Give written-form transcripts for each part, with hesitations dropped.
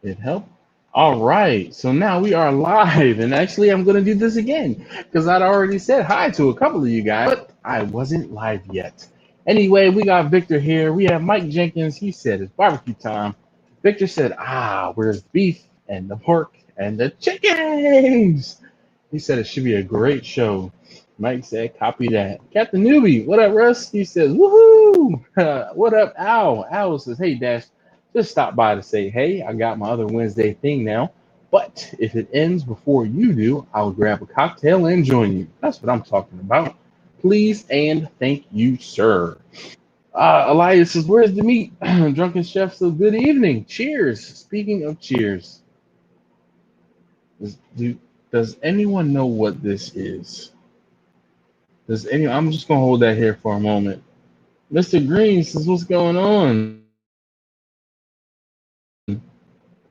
It helped. All right, so now we are live, and actually, I'm going to do this again because I'd already said hi to a couple of you guys, but I wasn't live yet. Anyway, we got Victor here. We have Mike Jenkins. He said it's barbecue time. Victor said, where's the beef and the pork and the chickens? He said it should be a great show. Mike said, copy that. Captain Newbie, what up, Russ? He says, woohoo! What up, Al? Al says, hey, Dash, just stop by to say, hey, I got my other Wednesday thing now. But if it ends before you do, I'll grab a cocktail and join you. That's what I'm talking about. Please and thank you, sir. Elias says, where's the meat? Drunken Chef says, good evening. Cheers. Speaking of cheers, does, do, does anyone know what this is? I'm just gonna hold that here for a moment. Mr. Green says, "What's going on?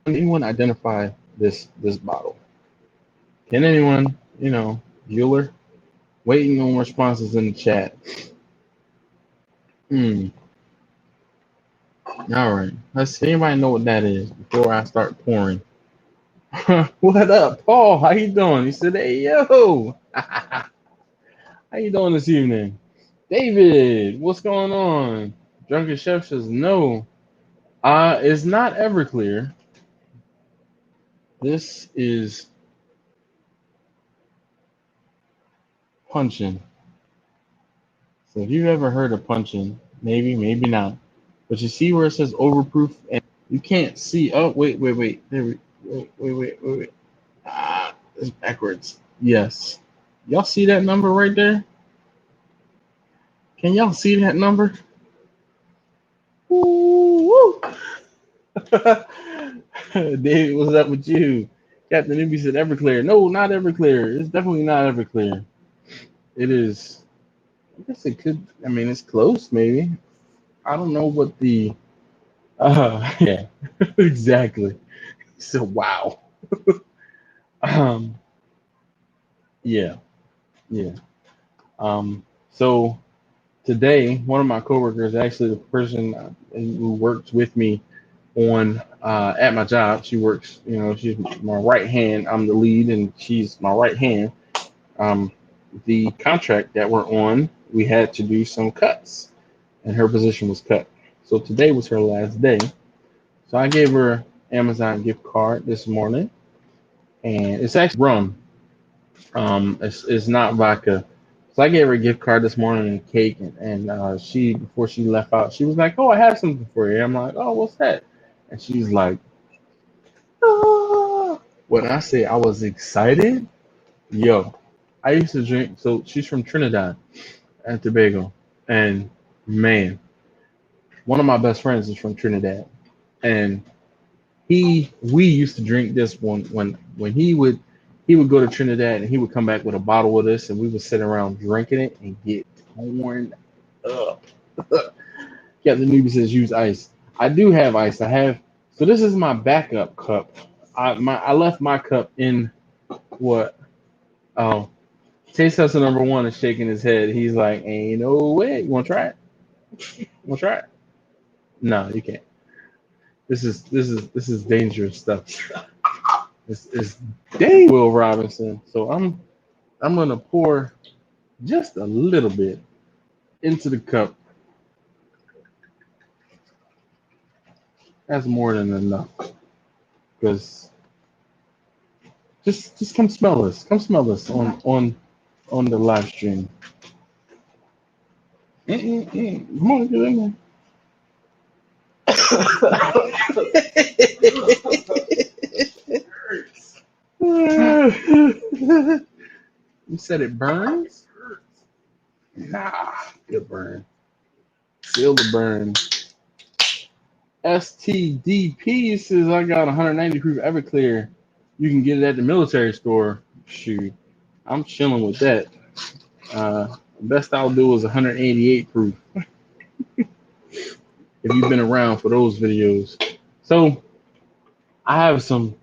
Can anyone identify this bottle? Can anyone, Bueller? Waiting on responses in the chat. Hmm. All right. Let's see. Anybody know what that is before I start pouring? What up, Paul? How you doing? He said, "Hey yo, how you doing this evening?" David, what's going on? Drunken Chef says, "No, it's not Everclear. This is punching." So if you've ever heard of punching, maybe, maybe not. But you see where it says overproof and you can't see. Oh, wait. Wait. It's backwards. Yes. Y'all see that number right there? Can y'all see that number? Woo! David, what's up with you? Captain Newbie said Everclear. No, not Everclear. It's definitely not Everclear. It is. I guess it could. I mean, it's close, maybe. I don't know what the. Yeah, exactly. So wow. Um, yeah, yeah. So today, one of my coworkers, actually the person who works with me on at my job, she works. She's my right hand. I'm the lead, and she's my right hand. Um, the contract that we're on, we had to do some cuts, and her position was cut. So today was her last day. So I gave her Amazon gift card this morning, and it's actually rum. It's not vodka. So I gave her a gift card this morning and cake, and she before she left out, she was like, "Oh, I have something for you." I'm like, "Oh, what's that?" And she's like, "Ah." When I say I was excited, yo, I used to drink. So she's from Trinidad and Tobago, and man, one of my best friends is from Trinidad, and we used to drink this one when he would go to Trinidad and he would come back with a bottle of this and we would sit around drinking it and get torn up. Captain Newbie says use ice. I do have ice. So this is my backup cup. I left my cup in what? Oh, Taste Tester number one is shaking his head. He's like, ain't no way. You wanna try it? You wanna try it? No, you can't. This is dangerous stuff. It's dang Will Robinson. So I'm gonna pour just a little bit into the cup. That's more than enough. Because just come smell this. Come smell this on the live stream. Come on, get in there. You said it burns? Nah, good burn. Feel the burn. STDP says I got 190 proof Everclear. You can get it at the military store. Shoot, I'm chilling with that. Best I'll do is 188 proof. If you've been around for those videos, so I have some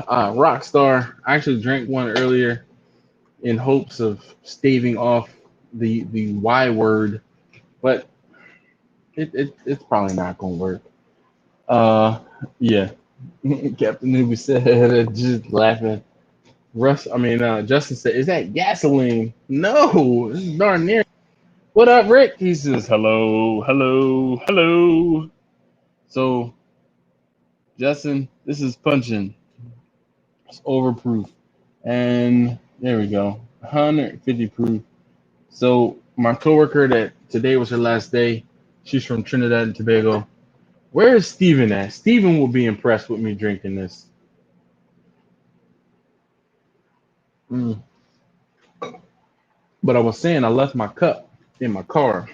Rockstar. I actually drank one earlier in hopes of staving off the Y word, but it's probably not gonna work. Uh, yeah. Captain Newbie said, just laughing. Justin said, is that gasoline? No, this is darn near. What up, Rick? He says, hello, hello, hello. So, Justin, this is punching. It's overproof. And there we go. 150 proof. So, my coworker that today was her last day, she's from Trinidad and Tobago. Where is Steven at? Steven will be impressed with me drinking this. Mm. But I was saying I left my cup in my car,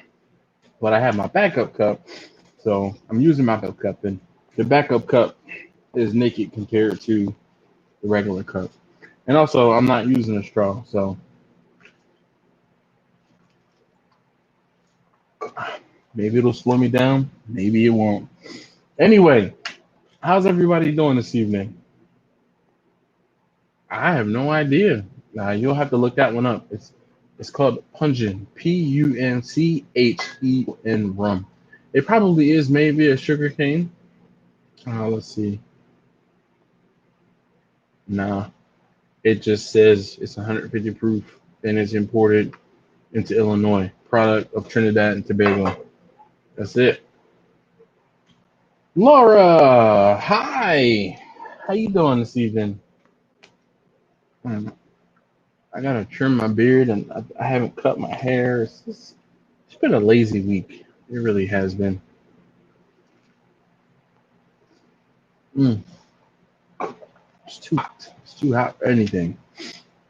but I have my backup cup. So I'm using my backup cup, and the backup cup is naked compared to the regular cup. And also, I'm not using a straw, so maybe it'll slow me down. Maybe it won't. Anyway, how's everybody doing this evening? I have no idea. You'll have to look that one up. It's called Punchen, Punchen rum. It probably is maybe a sugar cane. Let's see. Nah, it just says it's 150 proof and it's imported into Illinois. Product of Trinidad and Tobago. That's it. Laura, hi. How you doing this evening? I gotta trim my beard and I haven't cut my hair. It's been a lazy week. It really has been. Mm, it's too hot. It's too hot for anything.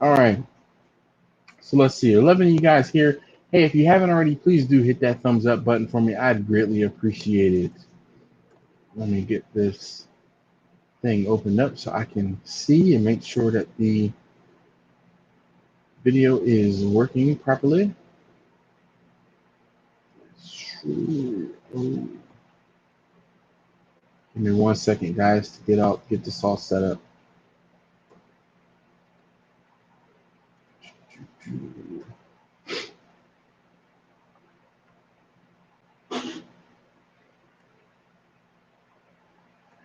All right. So let's see. 11 of you guys here. Hey, if you haven't already, please do hit that thumbs up button for me. I'd greatly appreciate it. Let me get this thing opened up so I can see and make sure that the video is working properly. Sure. Oh. Give me 1 second, guys, to get this all set up.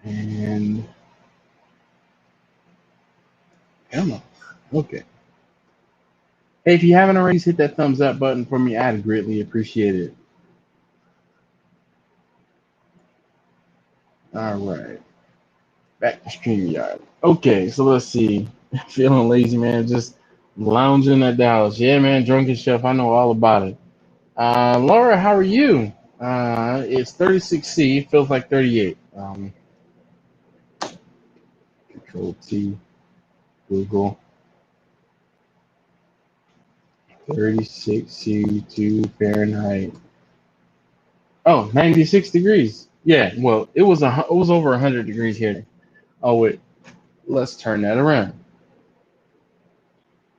And come on. Okay. Hey, if you haven't already, hit that thumbs up button for me. I'd greatly appreciate it. All right. Back to StreamYard. Okay, so let's see. Feeling lazy, man. Just lounging at Dallas. Yeah, man. Drunken Chef. I know all about it. Laura, how are you? It's 36C. It feels like 38. Control T. Google. 36C2 Fahrenheit. Oh, 96 degrees. Yeah, well, it was over 100 degrees here. Oh wait, let's turn that around.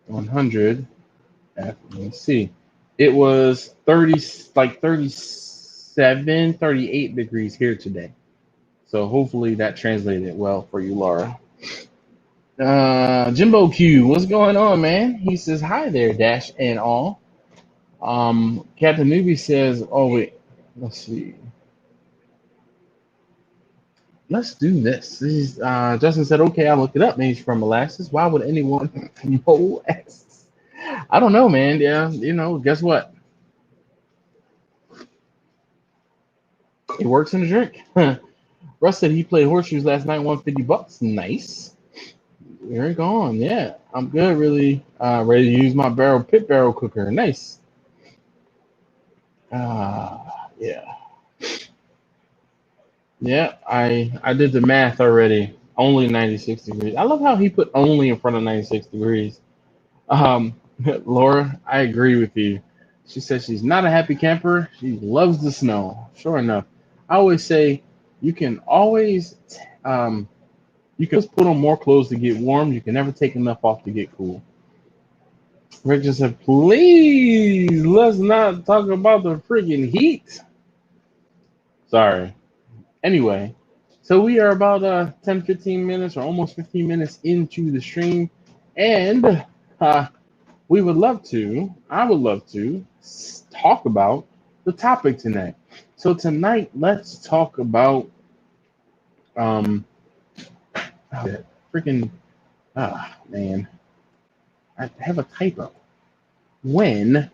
100 FEC. It was 37, 38 degrees here today. So hopefully that translated well for you, Laura. Jimbo Q, what's going on, man? He says hi there, Dash and all. Captain Newbie says, oh wait, let's see. Let's do this. Justin said, okay, I'll look it up. Maybe from molasses. Why would anyone molasses? I don't know, man. Yeah, guess what? It works in a drink. Russ said he played horseshoes last night, won $50. Nice. Very gone. Yeah, I'm good. Really ready to use my pit barrel cooker. Nice. Yeah. Yeah, I did the math already. Only 96 degrees. I love how he put only in front of 96 degrees. Laura, I agree with you. She says she's not a happy camper. She loves the snow. Sure enough. I always say you can always put on more clothes to get warm. You can never take enough off to get cool. Rick just said, please, let's not talk about the freaking heat. Sorry. Anyway, so we are about 10, 15 minutes or almost 15 minutes into the stream. And I would love to talk about the topic tonight. So tonight, let's talk about Um, freaking, man, I have a typo. When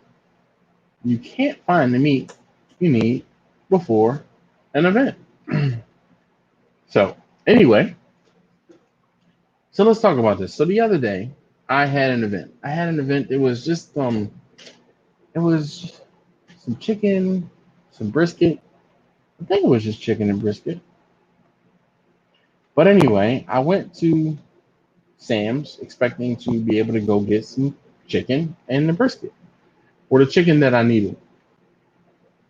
you can't find the meat you need before an event. So, anyway, so let's talk about this. So the other day, I had an event. It was just it was some chicken, some brisket. I think it was just chicken and brisket. But anyway, I went to Sam's expecting to be able to go get some chicken and the brisket, or the chicken that I needed.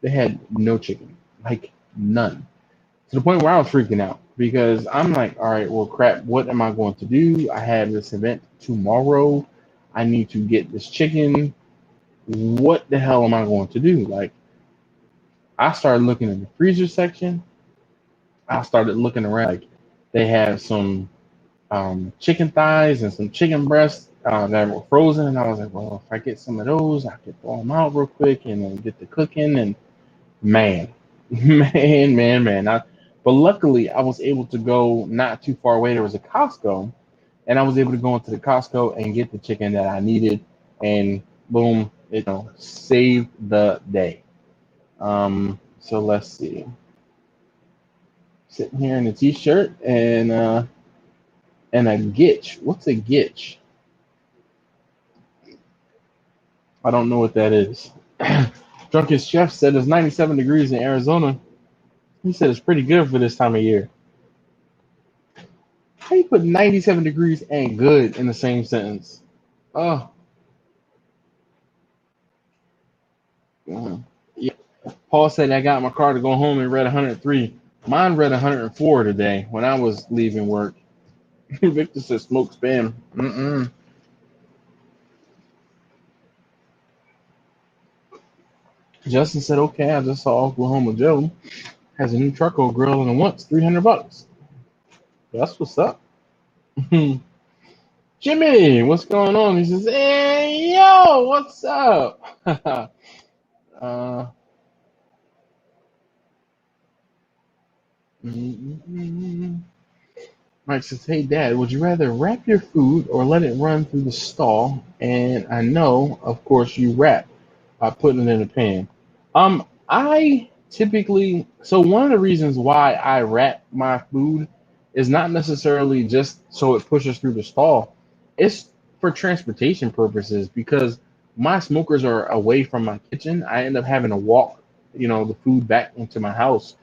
They had no chicken, like none. To the point where I was freaking out because I'm like, all right, well, crap, what am I going to do? I have this event tomorrow. I need to get this chicken. What the hell am I going to do? Like, I started looking in the freezer section. I started looking around. Like, they have some chicken thighs and some chicken breasts that were frozen. And I was like, well, if I get some of those, I could throw them out real quick and then get the cooking. And man, man. But luckily, I was able to go not too far away. There was a Costco, and I was able to go into the Costco and get the chicken that I needed. And boom, it saved the day. So let's see. Sitting here in a t-shirt and a gitch. What's a gitch? I don't know what that is. Drunkest Chef said it's 97 degrees in Arizona. He said it's pretty good for this time of year. How you put 97 degrees and good in the same sentence? Oh, yeah. Paul said I got my car to go home and read 103. Mine read 104 today when I was leaving work. Victor said smoke spam. Mm-mm. Justin said, okay, I just saw Oklahoma Joe has a new charcoal grill and it wants $300. That's what's up. Jimmy, what's going on? He says, hey, yo, what's up? uh, Mike says, hey, Dad, would you rather wrap your food or let it run through the stall? And I know, of course, you wrap by putting it in a pan. I typically, so one of the reasons why I wrap my food is not necessarily just so it pushes through the stall. It's for transportation purposes because my smokers are away from my kitchen. I end up having to walk, the food back into my house.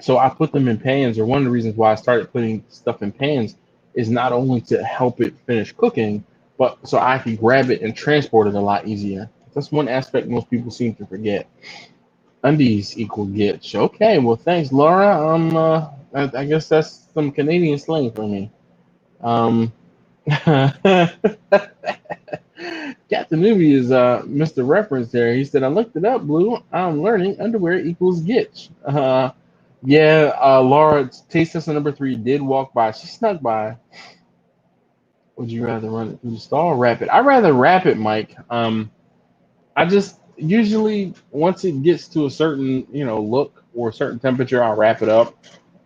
So I put them in pans, or one of the reasons why I started putting stuff in pans is not only to help it finish cooking, but so I can grab it and transport it a lot easier. That's one aspect most people seem to forget. Undies equal gitch. Okay, well thanks, Laura. I guess that's some Canadian slang for me. Captain Newbie is Mr. Reference there. He said, I looked it up, Blue. I'm learning underwear equals gitch. Yeah, Laura, taste tester number 3 did walk by. She snuck by. Would you rather run it through the stall or wrap it? I'd rather wrap it, Mike. I just usually once it gets to a certain, look or a certain temperature, I'll wrap it up.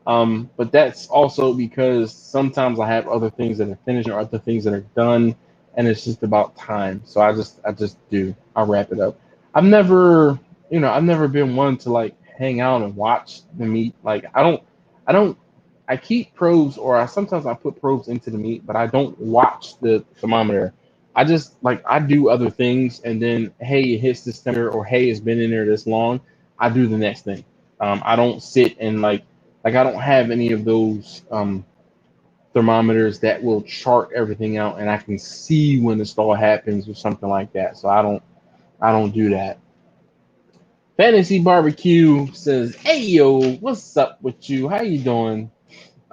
But that's also because sometimes I have other things that are finished or other things that are done, and it's just about time. So I just do. I wrap it up. I've never, I've never been one to like hang out and watch the meat. Like I don't. I keep probes, or sometimes I put probes into the meat, but I don't watch the thermometer. I just like I do other things, and then hey, it hits this temperature, or hey, it's been in there this long. I do the next thing. I don't sit and like I don't have any of those thermometers that will chart everything out, and I can see when the stall happens or something like that. So I don't do that. Fantasy Barbecue says, "Hey yo, what's up with you? How you doing?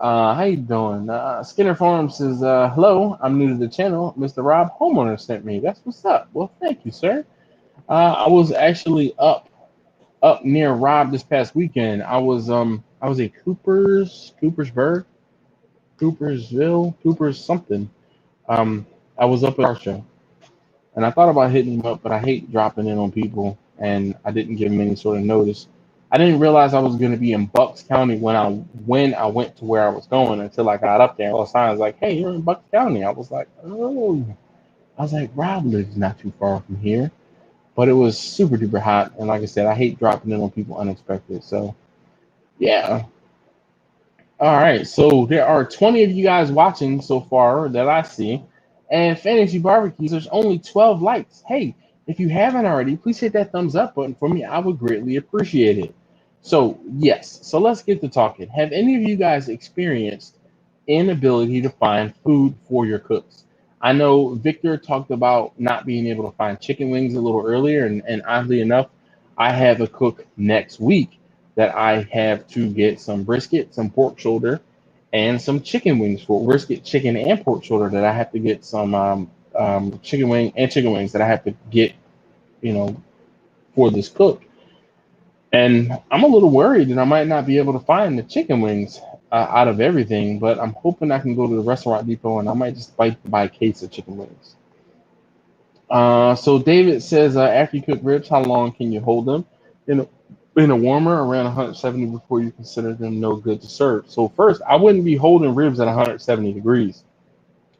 How you doing?" Skinner Farm says, "Hello, I'm new to the channel. Mr. Rob Homeowner sent me. That's what's up. Well, thank you, sir. I was actually up near Rob this past weekend. I was at Coopersburg, Coopersville, Coopers something. I was up at our show, and I thought about hitting him up, but I hate dropping in on people, and I didn't give him any sort of notice. I didn't realize I was going to be in Bucks County when I went to where I was going until I got up there. All signs like, hey, you're in Bucks County. I was like, oh. I was like, Rob lives not too far from here. But it was super duper hot. And like I said, I hate dropping in on people unexpected. So, yeah. All right. So there are 20 of you guys watching so far that I see. And Fantasy Barbecues, there's only 12 likes. Hey, if you haven't already, please hit that thumbs up button for me. I would greatly appreciate it. So, yes. So let's get to talking. Have any of you guys experienced inability to find food for your cooks? I know Victor talked about not being able to find chicken wings a little earlier, and oddly enough, I have a cook next week that I have to get some brisket, some pork shoulder, and some chicken wings for brisket, chicken, and pork shoulder that I have to get some chicken wings that I have to get, you know, for this cook. And I'm a little worried that I might not be able to find the chicken wings out of everything, but I'm hoping I can go to the restaurant depot and I might just buy a case of chicken wings. So David says, after you cook ribs, how long can you hold them in a warmer around 170 before you consider them no good to serve? So first, I wouldn't be holding ribs at 170 degrees.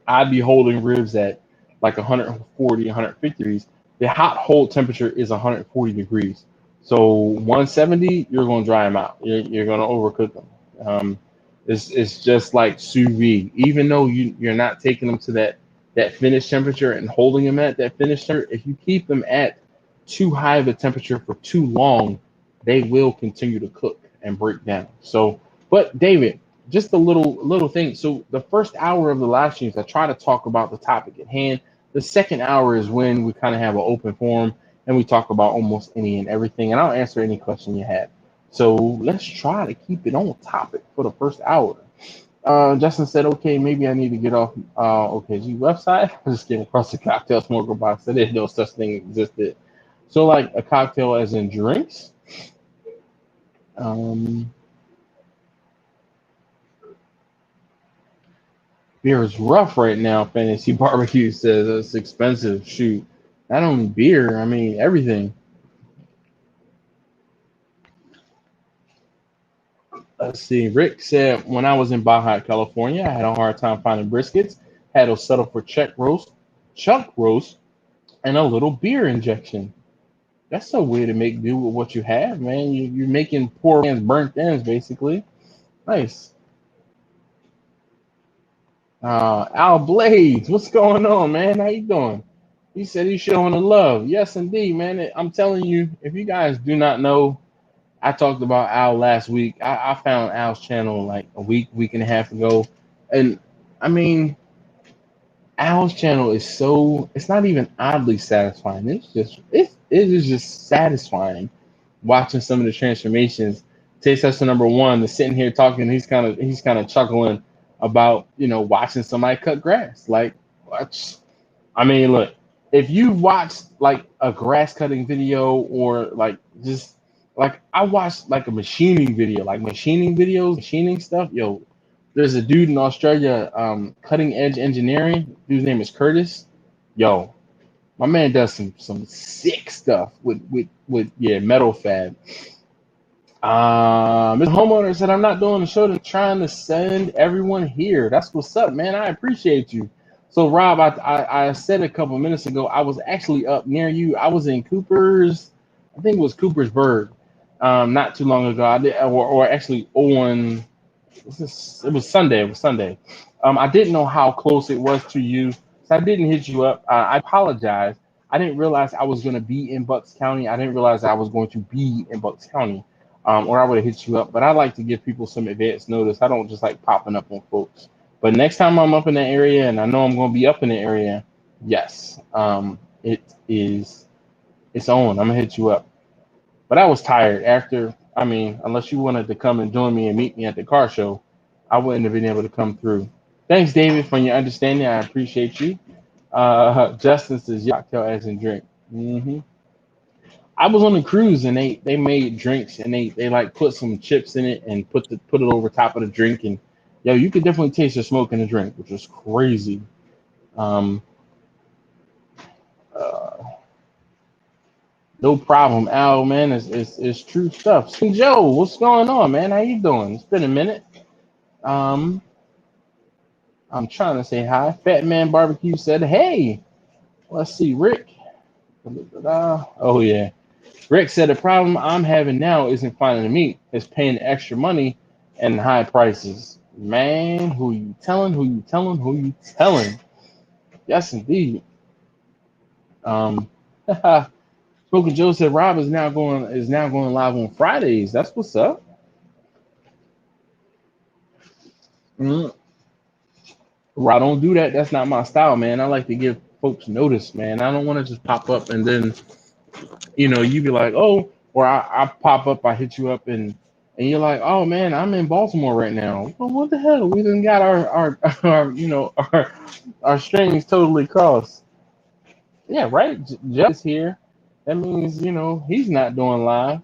I'd be holding ribs at like 140, 150 degrees. The hot hold temperature is 140 degrees. So 170, you're going to dry them out. You're going to overcook them. It's just like sous vide. Even though you're not taking them to that finished temperature and holding them at that finished temperature, if you keep them at too high of a temperature for too long, they will continue to cook and break down. So, but David, just a little thing. So the first hour of the live streams, I try to talk about the topic at hand. The second hour is when we kind of have an open forum and we talk about almost any and everything, and I'll answer any question you have. So let's try to keep it on topic for the first hour. Justin said, okay, maybe I need to get off OKG website. I just came across a cocktail smoker box. I didn't know such thing existed. So like a cocktail as in drinks. Um, Beer is rough right now. Fantasy Barbecue says it's expensive. Shoot, not only beer, I mean everything. Let's see. Rick said when I was in Baja, California, I had a hard time finding briskets. Had to settle for chuck roast, and a little beer injection. That's a way to make do with what you have, man. You're making poor man's burnt ends, basically. Nice. Al Blades, what's going on, man? How you doing? He said he's showing the love. Yes, indeed, man. I'm telling you, if you guys do not know, I talked about Al last week. I found Al's channel like a week and a half ago. And I mean, Al's channel is so, it's not even oddly satisfying. It is just satisfying watching some of the transformations. Taste tester number one is sitting here talking. He's kind of chuckling about watching somebody cut grass. Like, I mean, look, if you watched like a grass cutting video or like just like I watched like a machining video, like machining videos, machining stuff. Yo, there's a dude in Australia, cutting edge engineering. Dude's name is Curtis. Yo, my man does some sick stuff with metal fab. Mr. Homeowner said, I'm not doing the show, to trying to send everyone here. That's what's up, man. I appreciate you. So, Rob, I said a couple minutes ago, I was actually up near you. I was in I think it was Coopersburg, not too long ago. I did, or actually on, it was Sunday. It was Sunday. I didn't know how close it was to you, so I didn't hit you up. I apologize. I didn't realize I was going to be in Bucks County. I didn't realize I was going to be in Bucks County, or I would have hit you up. But I like to give people some advance notice. I don't just like popping up on folks. But next time I'm up in that area, and I know I'm going to be up in the area, yes, it's on. I'm gonna hit you up. But I was tired after. I mean, unless you wanted to come and join me and meet me at the car show, I wouldn't have been able to come through. Thanks, David, for your understanding. I appreciate you. Justin says, yeah, cocktail as in drink. I was on a cruise and they made drinks and they like put some chips in it and put it over top of the drink, and yo, you could definitely taste the smoke in the drink, which was crazy. Um, uh, No problem, Al, man. It's true stuff. So, Joe, what's going on, man? How you doing? It's been a minute. Um, I'm trying to say hi. Fat Man Barbecue said, hey. Let's see, Rick. Oh yeah. Rick said the problem I'm having now isn't finding the meat, it's paying extra money and high prices. Man, who you telling? Who you telling? Who you telling? Yes, indeed. Um, Smoking Joe said Rob is now going live on Fridays. That's what's up. Mm. Rob, don't do that. That's not my style, man. I like to give folks notice, man. I don't want to just pop up and then you be like, oh, or I pop up, I hit you up, and you're like, oh man, I'm in Baltimore right now. Well, what the hell? We done got our our strings totally crossed. Yeah, right. Jeff is here. That means he's not doing live.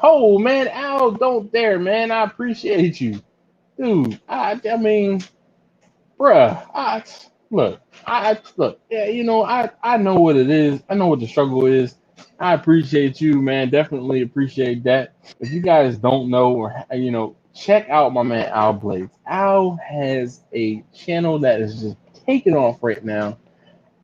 Oh man, Al, don't dare, man. I appreciate you, dude. I mean, bruh. Look. Yeah, I know what it is. I know what the struggle is. I appreciate you, man. Definitely appreciate that. If you guys don't know, or check out my man Al Blades. Al has a channel that is just taking off right now,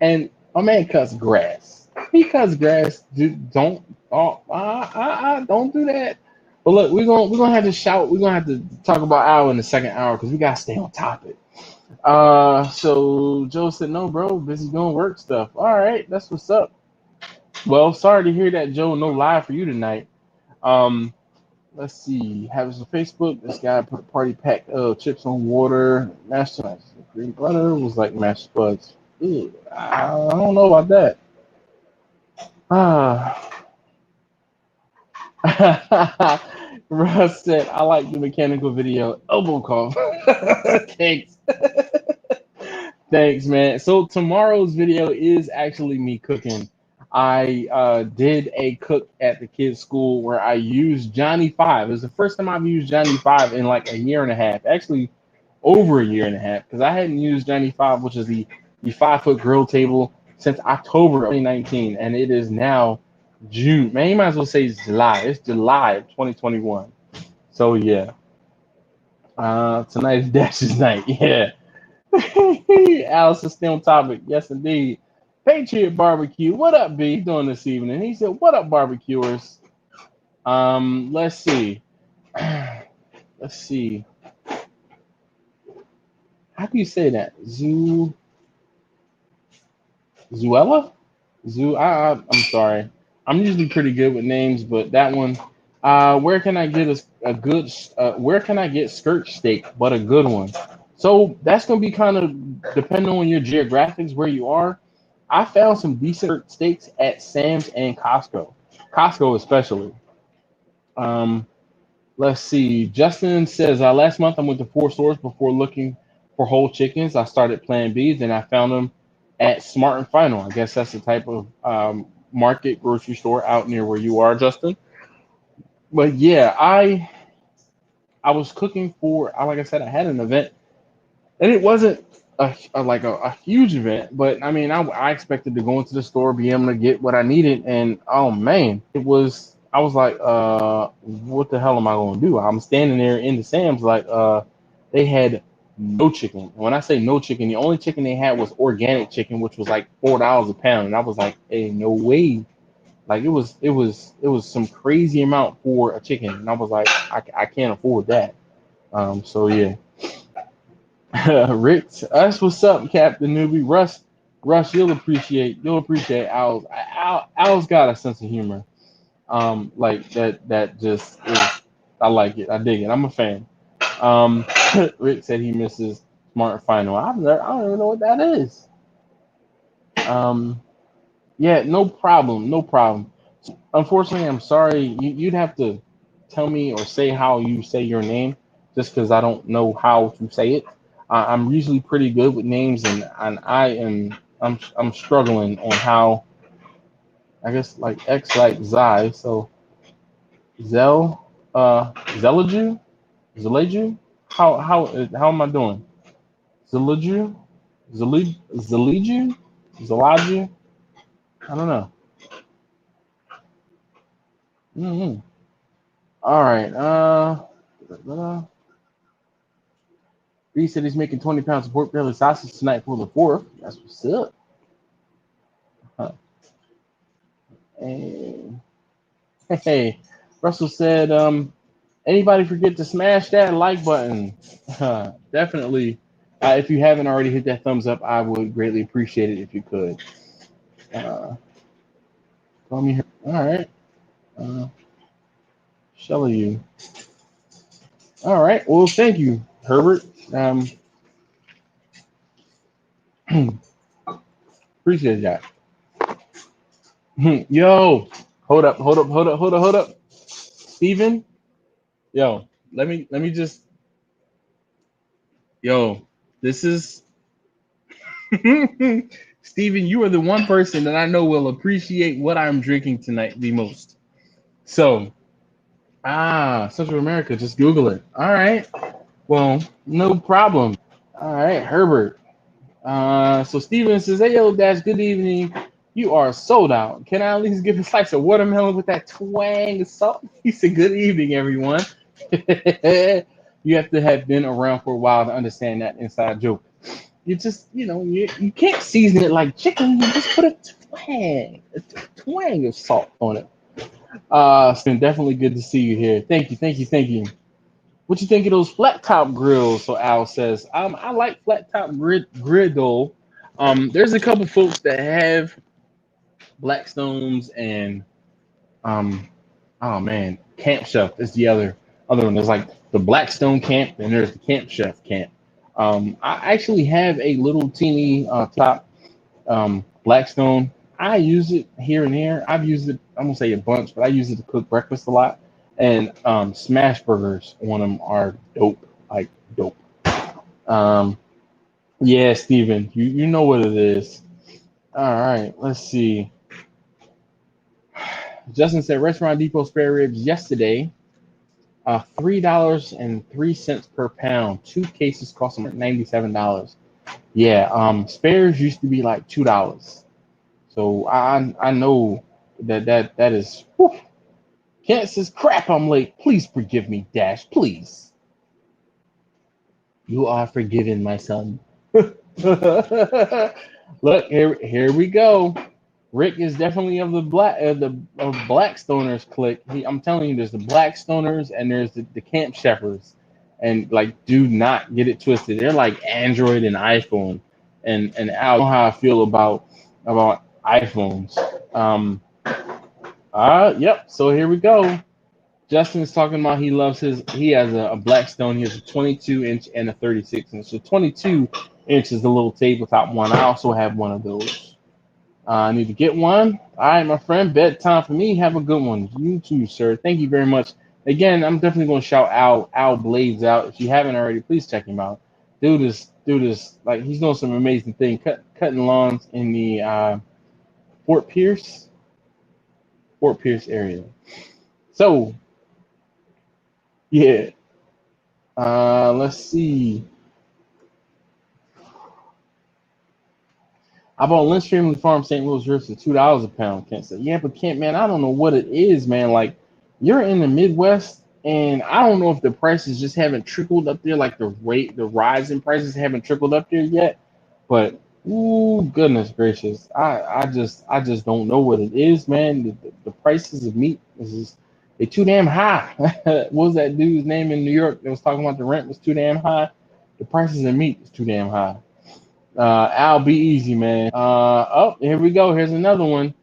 and my man cuts grass. He cuts grass. Don't don't do that. But look, we're gonna have to shout. We're gonna have to talk about Al in the second hour because we gotta stay on topic. So Joe said, no, bro, busy doing work stuff. All right, that's what's up. Well, sorry to hear that, Joe. No live for you tonight. Um, let's see. Have some Facebook. This guy put a party pack of chips on water. Mashed potatoes. Green butter was like mashed buds. Ew, I don't know about that. Ah. Russ said, I like the mechanical video. Elbow cough. Thanks. Thanks, man. So tomorrow's video is actually me cooking. I did a cook at the kids' school where I used Johnny Five. It was the first time I've used Johnny Five in like a year and a half. Actually, over a year and a half because I hadn't used Johnny Five, which is the 5 foot grill table, since October of 2019, and it is now June. Man, you might as well say it's July. It's July of 2021. So yeah, tonight's Dash's night. Yeah. Alice is still on topic. Yes, indeed. Patriot Barbecue. What up, B? Doing this evening? He said, "What up, barbecuers?" Let's see. Let's see. How do you say that? Zuella? I'm sorry. I'm usually pretty good with names, but that one. Where can I get a good? Where can I get skirt steak, but a good one? So that's gonna be kind of depending on your geographics where you are. I found some decent steaks at Sam's and Costco. Costco especially. Um, let's see. Justin says last month I went to 4 stores before looking for whole chickens. I started Plan B, then I found them at Smart and Final. I guess that's the type of market grocery store out near where you are, Justin. But yeah, I was cooking for like I said, I had an event, and it wasn't a huge event, but I mean, I expected to go into the store, be able to get what I needed, and oh man, it was. I was like, what the hell am I going to do? I'm standing there in the Sam's, like, they had no chicken. When I say no chicken, the only chicken they had was organic chicken, which was like $4 a pound, and I was like, hey, no way. Like it was some crazy amount for a chicken, and I was like, I can't afford that. So yeah. Rick, that's what's up, Captain Newbie. Russ, you'll appreciate Al's got a sense of humor. Like that just is, I like it. I dig it. I'm a fan. Um, Rick said he misses Smart Final. I don't even know what that is. Um, yeah, no problem, no problem. Unfortunately, I'm sorry. You'd have to tell me or say how you say your name, just because I don't know how to say it. I'm usually pretty good with names, and I'm struggling on how. I guess like X like Zai, so Zel Zelaju Zelaju. How am I doing? Zelaju Zeliju Zelaju. I don't know. Mm-hmm. All right. He said he's making 20 pounds of pork belly sausage tonight for the 4th. That's what's up. Huh. And hey, Russell said, anybody forget to smash that like button? Definitely. If you haven't already hit that thumbs up, I would greatly appreciate it if you could. All right. Shall you? All right. Well, thank you, Herbert. Appreciate that. Yo, hold up. Steven, yo, let me just yo, this is Steven, you are the one person that I know will appreciate what I'm drinking tonight the most. So, Central America, just Google it. All right. Well, no problem. All right, Herbert. So Steven says, hey, yo, Dash, good evening. You are sold out. Can I at least get a slice of watermelon with that twang of salt? He said, good evening, everyone. You have to have been around for a while to understand that inside joke. You just, you can't season it like chicken. You just put a twang of salt on it. It's been definitely good to see you here. Thank you. What you think of those flat top grills? So Al says, I like flat top griddle. There's a couple folks that have Blackstones and oh man, Camp Chef is the other one. There's like the Blackstone Camp and there's the Camp Chef Camp. I actually have a little teeny top Blackstone. I use it here and there. I've used it, I'm gonna say a bunch, but I use it to cook breakfast a lot. And smash burgers on them are dope, like dope. Um, yeah, Steven, you know what it is. All right, let's see. Justin said Restaurant Depot spare ribs yesterday, $3.03 per pound. 2 cases cost them $97. Yeah, spares used to be like $2. So I know that is. Whew. Kent says, crap, I'm late. Please forgive me, Dash. Please. You are forgiven, my son. Look, here we go. Rick is definitely of the Blackstoners clique. I'm telling you, there's the Blackstoners and there's the Camp Shepherds. And like, do not get it twisted. They're like Android and iPhone. And I don't know how I feel about iPhones. Yep. So here we go. Justin's talking about he has a Blackstone. He has a 22-inch and a 36-inch. So 22-inch is the little tabletop one. I also have one of those. I need to get one. All right, my friend. Bedtime for me. Have a good one. You too, sir. Thank you very much. Again, I'm definitely going to shout Al Blades out. If you haven't already, please check him out. Dude is like he's doing some amazing thing. Cutting lawns in the Fort Pierce area. So yeah. Let's see. I bought Lynch Family Farm St. Louis ribs for $2 a pound. Kent said, yeah, but Kent, man, I don't know what it is, man. Like, you're in the Midwest, and I don't know if the prices just haven't trickled up there, like the rise in prices haven't trickled up there yet. But ooh, goodness gracious, I just don't know what it is, man. The prices of meat is just they too damn high. What was that dude's name in New York that was talking about the rent was too damn high? The prices of meat is too damn high. Al, be easy, man. Oh, here we go. Here's another one.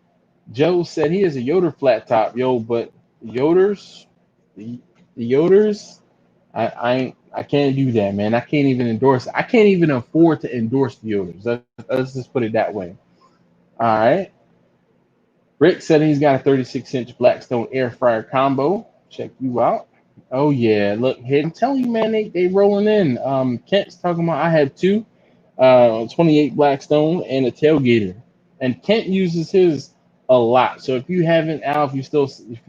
Joe said he is a Yoder flat top, yo, but Yoders, the Yoders, I can't do that, man. I can't even endorse. I can't even afford to endorse the Yoders. Let's just put it that way. All right. Rick said he's got a 36-inch Blackstone air fryer combo. Check you out. Oh yeah, look, I'm telling you, man, they rolling in. Kent's talking about I have two. 28 Blackstone and a tailgater. And Kent uses his a lot. So if you haven't, Al, if you're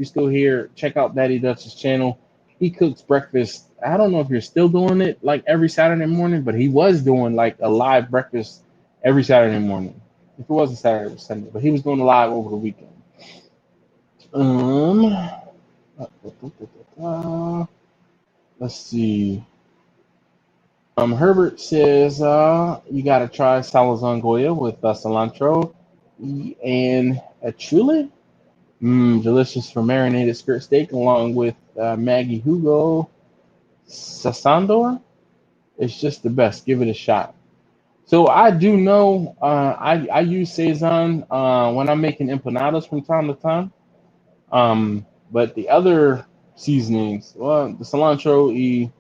still here, check out Daddy Dutch's channel. He cooks breakfast. I don't know if you're still doing it like every Saturday morning, but he was doing like a live breakfast every Saturday morning. If it wasn't Saturday, it was Sunday, but he was doing a live over the weekend. Let's see. Herbert says you gotta try Salazan Goya with cilantro and achule. Delicious for marinated skirt steak along with Maggie Hugo Sasandor. It's just the best. Give it a shot. So I do know I use Sazon when I'm making empanadas from time to time. But the other seasonings, well, the cilantro,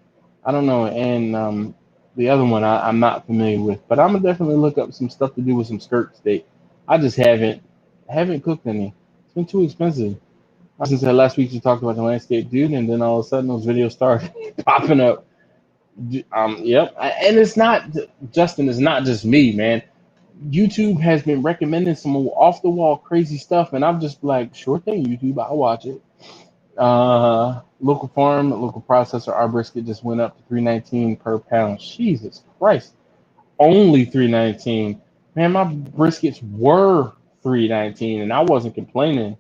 I don't know, and the other one I'm not familiar with. But I'm gonna definitely look up some stuff to do with some skirt steak. I just haven't cooked any. It's been too expensive. Since last week you talked about the landscape dude, and then all of a sudden those videos started popping up. Yep, and it's not Justin. It's not just me, man. YouTube has been recommending some off the wall crazy stuff, and I'm just like, sure thing, YouTube, I'll watch it. Local farm, local processor. Our brisket just went up to $3.19 per pound. Jesus Christ, only $3.19. Man, my briskets were $3.19, and I wasn't complaining.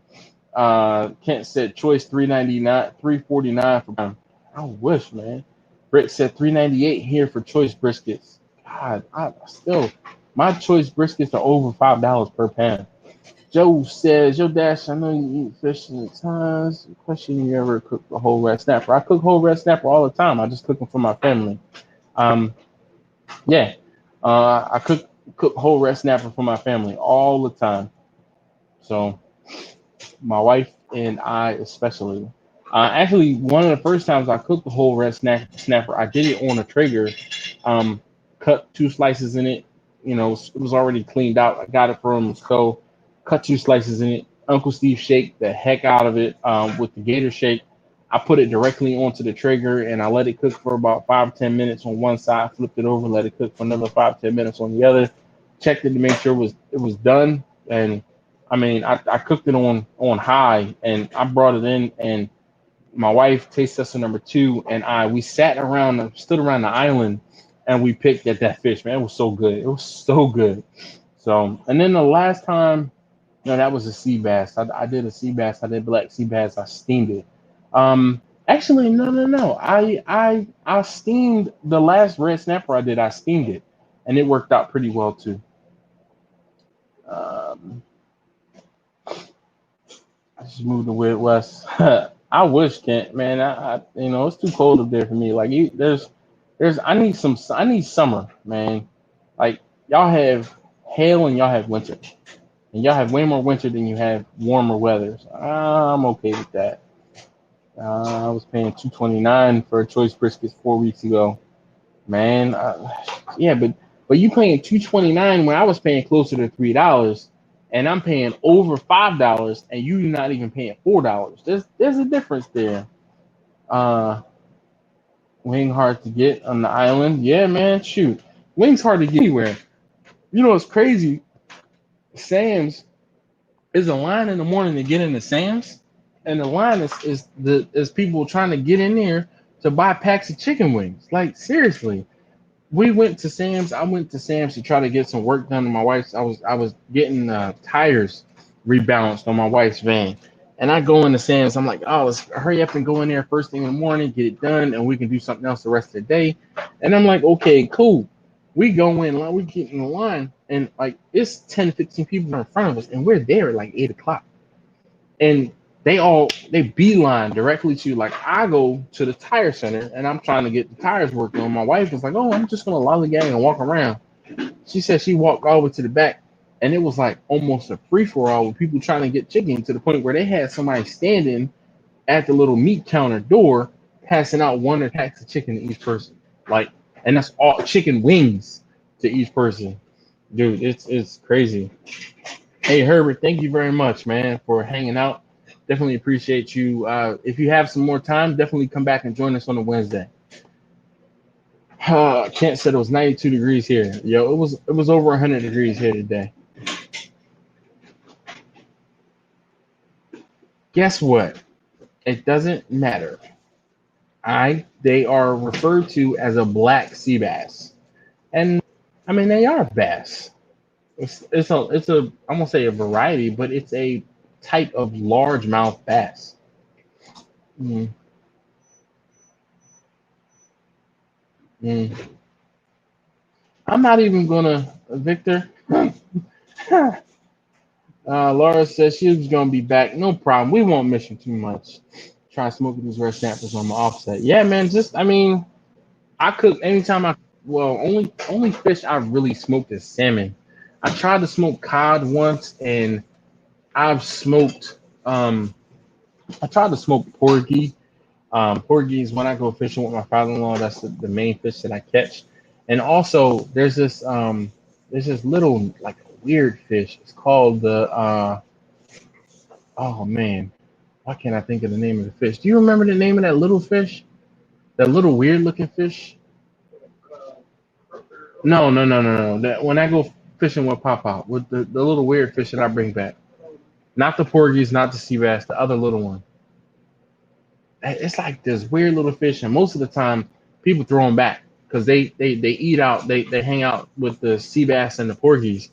Kent said choice $3.99, $3.49 for pound. I wish, man. Britt said $3.98 here for choice briskets. God, I still my choice briskets are over $5 per pound. Joe says, Yo Dash, I know you eat fish in the times. Question, you ever cook a whole red snapper? I cook whole red snapper all the time. I just cook them for my family. Um, yeah. I cook whole red snapper for my family all the time. So my wife and I especially. Actually, one of the first times I cooked the whole red snapper, I did it on a Traeger. Cut two slices in it. You know, it was already cleaned out. I got it from so cut two slices in it. Uncle Steve shaked the heck out of it with the Gator shake. I put it directly onto the Traeger and I let it cook for about 5 to 10 minutes on one side. Flipped it over, let it cook for another 5 to 10 minutes on the other. Checked it to make sure it was done. And I mean, I cooked it on high and I brought it in and my wife, taste tester number two, and we stood around the island, and we picked at that fish. Man, it was so good. It was so good. So, and then the last time, that was a sea bass. I did a sea bass. I did black sea bass. I steamed it. Actually, no. I steamed the last red snapper I did. I steamed it, and it worked out pretty well too. Um, I just moved to Midwest. I wish, Kent, man. It's too cold up there for me. Like, I need summer, man. Like, y'all have hail and y'all have winter, and y'all have way more winter than you have warmer weather. So I'm okay with that. I was paying $2.29 for a choice brisket 4 weeks ago, man. Yeah, but you paying $2.29 when I was paying closer to $3, and I'm paying over $5, and you not even paying $4. There's a difference there. Uh, Wing hard to get on the island. Yeah, man. Shoot, wings hard to get anywhere. You know it's crazy. Sam's is a line in the morning to get into Sam's, and the line is people trying to get in there to buy packs of chicken wings. Like seriously, we went to Sam's. I went to Sam's to try to get some work done on my wife's. I was getting tires rebalanced on my wife's van, and I go into Sam's. I'm like, oh, let's hurry up and go in there first thing in the morning, get it done, and we can do something else the rest of the day. And I'm like, okay, cool. We go in, we get in the line, and like it's 10, 15 people in front of us, and we're there at like 8 o'clock. And they beeline directly to like I go to the tire center and I'm trying to get the tires worked on. My wife was like, "Oh, I'm just gonna lollygag and walk around." She said she walked all the way to the back, and it was like almost a free for all with people trying to get chicken to the point where they had somebody standing at the little meat counter door passing out one or packs of chicken to each person. Like, and that's all chicken wings to each person. Dude, it's crazy. Hey Herbert, thank you very much, man, for hanging out. Definitely appreciate you. If you have some more time, definitely come back and join us on a Wednesday. Kent said it was 92 degrees here. Yo, it was over 100 degrees here today. Guess what? It doesn't matter. They are referred to as a black sea bass, and I mean they are bass. It's a I won't say a variety, but it's a type of largemouth bass. Mm, mm. I'm not even gonna, Victor. Laura says she was gonna be back. No problem. We won't miss you too much. Try smoking these red snappers on my offset. Yeah, man. Just I mean, I cook anytime I. Well, only fish I really smoked is salmon. I tried to smoke cod once, and I've smoked. I tried to smoke porgy. Porgy is when I go fishing with my father-in-law. That's the main fish that I catch. And also, there's this little like weird fish. It's called the oh man, why can't I think of the name of the fish? Do you remember the name of that little fish? That little weird looking fish? No, no, no, no, no. That when I go fishing with Papa, with the little weird fish that I bring back. Not the porgies, not the sea bass, the other little one. It's like this weird little fish, and most of the time people throw them back because they eat out, they hang out with the sea bass and the porgies.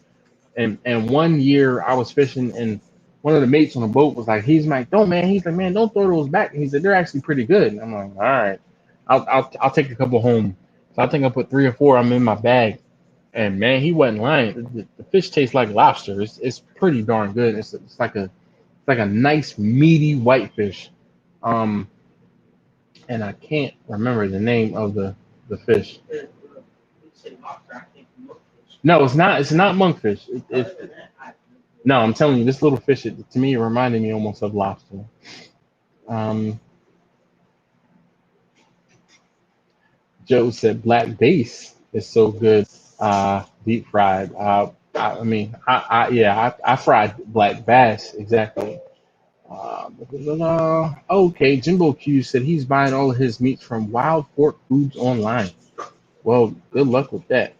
And one year I was fishing, and one of the mates on the boat was like, he's like, don't man, he's like, man, don't throw those back. And he said they're actually pretty good. And I'm like, all right, I'll take a couple home. So I think I put 3 or 4. I'm in my bag, and man, he wasn't lying. The fish tastes like lobster. It's pretty darn good. It's like a nice meaty white fish. Um, and I can't remember the name of the fish. No, it's not. It's not monkfish. No, I'm telling you, this little fish, to me, it reminded me almost of lobster. Um, Joe said black bass is so good, deep fried. I mean, yeah, I fried black bass exactly. Okay, Jimbo Q said he's buying all of his meats from Wild Fork Foods online. Well, good luck with that.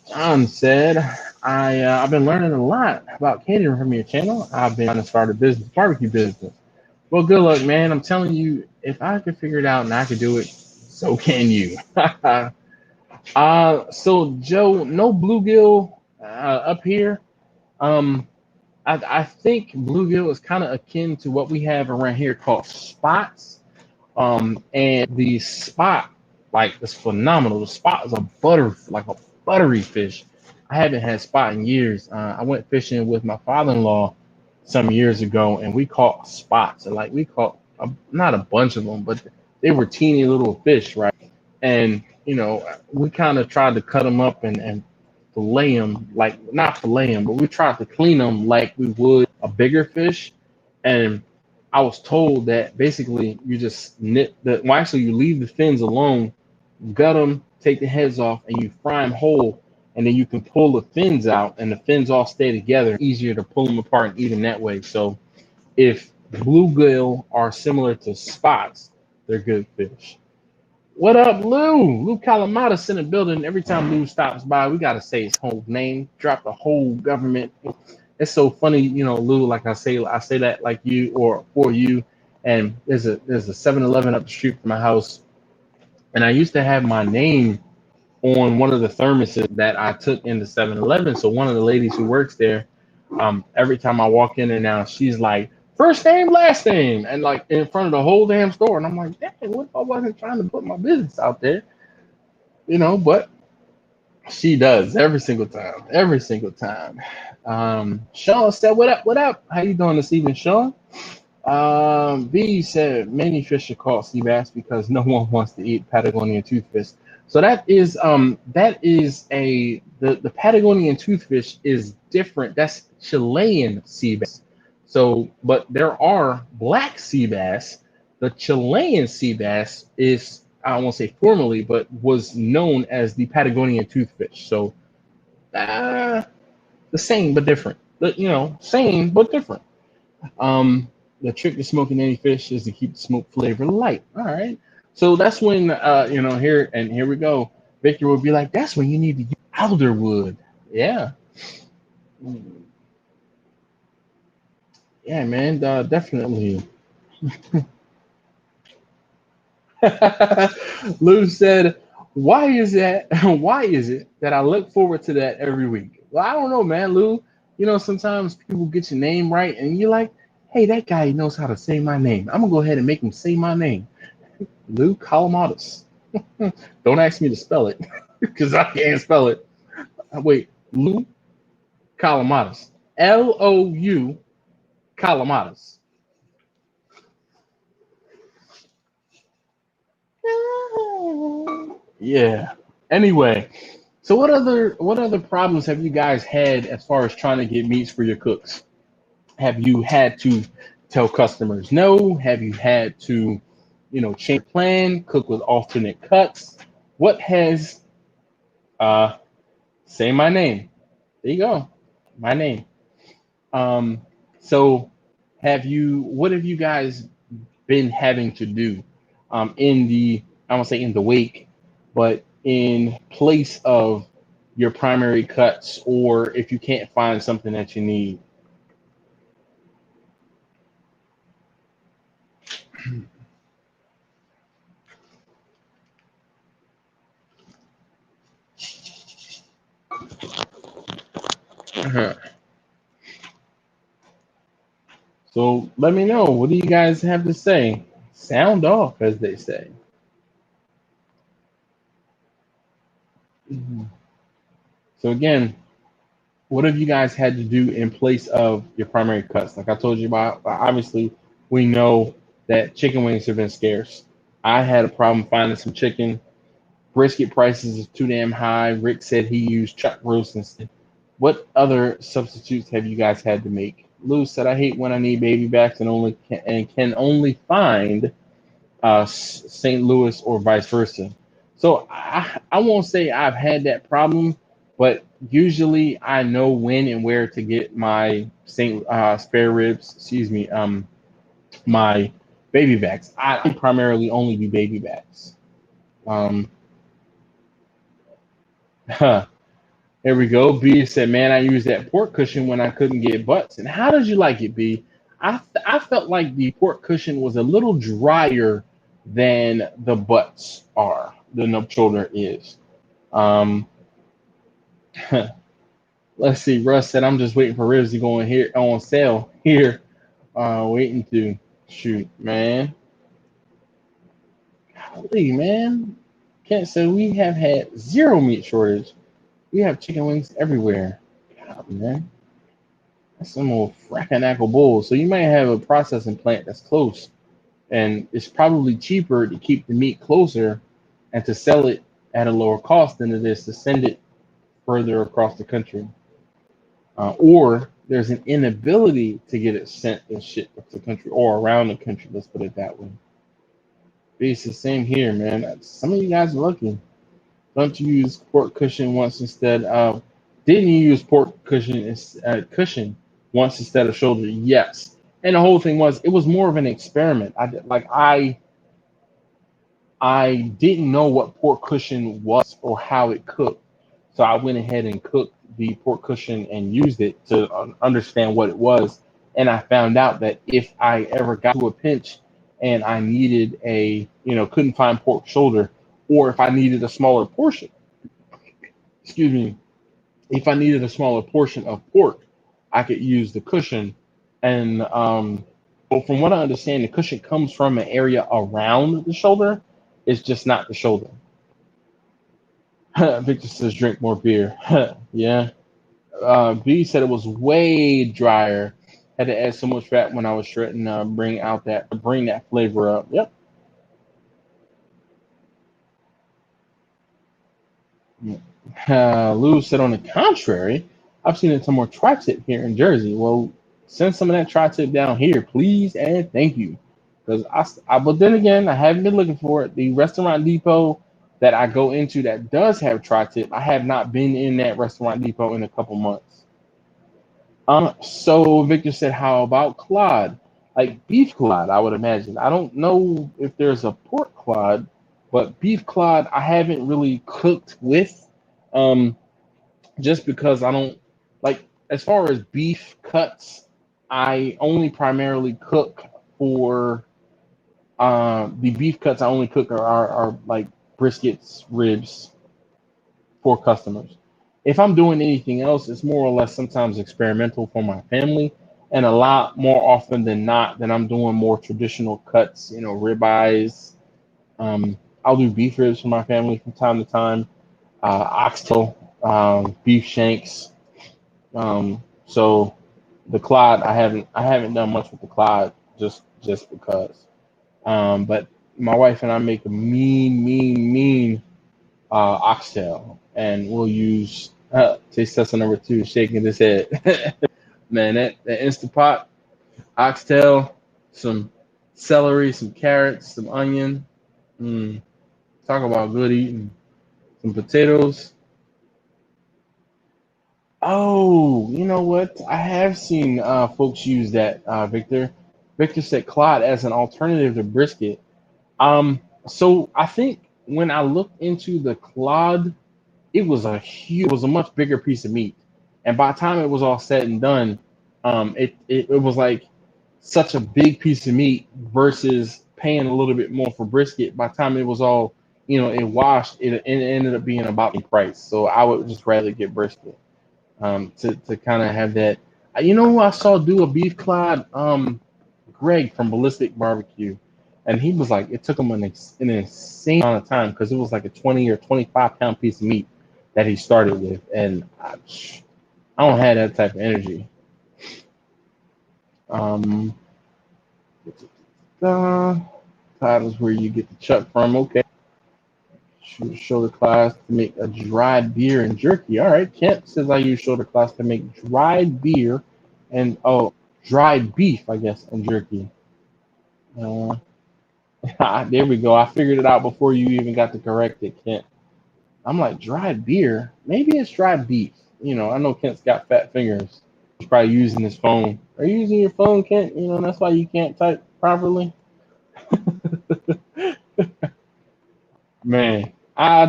John said, I've been learning a lot about catering from your channel. I've been trying to start a business, barbecue business. Well, good luck, man. I'm telling you, if I could figure it out and I could do it, so can you. So Joe, no bluegill up here. Um, I think bluegill is kind of akin to what we have around here called spots. And the spot, like, is phenomenal. The spot is like a buttery fish. I haven't had spot in years. I went fishing with my father-in-law some years ago, and we caught spots. And like we caught not a bunch of them, but they were teeny little fish, right? And we kind of tried to cut them up and fillet them, like not fillet them, but we tried to clean them like we would a bigger fish. And I was told that basically you just knit the, well, actually you leave the fins alone, gut them, take the heads off, and you fry them whole. And then you can pull the fins out, and the fins all stay together. Easier to pull them apart and eat them that way. So if bluegill are similar to spots, they're good fish. What up, Lou? Lou Calamata's in the building. Every time Lou stops by, we gotta say his whole name, drop the whole government. It's so funny, Lou. Like I say that like you or for you. And there's a 7-Eleven up the street from my house, and I used to have my name on one of the thermoses that I took in the 7-Eleven. So one of the ladies who works there, every time I walk in there now, she's like, first name, last name, and like in front of the whole damn store. And I'm like, dang, what if I wasn't trying to put my business out there? But she does every single time. Every single time. Sean said, what up? What up? How you doing this evening, Sean? B said many fish are called sea bass because no one wants to eat Patagonian toothfish. So that is the Patagonian toothfish is different. That's Chilean sea bass. So, but there are black sea bass. The Chilean sea bass is, I won't say formally, but was known as the Patagonian toothfish. So, uh, the same but different. Same but different. Um, the trick to smoking any fish is to keep the smoke flavor light. All right. So that's when here we go. Victor would be like, that's when you need to use alderwood. Yeah. Yeah, man. Definitely. Lou said, why is that? Why is it that I look forward to that every week? Well, I don't know, man. Lou, sometimes people get your name right and you're like, Hey, that guy knows how to say my name. I'm gonna go ahead and make him say my name, Lou Calamatis. Don't ask me to spell it because I can't spell it. Wait, Lou Calamatis. Lou Calamatis. Yeah. Anyway, so what other problems have you guys had as far as trying to get meats for your cooks? Have you had to tell customers no? Have you had to, change your plan, cook with alternate cuts? What has uh say my name? There you go. My name. Um so what have you guys been having to do in the I won't say in the wake, but in place of your primary cuts, or if you can't find something that you need? Uh-huh. So let me know. What do you guys have to say? Sound off, as they say. Mhm. So again, what have you guys had to do in place of your primary cuts? Like I told you about, obviously, we know that chicken wings have been scarce. I had a problem finding some chicken. Brisket prices is too damn high. Rick said he used chuck roast instead. What other substitutes have you guys had to make? Lou said, I hate when I need baby backs and can only find St. Louis or vice versa. So I won't say I've had that problem, but usually I know when and where to get my St. Spare ribs, excuse me, my baby backs. I primarily only do baby backs. Um, here we go. B said, man, I used that pork cushion when I couldn't get butts. And how did you like it, B? I felt like the pork cushion was a little drier than the butts are, than the shoulder is. Um, let's see. Russ said, I'm just waiting for ribs to go in here on sale here. Waiting to shoot, man. Golly, man. Can't say we have had zero meat shortage. We have chicken wings everywhere. God, man. That's some old fracking bulls. So you might have a processing plant that's close, and it's probably cheaper to keep the meat closer and to sell it at a lower cost than it is to send it further across the country. Or there's an inability to get it sent and shipped across the country or around the country. Let's put it that way. It's the same here, man. Some of you guys are lucky. Don't you use pork cushion once instead of? Didn't you use pork cushion once instead of shoulder? Yes. And the whole thing was it was more of an experiment. I didn't know what pork cushion was or how it cooked, so I went ahead and cooked the pork cushion and used it to understand what it was. And I found out that if I ever got to a pinch and I needed couldn't find pork shoulder, or if I needed a smaller portion, excuse me, if I needed a smaller portion of pork, I could use the cushion. And but from what I understand, the cushion comes from an area around the shoulder. It's just not the shoulder. Victor says drink more beer. Yeah. B said it was way drier. Had to add so much fat when I was shredding. Bring that flavor up. Yep. Lou said, on the contrary, I've seen it some more tri-tip here in Jersey. Well, send some of that tri-tip down here, please, and thank you. Because but then again, I haven't been looking for it. The restaurant depot that I go into that does have tri-tip, I have not been in that restaurant depot in a couple months. So Victor said, how about clod? Like beef clod, I would imagine. I don't know if there's a pork clod, but beef clod I haven't really cooked with. Um, just because I don't like as far as beef cuts, I only primarily cook for the beef cuts I only cook are like briskets, ribs for customers. If I'm doing anything else, it's more or less sometimes experimental for my family. and a lot more often than not, then I'm doing more traditional cuts, ribeyes. I'll do beef ribs for my family from time to time, oxtail, beef shanks. So the clod, I haven't done much with the clod just because. But my wife and I make a mean oxtail, and we'll use taste tester number two, shaking his head. Man, that Instapot oxtail, some celery, some carrots, some onion. Mm, talk about good eating. Some potatoes. Oh, you know what? I have seen folks use that, Victor. Victor said clod as an alternative to brisket. So I think when I looked into the clod, it was a much bigger piece of meat, and by the time it was all said and done, it was like such a big piece of meat versus paying a little bit more for brisket. By the time it was all, it washed, it ended up being about the price. So I would just rather get brisket, to kind of have that. You know who I saw do a beef clod? Greg from Ballistic Barbecue, and he was like, it took him an insane amount of time because it was like a 20 or 25 pound piece of meat that he started with, and I don't have that type of energy. Um, that is where you get the chuck from. Okay, shoulder class to make a dried beer and jerky. All right, Kent says I use shoulder class to make dried beer and dried beef, I guess, and jerky. Uh, there we go. I figured it out before you even got to correct it, Kent. I'm like, dried beer? Maybe it's dried beef. I know Kent's got fat fingers. He's probably using his phone. Are you using your phone, Kent? That's why you can't type properly. Man, I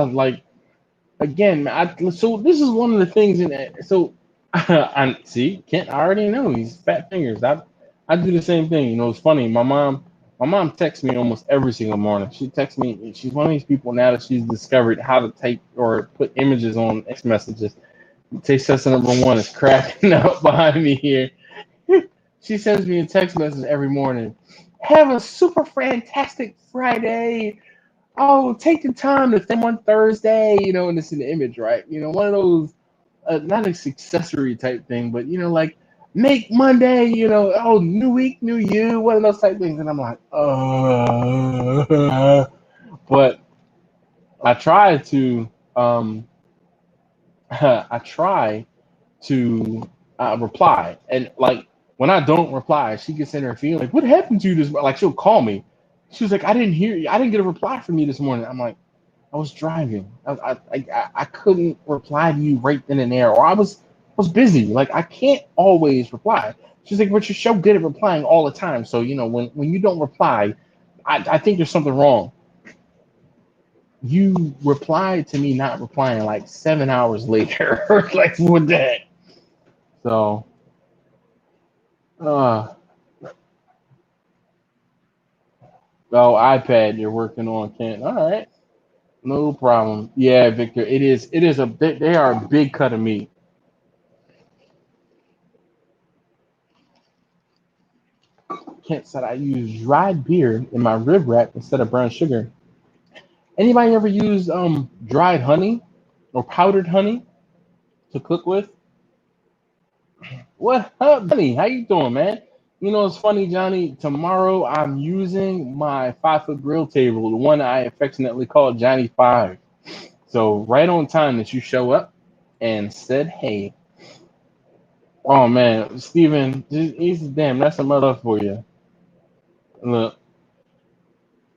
like, again, so this is one of the things in that. So, I see, Kent, I already know he's fat fingers. I do the same thing. It's funny. My mom texts me almost every single morning. She texts me. She's one of these people now that she's discovered how to type or put images on X messages. Taste tester number one is cracking up behind me here. She sends me a text message every morning. Have a super fantastic Friday. Oh, take the time to film on Thursday, and it's in the image, right? One of those, not a accessory type thing, but, like, make Monday, oh, new week, new you, one of those type things. And I'm like, but I try to, I try to reply. And, like, when I don't reply, she gets in her feeling like, what happened to you this morning? Like, she'll call me. She was like, I didn't hear you. I didn't get a reply from you this morning. I'm like, I was driving. I couldn't reply to you right then and there, or I was busy. Like, I can't always reply. She's like, but you're so good at replying all the time. So when you don't reply, I think there's something wrong. You replied to me not replying like 7 hours later. Like, what the heck? So, uh, iPad you're working on, Kent. All right, no problem. Yeah, Victor, it is. It is they are a big cut of meat. Kent said I use dried beer in my rib wrap instead of brown sugar. Anybody ever use dried honey or powdered honey to cook with? What up, Johnny? How you doing, man? It's funny, Johnny. Tomorrow I'm using my 5 foot grill table, the one I affectionately call Johnny Five. So right on time that you show up and said, "Hey, oh man, Steven, he's damn. That's some love for you." Look,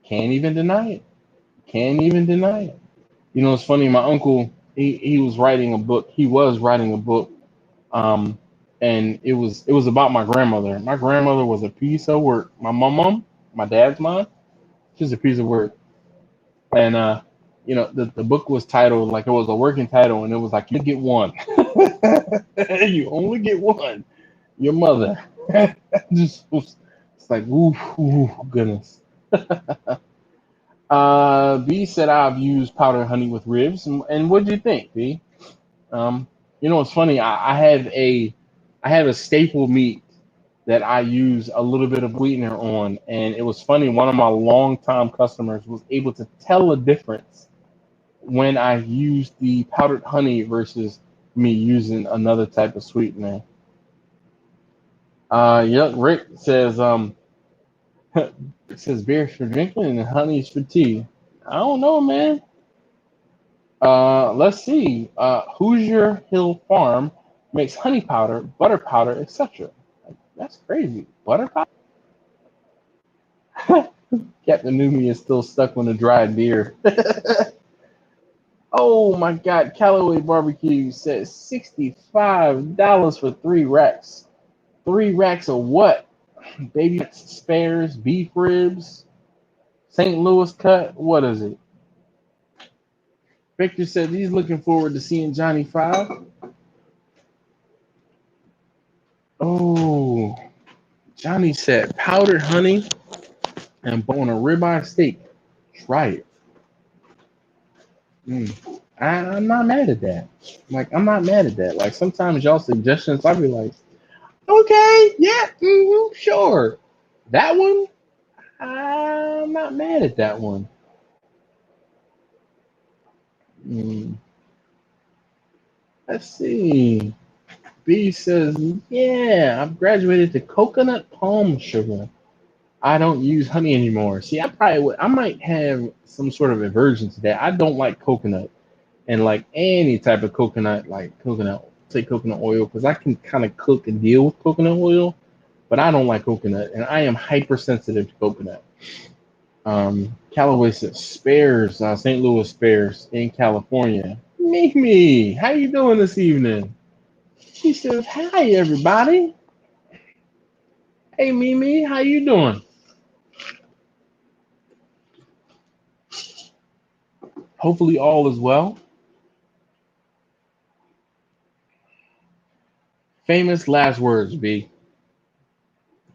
can't even deny it. Can't even deny it. It's funny. My uncle, he was writing a book. He was writing a book, um, and it was about my grandmother. My grandmother was a piece of work. My mom, my dad's mom, she's a piece of work. And the book was titled, like, it was a working title, and it was like, you get one. You only get one. Your mother. Just it's like, ooh, goodness. B said I've used powdered honey with ribs, and what do you think, B? Um, it's funny. I have a I have a staple meat that I use a little bit of sweetener on, and it was funny. One of my longtime customers was able to tell a difference when I used the powdered honey versus me using another type of sweetener. Yep, Rick says it says beer's for drinking and honey's for tea. I don't know, man. Let's see. Hoosier Hill Farm makes honey powder, butter powder, etc. That's crazy. Butter powder? Captain Numi is still stuck on the dried beer. Oh my God. Callaway Barbecue says $65 for 3 racks. 3 racks of what? Baby spares, beef ribs, St. Louis cut. What is it? Victor said he's looking forward to seeing Johnny Five. Oh, Johnny said powdered honey and bone a ribeye steak. Try it. I'm not mad at that. Like, I'm not mad at that. Like, sometimes y'all suggestions, I'll be like, okay, yeah, sure. That one, I'm not mad at that one. Let's see. B says, yeah, I've graduated to coconut palm sugar. I don't use honey anymore. See, I might have some sort of aversion to that. I don't like coconut and like any type of coconut, like coconut, say coconut oil, because I can kind of cook and deal with coconut oil, but I don't like coconut, and I am hypersensitive to coconut. Callaway says spares, St. Louis spares in California. Mimi, how you doing this evening? She says, hi everybody. Hey Mimi, how you doing? Hopefully all is well. Famous last words, B.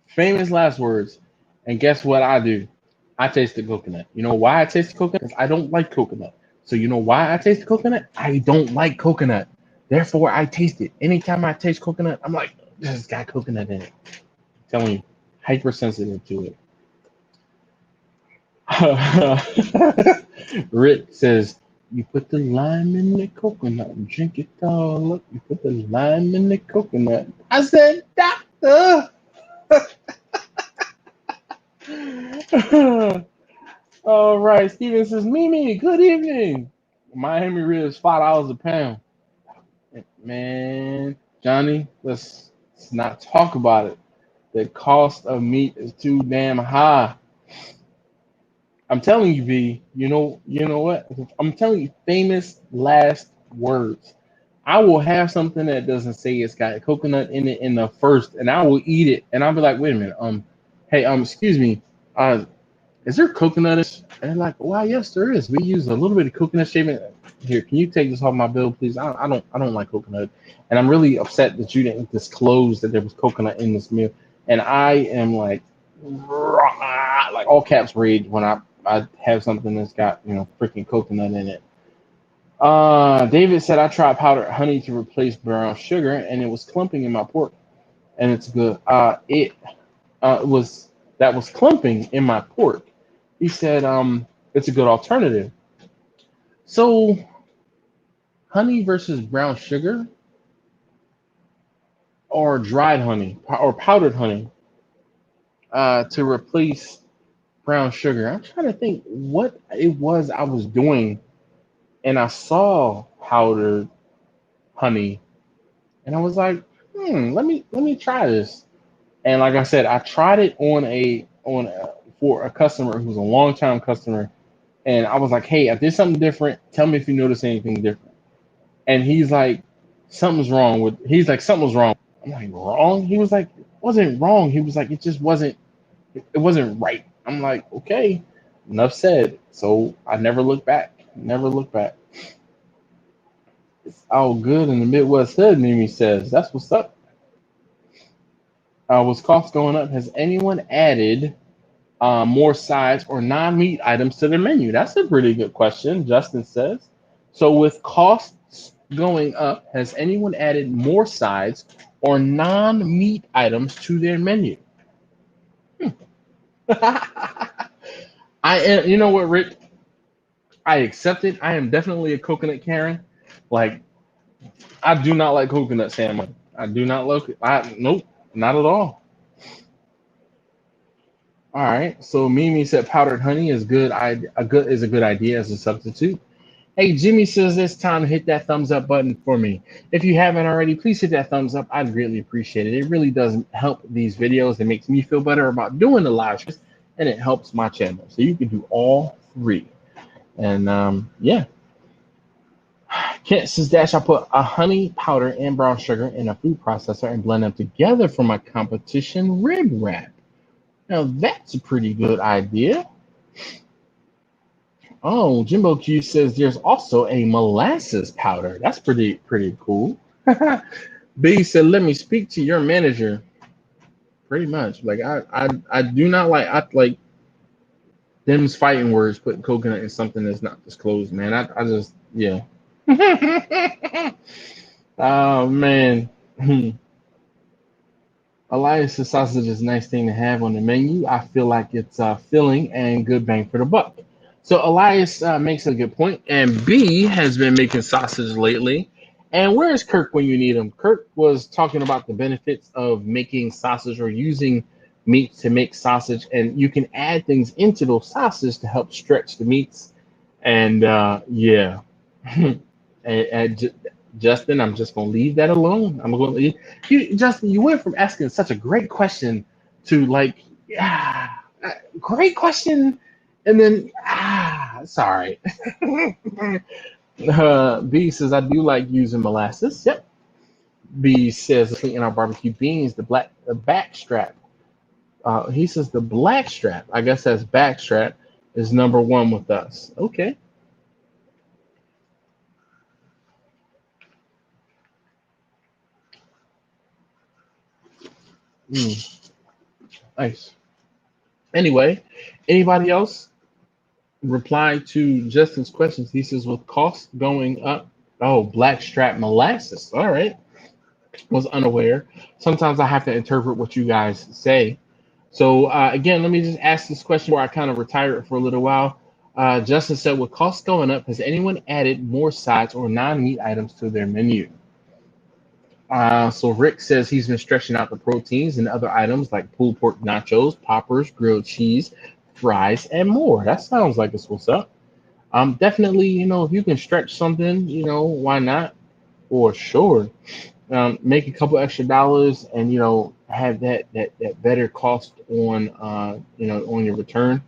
Famous last words. And guess what I do? I taste the coconut. You know why I taste the coconut? Because I don't like coconut. So you know why I taste the coconut? I don't like coconut. Therefore, I taste it. Anytime I taste coconut, I'm like, this has got coconut in it. I'm telling you, hypersensitive to it. Rick says, you put the lime in the coconut and drink it all up. You put the lime in the coconut. I said, doctor. All right, Steven says, Mimi, good evening. Miami ribs, $5 a pound. Man, Johnny, let's not talk about it. The cost of meat is too damn high. I'm telling you, V. You know what? I'm telling you, famous last words. I will have something that doesn't say it's got coconut in it in the first, and I will eat it, and I'll be like, wait a minute, hey, excuse me, is there coconut? And they're like, why, yes, there is. We use a little bit of coconut shaving. Here, can you take this off my bill, please? I don't like coconut, and I'm really upset that you didn't disclose that there was coconut in this meal. And I am like all caps rage when I have something that's got freaking coconut in it. David said I tried powdered honey to replace brown sugar, and it was clumping in my pork, and it's good. It was that was clumping in my pork. He said it's a good alternative. So honey versus brown sugar, or dried honey, or powdered honey, to replace brown sugar. I'm trying to think what it was I was doing, and I saw powdered honey, and I was like, let me try this. And like I said, I tried it for a customer who's a long-time customer, and I was like, hey, I did something different. Tell me if you notice anything different. And he's like, he's like, something was wrong. I'm like, wrong? He was like, it wasn't wrong. He was like, it just wasn't, it wasn't right. I'm like, okay, enough said. So I never looked back. Never looked back. It's all good in the Midwest hood, Mimi says. That's what's up. With costs going up, has anyone added more sides or non-meat items to their menu? That's a pretty good question, Justin says. So with costs going up, has anyone added more sides or non-meat items to their menu? I am, you know what, Rick? I accept it. I am definitely a coconut Karen. Like, I do not like coconut salmon. I do not like it. Nope, not at all. All right. So Mimi said powdered honey is good. A good idea as a substitute. Hey, Jimmy says it's time to hit that thumbs up button for me. If you haven't already, please hit that thumbs up. I'd greatly appreciate it. It really does help these videos. It makes me feel better about doing the live streams, and it helps my channel. So you can do all three. And yeah. Kent says, Dash, I put a honey powder and brown sugar in a food processor and blend them together for my competition rib wrap. Now that's a pretty good idea. Oh, Jimbo Q says there's also a molasses powder. That's pretty cool. B said, let me speak to your manager. Pretty much. Like I do not like them's fighting words putting coconut in something that's not disclosed, man. I just yeah. Oh man. Elias' sausage is a nice thing to have on the menu. I feel like it's filling and good bang for the buck. So Elias makes a good point, and B has been making sausage lately. And where is Kirk when you need him? Kirk was talking about the benefits of making sausage or using meat to make sausage, and you can add things into those sausages to help stretch the meats. And yeah, and Justin, I'm just gonna leave that alone. I'm gonna leave. Justin, you went from asking such a great question to like, great question, and then sorry. B says I do like using molasses. Yep. B says in our barbecue beans, the back strap. He says the black strap. I guess that's back strap is number one with us. Okay. Nice. Anyway, anybody else reply to Justin's questions? He says, with costs going up, oh, blackstrap molasses. All right. Was unaware. Sometimes I have to interpret what you guys say. So, again, let me just ask this question where I kind of retired for a little while. Justin said, with costs going up, has anyone added more sides or non-meat items to their menu? So Rick says he's been stretching out the proteins and other items like pulled pork nachos, poppers, grilled cheese, fries, and more. That sounds like it's what's up. Definitely, if you can stretch something, why not? For sure. Make a couple extra dollars and have that better cost on on your return,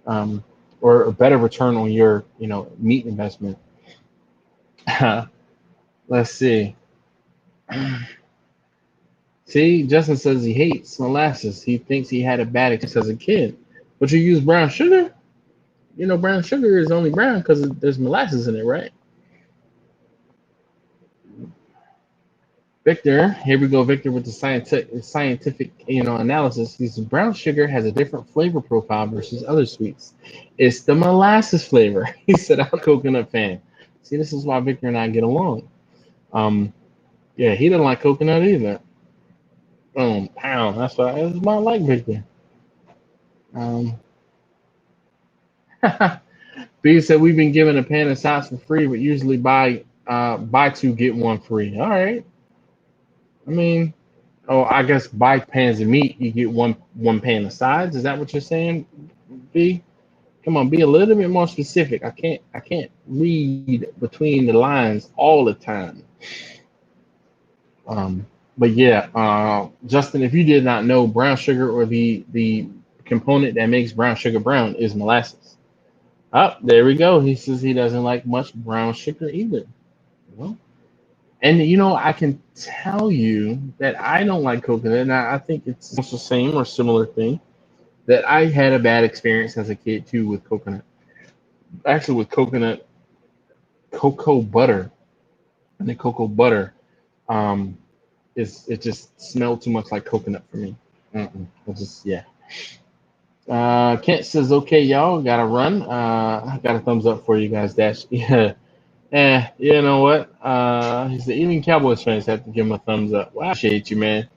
or a better return on your meat investment. Let's see. See, Justin says he hates molasses. He thinks he had a bad experience as a kid. But you use brown sugar? Brown sugar is only brown because there's molasses in it, right? Victor, here we go, Victor, with the scientific analysis. He says brown sugar has a different flavor profile versus other sweets. It's the molasses flavor. He said, I'm a coconut fan. See, this is why Victor and I get along. Yeah, he doesn't like coconut either. Pound. That's why I like Victor. B said we've been given a pan of sauce for free, but usually buy two get one free. All right. I mean, I guess buy pans of meat, you get one pan of sides. Is that what you're saying, B? Come on, be a little bit more specific. I can't read between the lines all the time. But yeah, Justin, if you did not know, brown sugar, or the component that makes brown sugar brown, is molasses. Oh, there we go. He says he doesn't like much brown sugar either. Well, and I can tell you that I don't like coconut, and I think it's the same or similar thing. That I had a bad experience as a kid too with coconut. Actually, with cocoa butter, and the cocoa butter, it just smelled too much like coconut for me. It just yeah. Kent says, okay, y'all, gotta run. I got a thumbs up for you guys, Dash. Yeah. You know what? He said even Cowboys fans have to give him a thumbs up. Well, I appreciate you, man.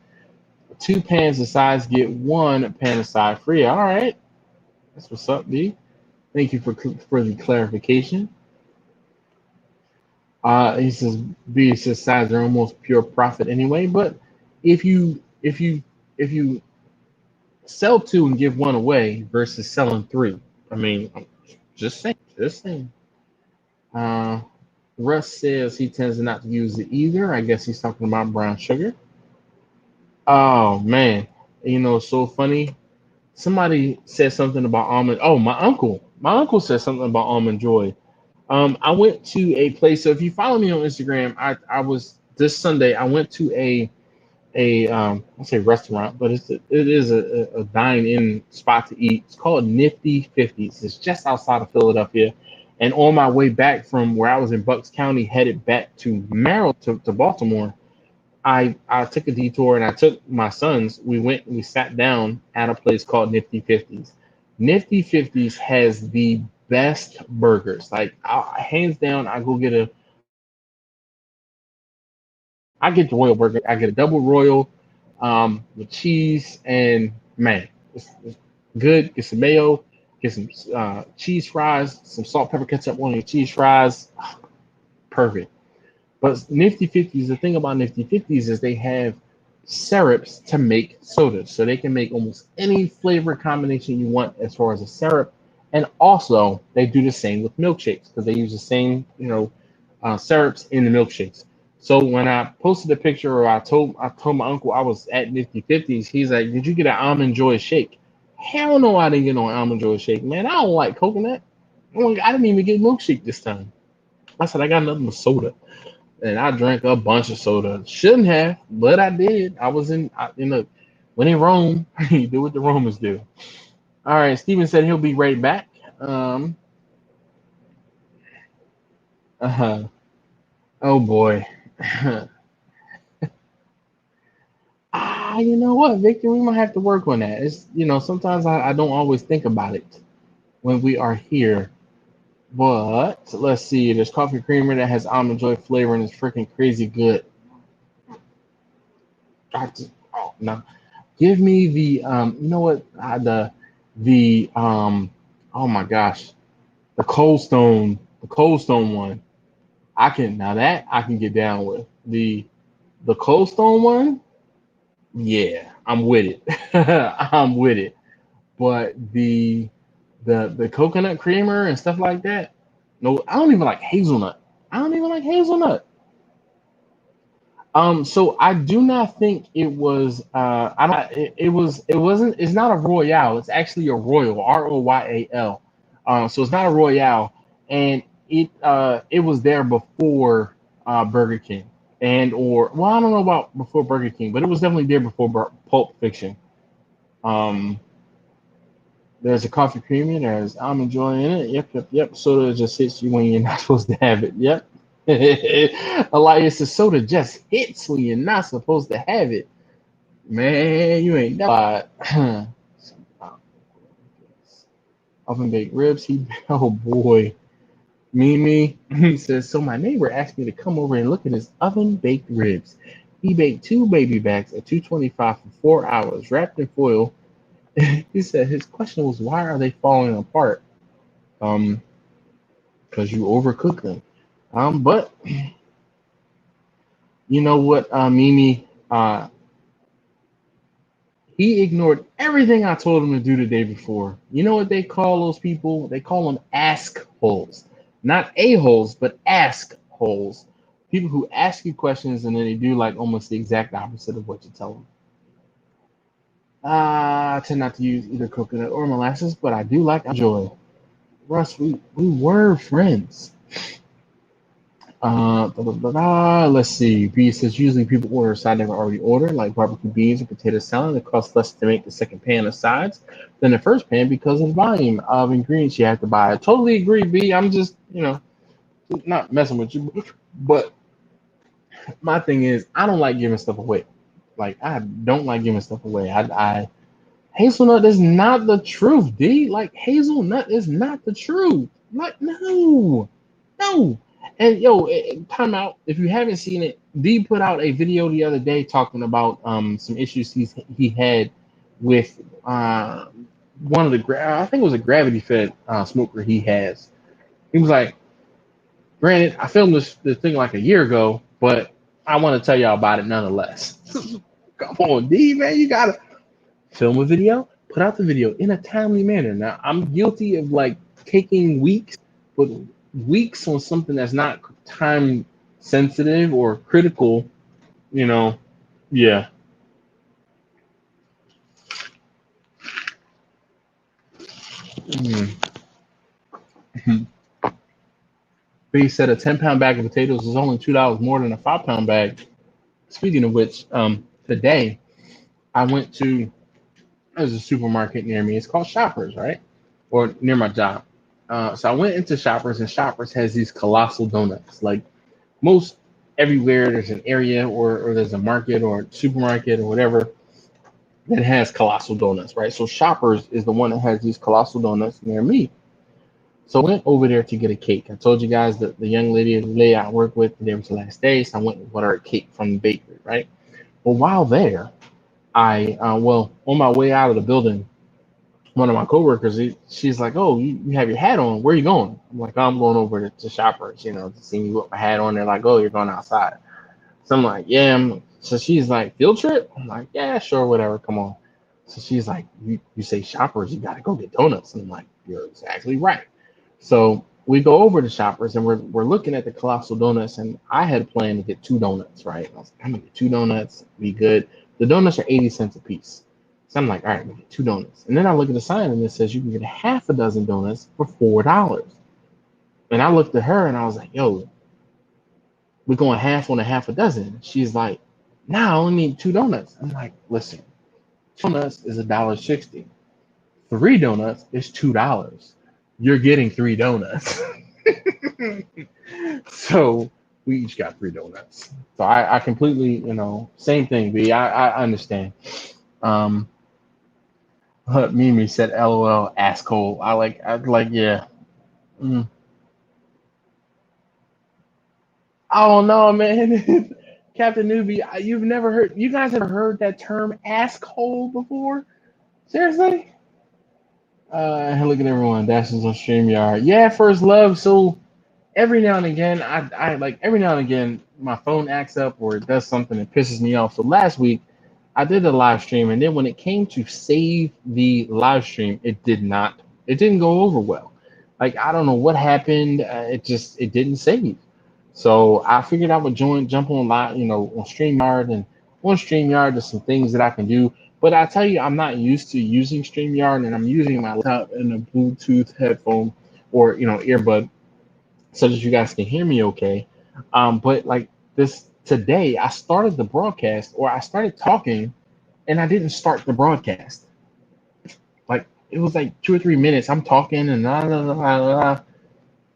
2 pans of size get 1 pan of side free. All right, that's what's up, D. Thank you for the clarification. He says B says size are almost pure profit anyway, but if you sell two and give one away versus selling three, I mean, just saying. Uh, Russ says he tends not to use it either. I guess he's talking about brown sugar. Oh man, so funny. Somebody said something about almond. Oh, my uncle. My uncle said something about almond joy. I went to a place. So if you follow me on Instagram, I was this Sunday. I went to a I say restaurant, but it is a dine-in spot to eat. It's called Nifty Fifties. It's just outside of Philadelphia. And on my way back from where I was in Bucks County, headed back to Maryland to Baltimore, I took a detour and I took my sons. We went and we sat down at a place called Nifty Fifties. Nifty Fifties has the best burgers. Like hands down, I get the royal burger. I get a double royal, with cheese and man, it's good. Get some mayo, get some cheese fries, some salt, pepper, ketchup on your cheese fries. Perfect. But Nifty Fifties, the thing about Nifty Fifties is they have syrups to make sodas. So they can make almost any flavor combination you want as far as a syrup. And also, they do the same with milkshakes because they use the same, syrups in the milkshakes. So when I posted a picture or I told my uncle I was at Nifty Fifties, he's like, "Did you get an almond joy shake?" Hell no, I didn't get no almond joy shake, man. I don't like coconut. I didn't even get milkshake this time. I said I got nothing but soda and I drank a bunch of soda. Shouldn't have, but I did. I was when in Rome, you do what the Romans do. All right, Steven said he'll be right back. Uh, oh boy. You know what, Victor? We might have to work on that. It's sometimes I don't always think about it when we are here. But let's see. There's coffee creamer that has almond joy flavor and it's freaking crazy good. Oh no. Give me the you know what the oh my gosh, the Cold Stone one. I can get down with the Cold Stone one. Yeah, I'm with it. I'm with it. But the coconut creamer and stuff like that. No, I don't even like hazelnut. I don't even like hazelnut. So I do not think it was. I don't. It was. It wasn't. It's not a royale. It's actually a royal. Royal. So it's not a royale, and it was there before Burger King or well, I don't know about before Burger King, but it was definitely there before Pulp Fiction. Um, there's a coffee creamer. There's almond joy in it. Yep. Soda just hits you when you're not supposed to have it. Yep. Elias, the soda just hits when you're not supposed to have it. Man, you ain't that. Oven baked ribs. Oh boy. Mimi says, so my neighbor asked me to come over and look at his oven baked ribs. He baked 2 baby backs at 225 for 4 hours, wrapped in foil. He said his question was, why are they falling apart? Because you overcook them. But you know what, Mimi? He ignored everything I told him to do the day before. You know what they call those people? They call them ask holes. Not a-holes, but ask holes. People who ask you questions and then they do like almost the exact opposite of what you tell them. I tend not to use either coconut or molasses, but I do like joy. Russ, we were friends. Let's see. B says usually people order a side they already ordered, like barbecue beans or potato salad. It costs less to make the second pan of sides than the first pan because of the volume of ingredients you have to buy. I totally agree, B. I'm just, not messing with you. But my thing is, I don't like giving stuff away. Like, I don't like giving stuff away. Hazelnut is not the truth, D. Like, hazelnut is not the truth. Like, no. And yo, time out. If you haven't seen it, D put out a video the other day talking about some issues he had with one of the I think it was a gravity fed smoker he has. He was like, granted, I filmed this thing like a year ago, but I want to tell y'all about it nonetheless. Come on, D man, you gotta film a video, put out the video in a timely manner. Now I'm guilty of like taking weeks, but weeks on something that's not time sensitive or critical, you know, yeah. Mm. But he said a 10-pound bag of potatoes is only $2 more than a 5-pound bag. Speaking of which, today I went to there's a supermarket near me. It's called Shoppers, right? Or near my job. So I went into Shoppers, and Shoppers has these colossal donuts. Like most everywhere, there's an area or there's a market or supermarket or whatever that has colossal donuts, right? So Shoppers is the one that has these colossal donuts near me. So I went over there to get a cake. I told you guys that the young lady I work with, today was the last day, so I went and bought her a cake from the bakery, right? Well, while there, on my way out of the building, one of my coworkers, she's like, "Oh, you have your hat on. Where are you going?" I'm like, "I'm going over to Shoppers, to see me with my hat on." They're like, "Oh, you're going outside." So I'm like, "Yeah." So she's like, "Field trip?" I'm like, "Yeah, sure, whatever. Come on." So she's like, "You say Shoppers, you got to go get donuts." And I'm like, "You're exactly right." So we go over to Shoppers and we're looking at the colossal donuts, and I had planned to get two donuts, right? I was like, I'm gonna get two donuts, be good. The donuts are 80 cents a piece. So I'm like, all right, I'm gonna get two donuts. And then I look at the sign and it says you can get a half a dozen donuts for $4. And I looked at her and I was like, yo, we're going half on a half a dozen. She's like, nah, I only need two donuts. I'm like, listen, two donuts is $1.60. Three donuts is $2. You're getting three donuts. So we each got three donuts. So I completely, same thing, B. I understand. Um, Mimi said, "LOL, asshole." Yeah. Mm. I don't know, man. Captain Newbie, you guys ever heard that term asshole before? Seriously? Look at everyone. Dashes on StreamYard. Yeah, first love. So every now and again, every now and again, my phone acts up or it does something that pisses me off. So last week, I did a live stream, and then when it came to save the live stream, it did not. It didn't go over well. Like I don't know what happened. It didn't save. So I figured I would jump on live, on StreamYard, and on StreamYard there's some things that I can do. But I tell you, I'm not used to using StreamYard, and I'm using my laptop and a Bluetooth headphone or earbud so that you guys can hear me okay. But like this today, I started the broadcast or I started talking and I didn't start the broadcast. Like it was like 2 or 3 minutes. I'm talking and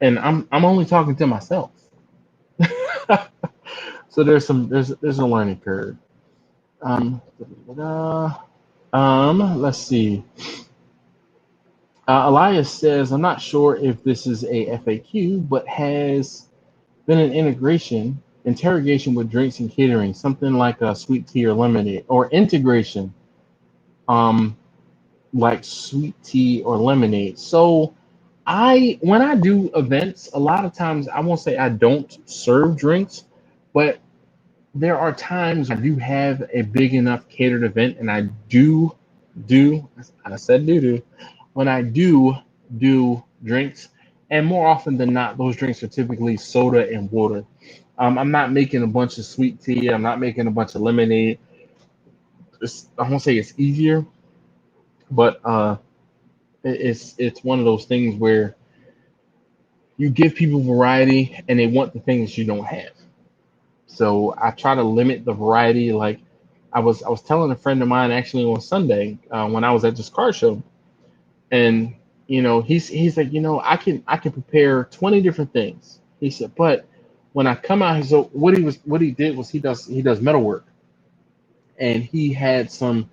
and I'm only talking to myself. So there's a learning curve. Um, let's see. Elias says, I'm not sure if this is a FAQ, but has been an interrogation with drinks and catering, something like a sweet tea or lemonade, or integration, um, like sweet tea or lemonade. So when I do events, a lot of times I won't say I don't serve drinks, but there are times I do have a big enough catered event, and I do I said do when I do drinks, and more often than not, those drinks are typically soda and water. I'm not making a bunch of sweet tea. I'm not making a bunch of lemonade. I won't say it's easier, but it's one of those things where you give people variety and they want the things you don't have. So I try to limit the variety. Like I was telling a friend of mine actually on Sunday when I was at this car show, and he's like, I can prepare 20 different things. He said, but when I come out, so what he did was he does metal work, and he had some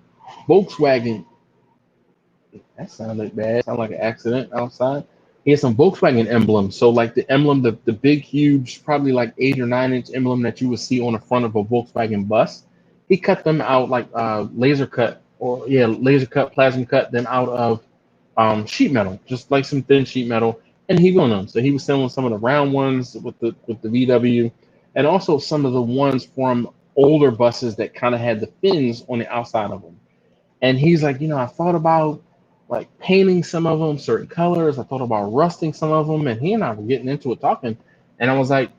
Volkswagen. That sounded bad. Sounded like an accident outside. He had some Volkswagen emblems. So like the emblem, the big, huge, probably like 8 or 9 inch emblem that you would see on the front of a Volkswagen bus. He cut them out like laser cut or yeah, laser cut, plasma cut them out of sheet metal, just like some thin sheet metal, and he was on them. So he was selling some of the round ones with the VW, and also some of the ones from older buses that kind of had the fins on the outside of them. And he's like, I thought about like painting some of them certain colors. I thought about rusting some of them, and he and I were getting into it talking. And I was like,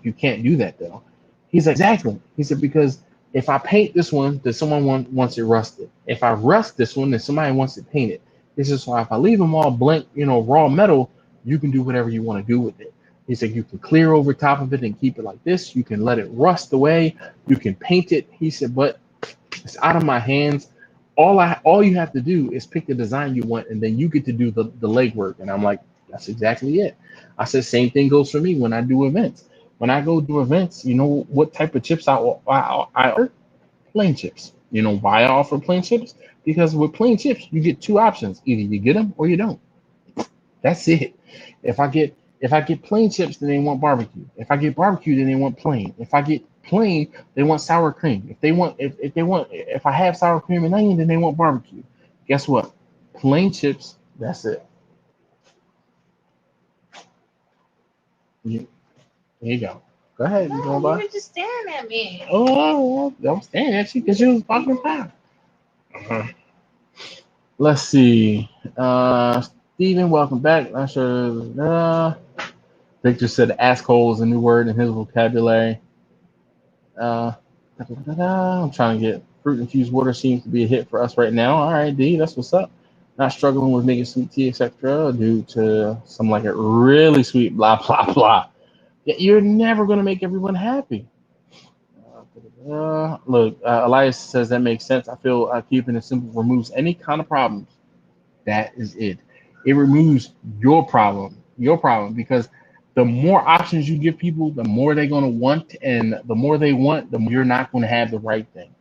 you can't do that though. He's like, exactly. He said because if I paint this one, then someone wants it rusted. If I rust this one, then somebody wants it painted. This is why if I leave them all blank, raw metal, you can do whatever you want to do with it. He said you can clear over top of it and keep it like this. You can let it rust away. You can paint it. He said, but it's out of my hands. All you have to do is pick the design you want, and then you get to do the legwork. And I'm like, that's exactly it. I said, same thing goes for me when I do events. When I go do events, you know what type of chips I offer? Plain chips. You know why I offer plain chips? Because with plain chips, you get two options. Either you get them or you don't. That's it. If I get plain chips, then they want barbecue. If I get barbecue, then they want plain. If I get plain, they want sour cream. If I have sour cream and onion, then they want barbecue. Guess what? Plain chips. That's it. You, there you go. Go ahead. You No, going you by? were just staring at me. Oh, I'm staring at you because you was talking about. Uh-huh. Let's see. Steven, welcome back. Not sure. Victor said asshole is a new word in his vocabulary. Uh, I'm trying to get fruit infused water seems to be a hit for us right now. All right, D, that's what's up. Not struggling with making sweet tea, etc., due to some like a really sweet blah blah blah. Yeah, you're never gonna make everyone happy. Look, Elias says that makes sense. I feel keeping it simple removes any kind of problems. That is it. It removes your problem, because the more options you give people, the more they're going to want, and the more they want, the more you're not going to have the right thing.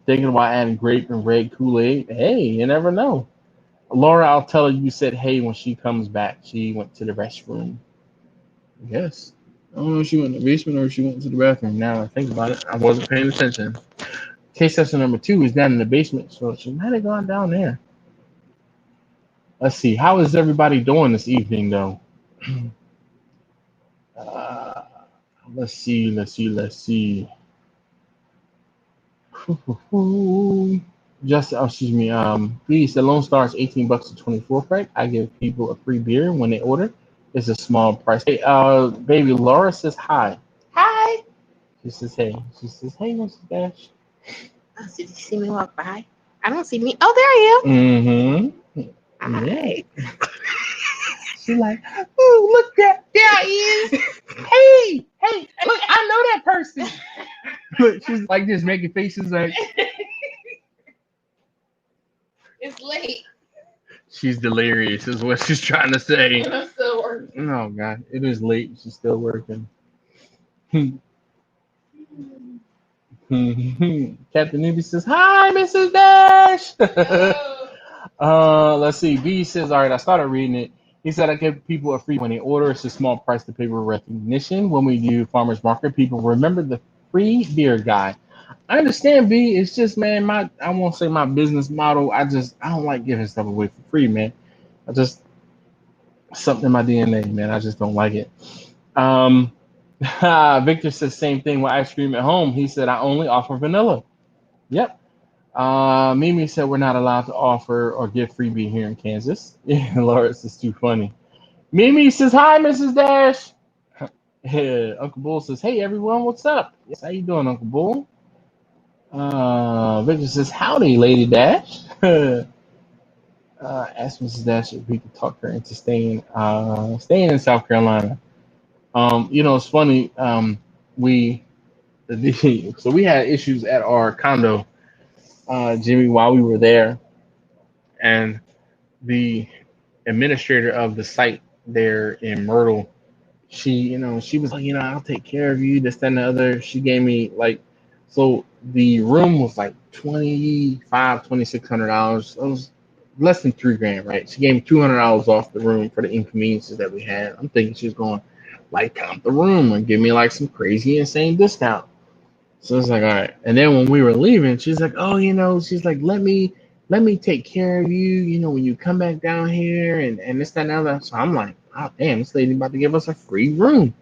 Thinking about adding grape and red Kool-Aid. Hey, you never know. Laura, I'll tell her you said hey when she comes back. She went to the restroom. Yes. I don't know if she went to the basement or if she went to the bathroom. Now I think about it, I wasn't paying attention. Case session number 2 is down in the basement, so she might have gone down there. Let's see. How is everybody doing this evening, though? Uh, let's see. Just, oh, excuse me. Please, the Lone Star is $18 to 24 franc. I give people a free beer when they order. It's a small price. Hey, baby Laura says hi. Hi. She says hey. She says hey, Mrs. Dash. Oh, so did you see me walk by? I don't see me. Oh, there I Mm-hmm. am. Yeah. Hi. She's like, ooh, look that there he is. Hey, look, I know that person. Look, she's like just making faces like It's late. she's delirious is what she's trying to say. I'm still working. Oh God, it is late. She's still working. Captain Newbie says, hi, Mrs. Dash. Oh. Let's see. B says, all right, I started reading it. He said, I give people a free when they order. It's a small price to pay for recognition. When we do farmers market, people remember the free beer guy. I understand, B. It's just, man, I won't say my business model. I don't like giving stuff away for free, man. I just something in my DNA, man. I just don't like it. Um, Victor says same thing with ice cream at home. He said, I only offer vanilla. Yep. Mimi said we're not allowed to offer or give freebie here in Kansas. Yeah, Lawrence is too funny. Mimi says, hi, Mrs. Dash. Yeah, Uncle Bull says, hey, everyone, what's up? Yes, how you doing, Uncle Bull? Victor says, howdy, Lady Dash. Asked Mrs. Dash if we could talk her into staying in South Carolina. It's funny. We so we had issues at our condo, Jimmy, while we were there, and the administrator of the site there in Myrtle, she was like, I'll take care of you, this, that, and the other. She gave me like, so the room was like $2,600. It was less than $3 grand, right? She gave me $200 off the room for the inconveniences that we had. I'm thinking she's going like comp the room and give me like some crazy insane discount. So it's like, all right. And then when we were leaving, she's like, oh, she's like, let me take care of you, when you come back down here and this, that, and the other. So I'm like, oh damn, this lady about to give us a free room.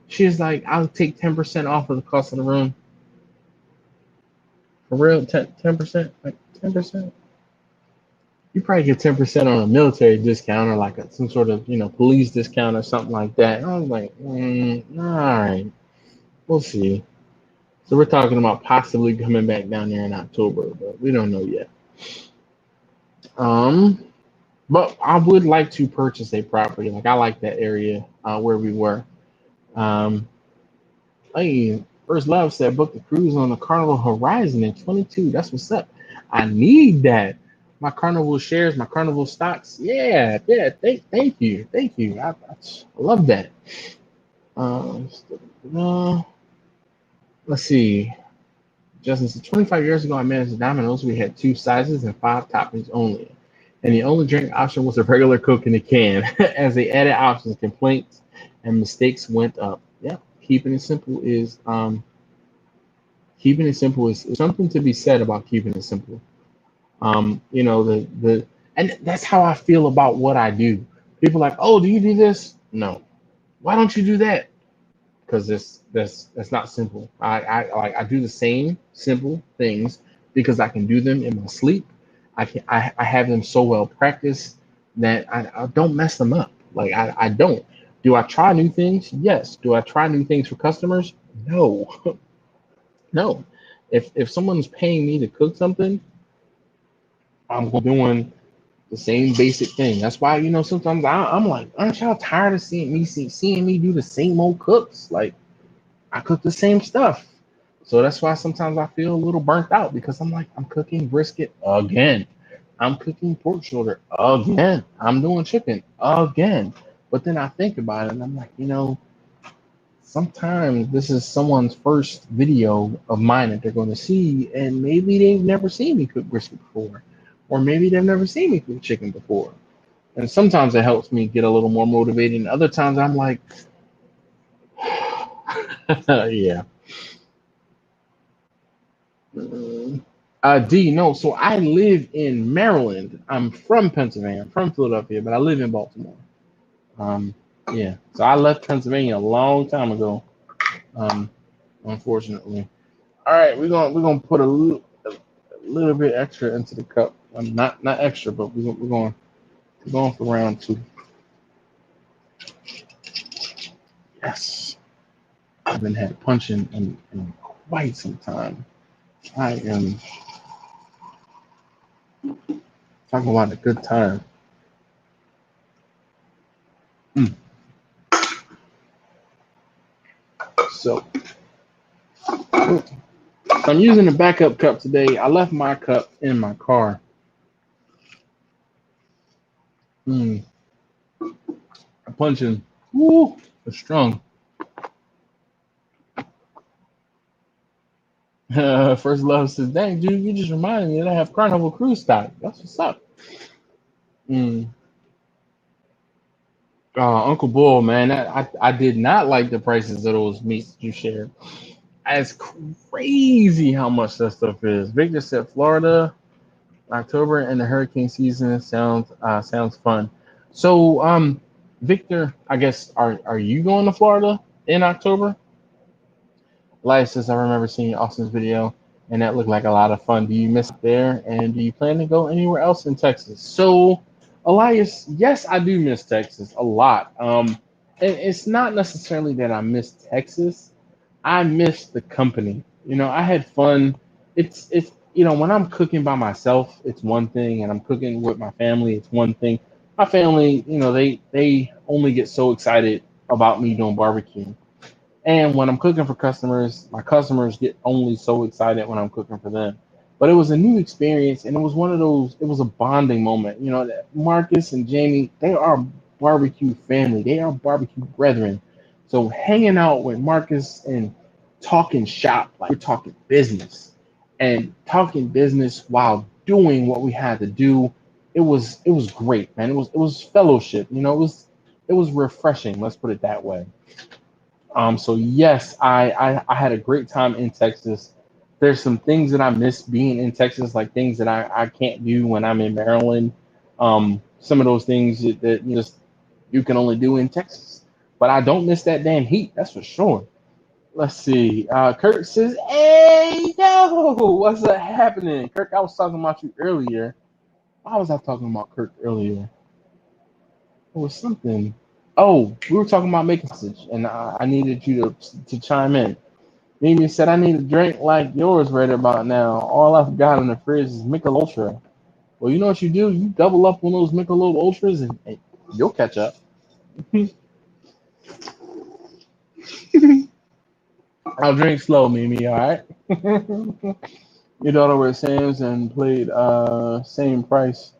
She's like, I'll take 10% off of the cost of the room. For real, 10%? Like 10%? You probably get 10% on a military discount or like some sort of, police discount or something like that. And I was like, all right, we'll see. So we're talking about possibly coming back down there in October, but we don't know yet. Um, but I would like to purchase a property. Like I like that area where we were. Um, hey, First Love said book the cruise on the Carnival Horizon in 22. That's what's up. I need that. My Carnival shares, my Carnival stocks. Yeah, yeah. Thank you, thank you. I love that. Uh, let's see. Justin said 25 years ago, I managed Domino's. We had 2 sizes and 5 toppings only, and the only drink option was a regular Coke in a can. As they added options, complaints and mistakes went up. Yeah, keeping it simple is something to be said about keeping it simple. The and that's how I feel about what I do. People are like, oh, do you do this? No. Why don't you do that? Because that's not simple. I do the same simple things because I can do them in my sleep. I have them so well practiced that I don't mess them up. Like I don't. Do I try new things? Yes. Do I try new things for customers? No. No. If someone's paying me to cook something, I'm doing the same basic thing. That's why sometimes I'm like, aren't y'all tired of seeing me do the same old cooks? Like I cook the same stuff. So that's why sometimes I feel a little burnt out because I'm like, I'm cooking brisket again. I'm cooking pork shoulder again. I'm doing chicken again. But then I think about it and I'm like, sometimes this is someone's first video of mine that they're going to see, and maybe they've never seen me cook brisket before, or maybe they've never seen me cook chicken before. And sometimes it helps me get a little more motivated, and other times I'm like, yeah. D, no. So I live in Maryland. I'm from Pennsylvania. I'm from Philadelphia, but I live in Baltimore. Um, yeah. So I left Pennsylvania a long time ago. Unfortunately. All right, we're gonna put a little bit extra into the cup. Not extra, but we're going for round 2. Yes. I haven't had punching in quite some time. I am talking about a good time. Mm. So I'm using the backup cup today. I left my cup in my car. I'm punching. Woo, it's strong. First Love says, dang, dude, you just reminded me that I have Carnival Cruise stock. That's what's up. Uncle Bull, man, I did not like the prices of those meats that you shared. It's crazy how much that stuff is. Victor said Florida, October, and the hurricane season sounds fun. So, Victor, I guess are you going to Florida in October? Elias says I remember seeing Austin's video, and that looked like a lot of fun. Do you miss it there, and do you plan to go anywhere else in Texas? So, Elias, yes, I do miss Texas a lot. And it's not necessarily that I miss Texas. I miss the company. I had fun. It's when I'm cooking by myself, it's one thing, and I'm cooking with my family, it's one thing. My family, they only get so excited about me doing barbecue. And when I'm cooking for customers, my customers get only so excited when I'm cooking for them. But it was a new experience, and it was one of those. It was a bonding moment. Marcus and Jamie, they are barbecue family. They are barbecue brethren. So hanging out with Marcus and talking shop, like we're talking business, and talking business while doing what we had to do. it was great, man. It was fellowship. It was refreshing. Let's put it that way. So yes, I had a great time in Texas. There's some things that I miss being in Texas, like things that I can't do when I'm in Maryland. Some of those things that you can only do in Texas. But I don't miss that damn heat, that's for sure. Let's see. Kirk says, "Hey, yo, what's up happening?" Kirk, I was talking about you earlier. Why was I talking about Kirk earlier? It was something. Oh, we were talking about making sausage, and I needed you to chime in. Mimi said, "I need a drink like yours right about now. All I've got in the fridge is Michelob Ultra." Well, you know what you do? You double up on those Michelob Ultras, and you'll catch up. I'll drink slow, Mimi. All right. Your daughter was at Sam's and played same price.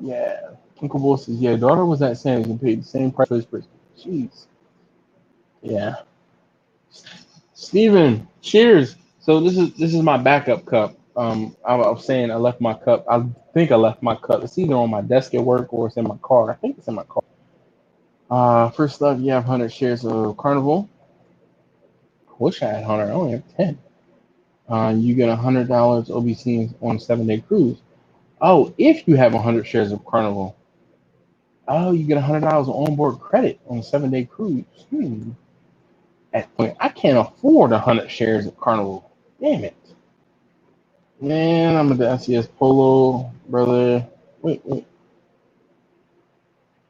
Yeah. Uncle Bull says, "Yeah, daughter was at Sam's and paid the same price for his brisket." Jeez. Yeah. Steven, cheers. So this is my backup cup. I was saying I left my cup. I think I left my cup. It's either on my desk at work or it's in my car. I think it's in my car. First up, you have 100 shares of Carnival. Wish I had 100. I only have 10. You get $100 OBC on a 7-day cruise. Oh, if you have 100 shares of Carnival, oh, you get $100 onboard credit on a 7-day cruise. At point, I can't afford 100 shares of Carnival. Damn it. Man, I'm at the SES Polo, brother. Wait.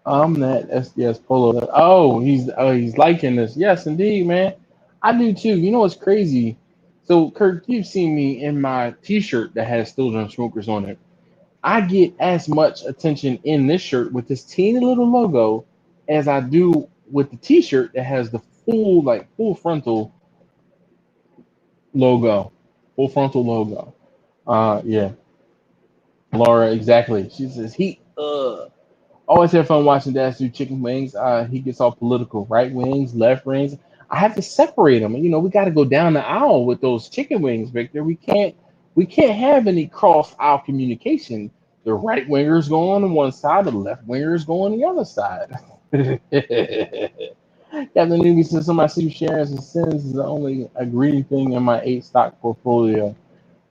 I'm that SDS Polo. Oh, he's liking this. Yes, indeed, man. I do too. You know what's crazy? So, Kirk, you've seen me in my T-shirt that has Still Drum Smokers on it. I get as much attention in this shirt with this teeny little logo as I do with the T-shirt that has the full frontal logo, full frontal logo. Yeah, Laura, exactly. She says he always have fun watching Dad do chicken wings. He gets all political, right wings, left wings. I have to separate them. We got to go down the aisle with those chicken wings, Victor. We can't have any cross aisle communication. The right wingers go on one side, the left wingers go on the other side. Captain Newbie says somebody see shares and sins is the only agreed thing in my 8 stock portfolio.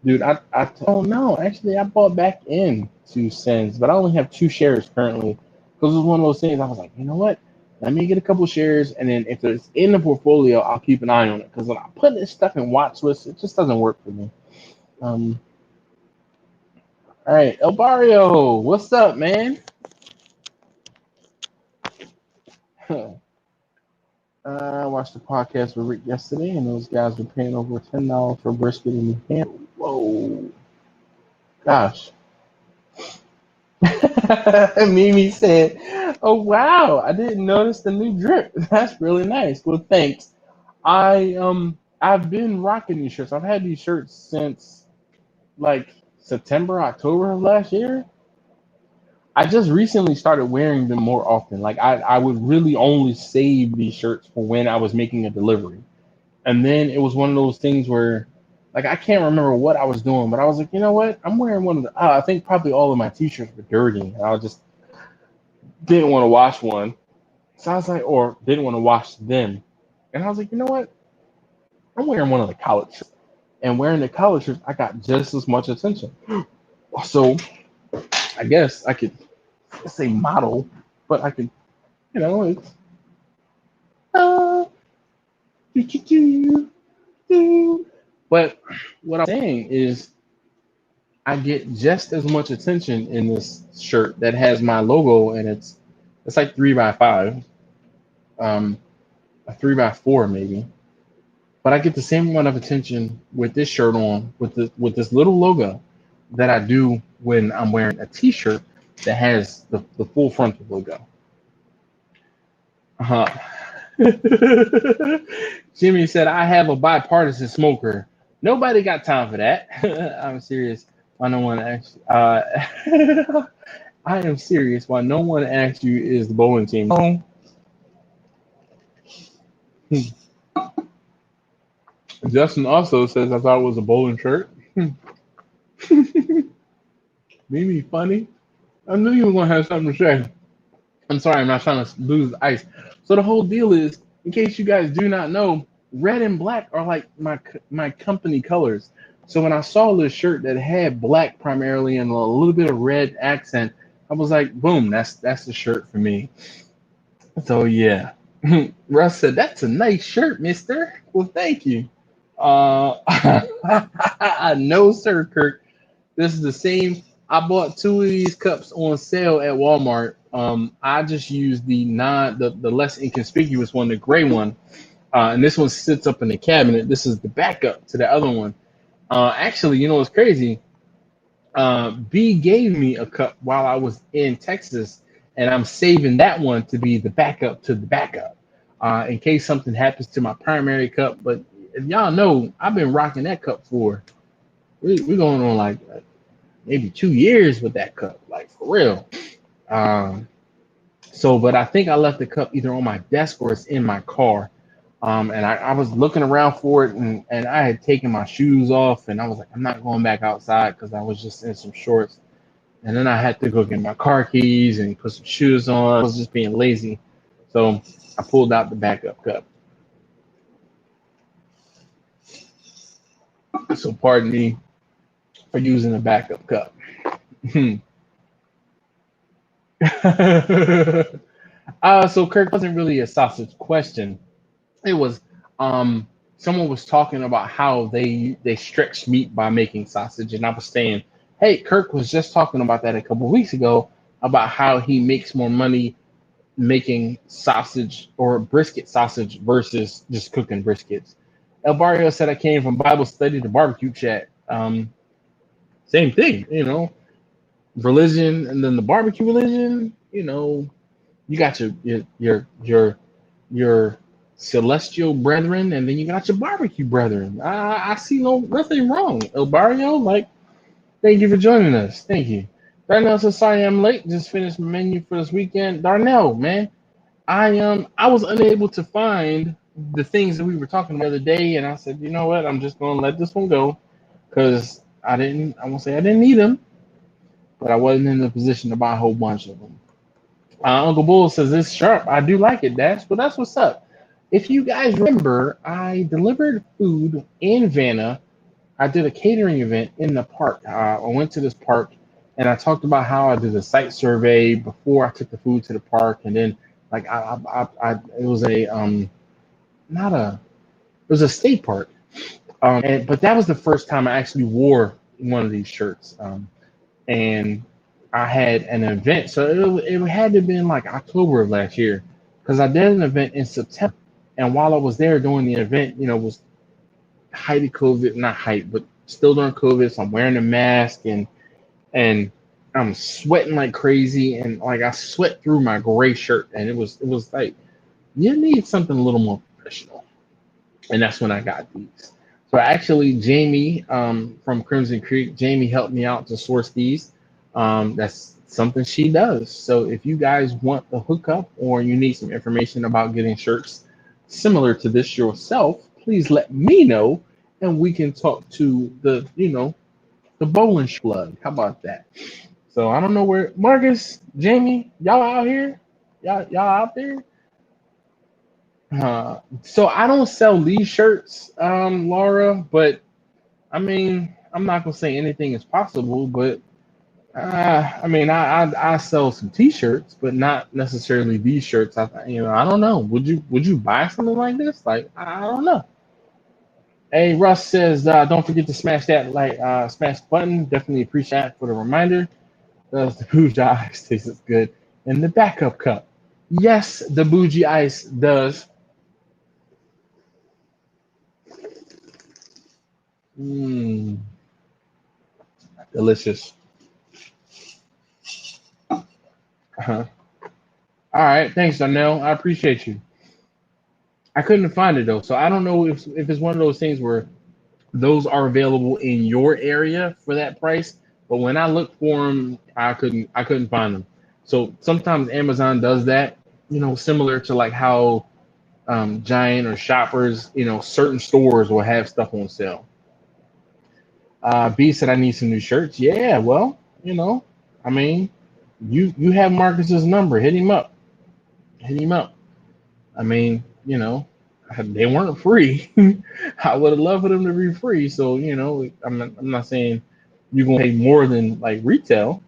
Dude, I don't know. Actually, I bought back in to Sens, but I only have 2 shares currently because it was one of those things. I was like, you know what? Let me get a couple shares, and then if it's in the portfolio, I'll keep an eye on it. Because when I put this stuff in watch lists, it just doesn't work for me. All right, El Barrio, what's up, man? I watched the podcast with Rick yesterday, and those guys were paying over $10 for brisket in New Hampshire. Whoa, gosh. Mimi said, "Oh wow, I didn't notice the new drip. That's really nice. Well, thanks. I've been rocking these shirts. I've had these shirts since like September, October of last year. I just recently started wearing them more often. Like I would really only save these shirts for when I was making a delivery. And then it was one of those things where like I can't remember what I was doing, but I was like, you know what? I'm wearing one of the I think probably all of my t-shirts were dirty. And I just didn't want to wash one. So I was like, or didn't want to wash them. And I was like, you know what? I'm wearing one of the college shirts. And wearing the college shirts, I got just as much attention. So I guess I could say model, but I could, it's uh, but what I'm saying is I get just as much attention in this shirt that has my logo and it's like 3x5, a 3x4 maybe. But I get the same amount of attention with this shirt on, with this little logo, that I do when I'm wearing a T-shirt that has the full frontal logo. Uh-huh. Jimmy said, "I have a bipartisan smoker." Nobody got time for that. I'm serious. Why no one asked? I am serious. Why no one asked you is the bowling team? Oh. Justin also says, "I thought it was a bowling shirt." Mimi, funny. I knew you were gonna have something to say. I'm sorry, I'm not trying to lose the ice. So the whole deal is, in case you guys do not know, red and black are like my company colors. So when I saw this shirt that had black primarily and a little bit of red accent, I was like, boom, that's the shirt for me. So yeah. Russ said, "That's a nice shirt, mister." Well, thank you. Uh, no, sir, Kirk. This is the same. I bought two of these cups on sale at Walmart. I just used the less inconspicuous one, the gray one, and this one sits up in the cabinet. This is the backup to the other one. Actually, you know what's crazy? B gave me a cup while I was in Texas, and I'm saving that one to be the backup to the backup, in case something happens to my primary cup. But if y'all know, I've been rocking that cup for we're going on like maybe 2 years with that cup, like for real. Um, but I think I left the cup either on my desk or it's in my car. And I was looking around for it, and I had taken my shoes off, and I was like, I'm not going back outside because I was just in some shorts. And then I had to go get my car keys and put some shoes on. I was just being lazy. So I pulled out the backup cup. So pardon me for using a backup cup. So Kirk wasn't really a sausage question. It was someone was talking about how they stretch meat by making sausage, and I was saying, hey, Kirk was just talking about that a couple of weeks ago about how he makes more money making sausage or brisket sausage versus just cooking briskets. El Barrio said I came from Bible study to barbecue chat. Same thing, religion and then the barbecue religion. You got your celestial brethren, and then you got your barbecue brethren. I see nothing wrong. El Barrio, like, thank you for joining us. Thank you. Darnell says, sorry I'm late. Just finished my menu for this weekend. Darnell, man, I was unable to find the things that we were talking about the other day, and I said, you know what? I'm just gonna let this one go because I won't say I didn't need them, but I wasn't in the position to buy a whole bunch of them. Uncle Bull says it's sharp. I do like it, Dash. But that's what's up. If you guys remember, I delivered food in Vanna. I did a catering event in the park. I went to this park and I talked about how I did a site survey before I took the food to the park, and then like it was a not a it was a state park, but that was the first time I actually wore one of these shirts, and I had an event, so it had to have been like October of last year, because I did an event in September, and while I was there doing the event, was height of COVID, not height, but still during COVID. So I'm wearing a mask and I'm sweating like crazy, and like I sweat through my gray shirt, and it was like you need something a little more professional, and that's when I got these. So actually, Jamie from Crimson Creek, Jamie helped me out to source these. That's something she does. So if you guys want the hookup or you need some information about getting shirts similar to this yourself, please let me know, and we can talk to the bowling plug. How about that? So I don't know where Marcus, Jamie, y'all out here, y'all out there. So I don't sell these shirts, Laura, but I mean I'm not gonna say anything is possible, but I mean, I sell some T-shirts, but not necessarily these shirts. I don't know. Would you buy something like this? Like, I don't know. Hey, Russ says, don't forget to smash the button. Definitely appreciate that for the reminder. Does the bougie ice taste as good in the backup cup? Yes, the bougie ice does. Mmm, delicious. Uh-huh. All right, thanks, Donnell. I appreciate you. I couldn't find it though, so I don't know if it's one of those things where those are available in your area for that price. But when I looked for them, I couldn't find them. So sometimes Amazon does that, similar to like how Giant or Shoppers, certain stores will have stuff on sale. B said I need some new shirts. Yeah, well, you know, I mean, you have Marcus's number. Hit him up. Hit him up. I mean, they weren't free. I would have loved for them to be free. So, I'm not saying you're gonna pay more than like retail.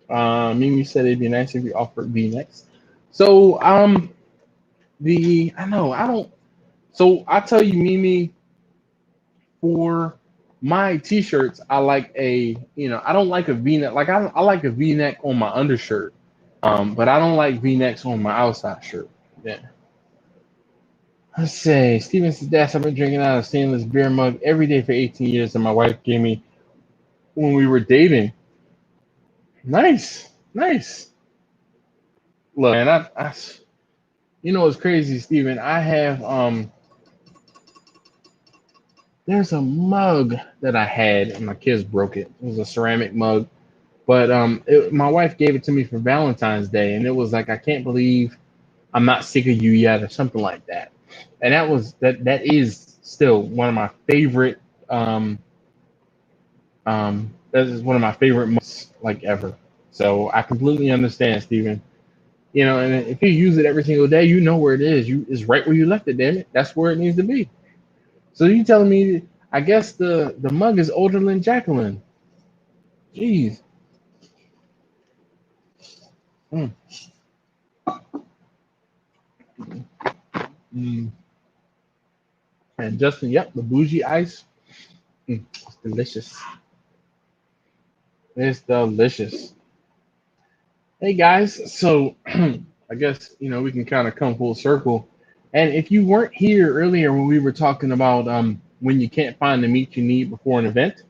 Mimi said it'd be nice if you offered V-necks. So, the I know I don't. So I tell you, Mimi, for my t-shirts, I like I don't like a V-neck. Like I like a V-neck on my undershirt, but I don't like V-necks on my outside shirt. Yeah. Let's say Steven says, "Dash, I've been drinking out of a stainless beer mug every day for 18 years, and my wife gave me when we were dating." Nice, nice. Look, man, it's crazy, Steven. I have there's a mug that I had, and my kids broke it. It was a ceramic mug, but my wife gave it to me for Valentine's Day, and it was like, I can't believe I'm not sick of you yet, or something like that. And that is still one of my favorite that is one of my favorite mugs like ever. So I completely understand, Steven. And if you use it every single day, you know where it is. It's right where you left it, damn it. That's where it needs to be. So you telling me, I guess the mug is older than Jacqueline. Jeez. Mm. Mm. And Justin, yep, the bougie ice. It's delicious. It's delicious. Hey guys, so I guess we can kind of come full circle. And if you weren't here earlier when we were talking about when you can't find the meat you need before an event,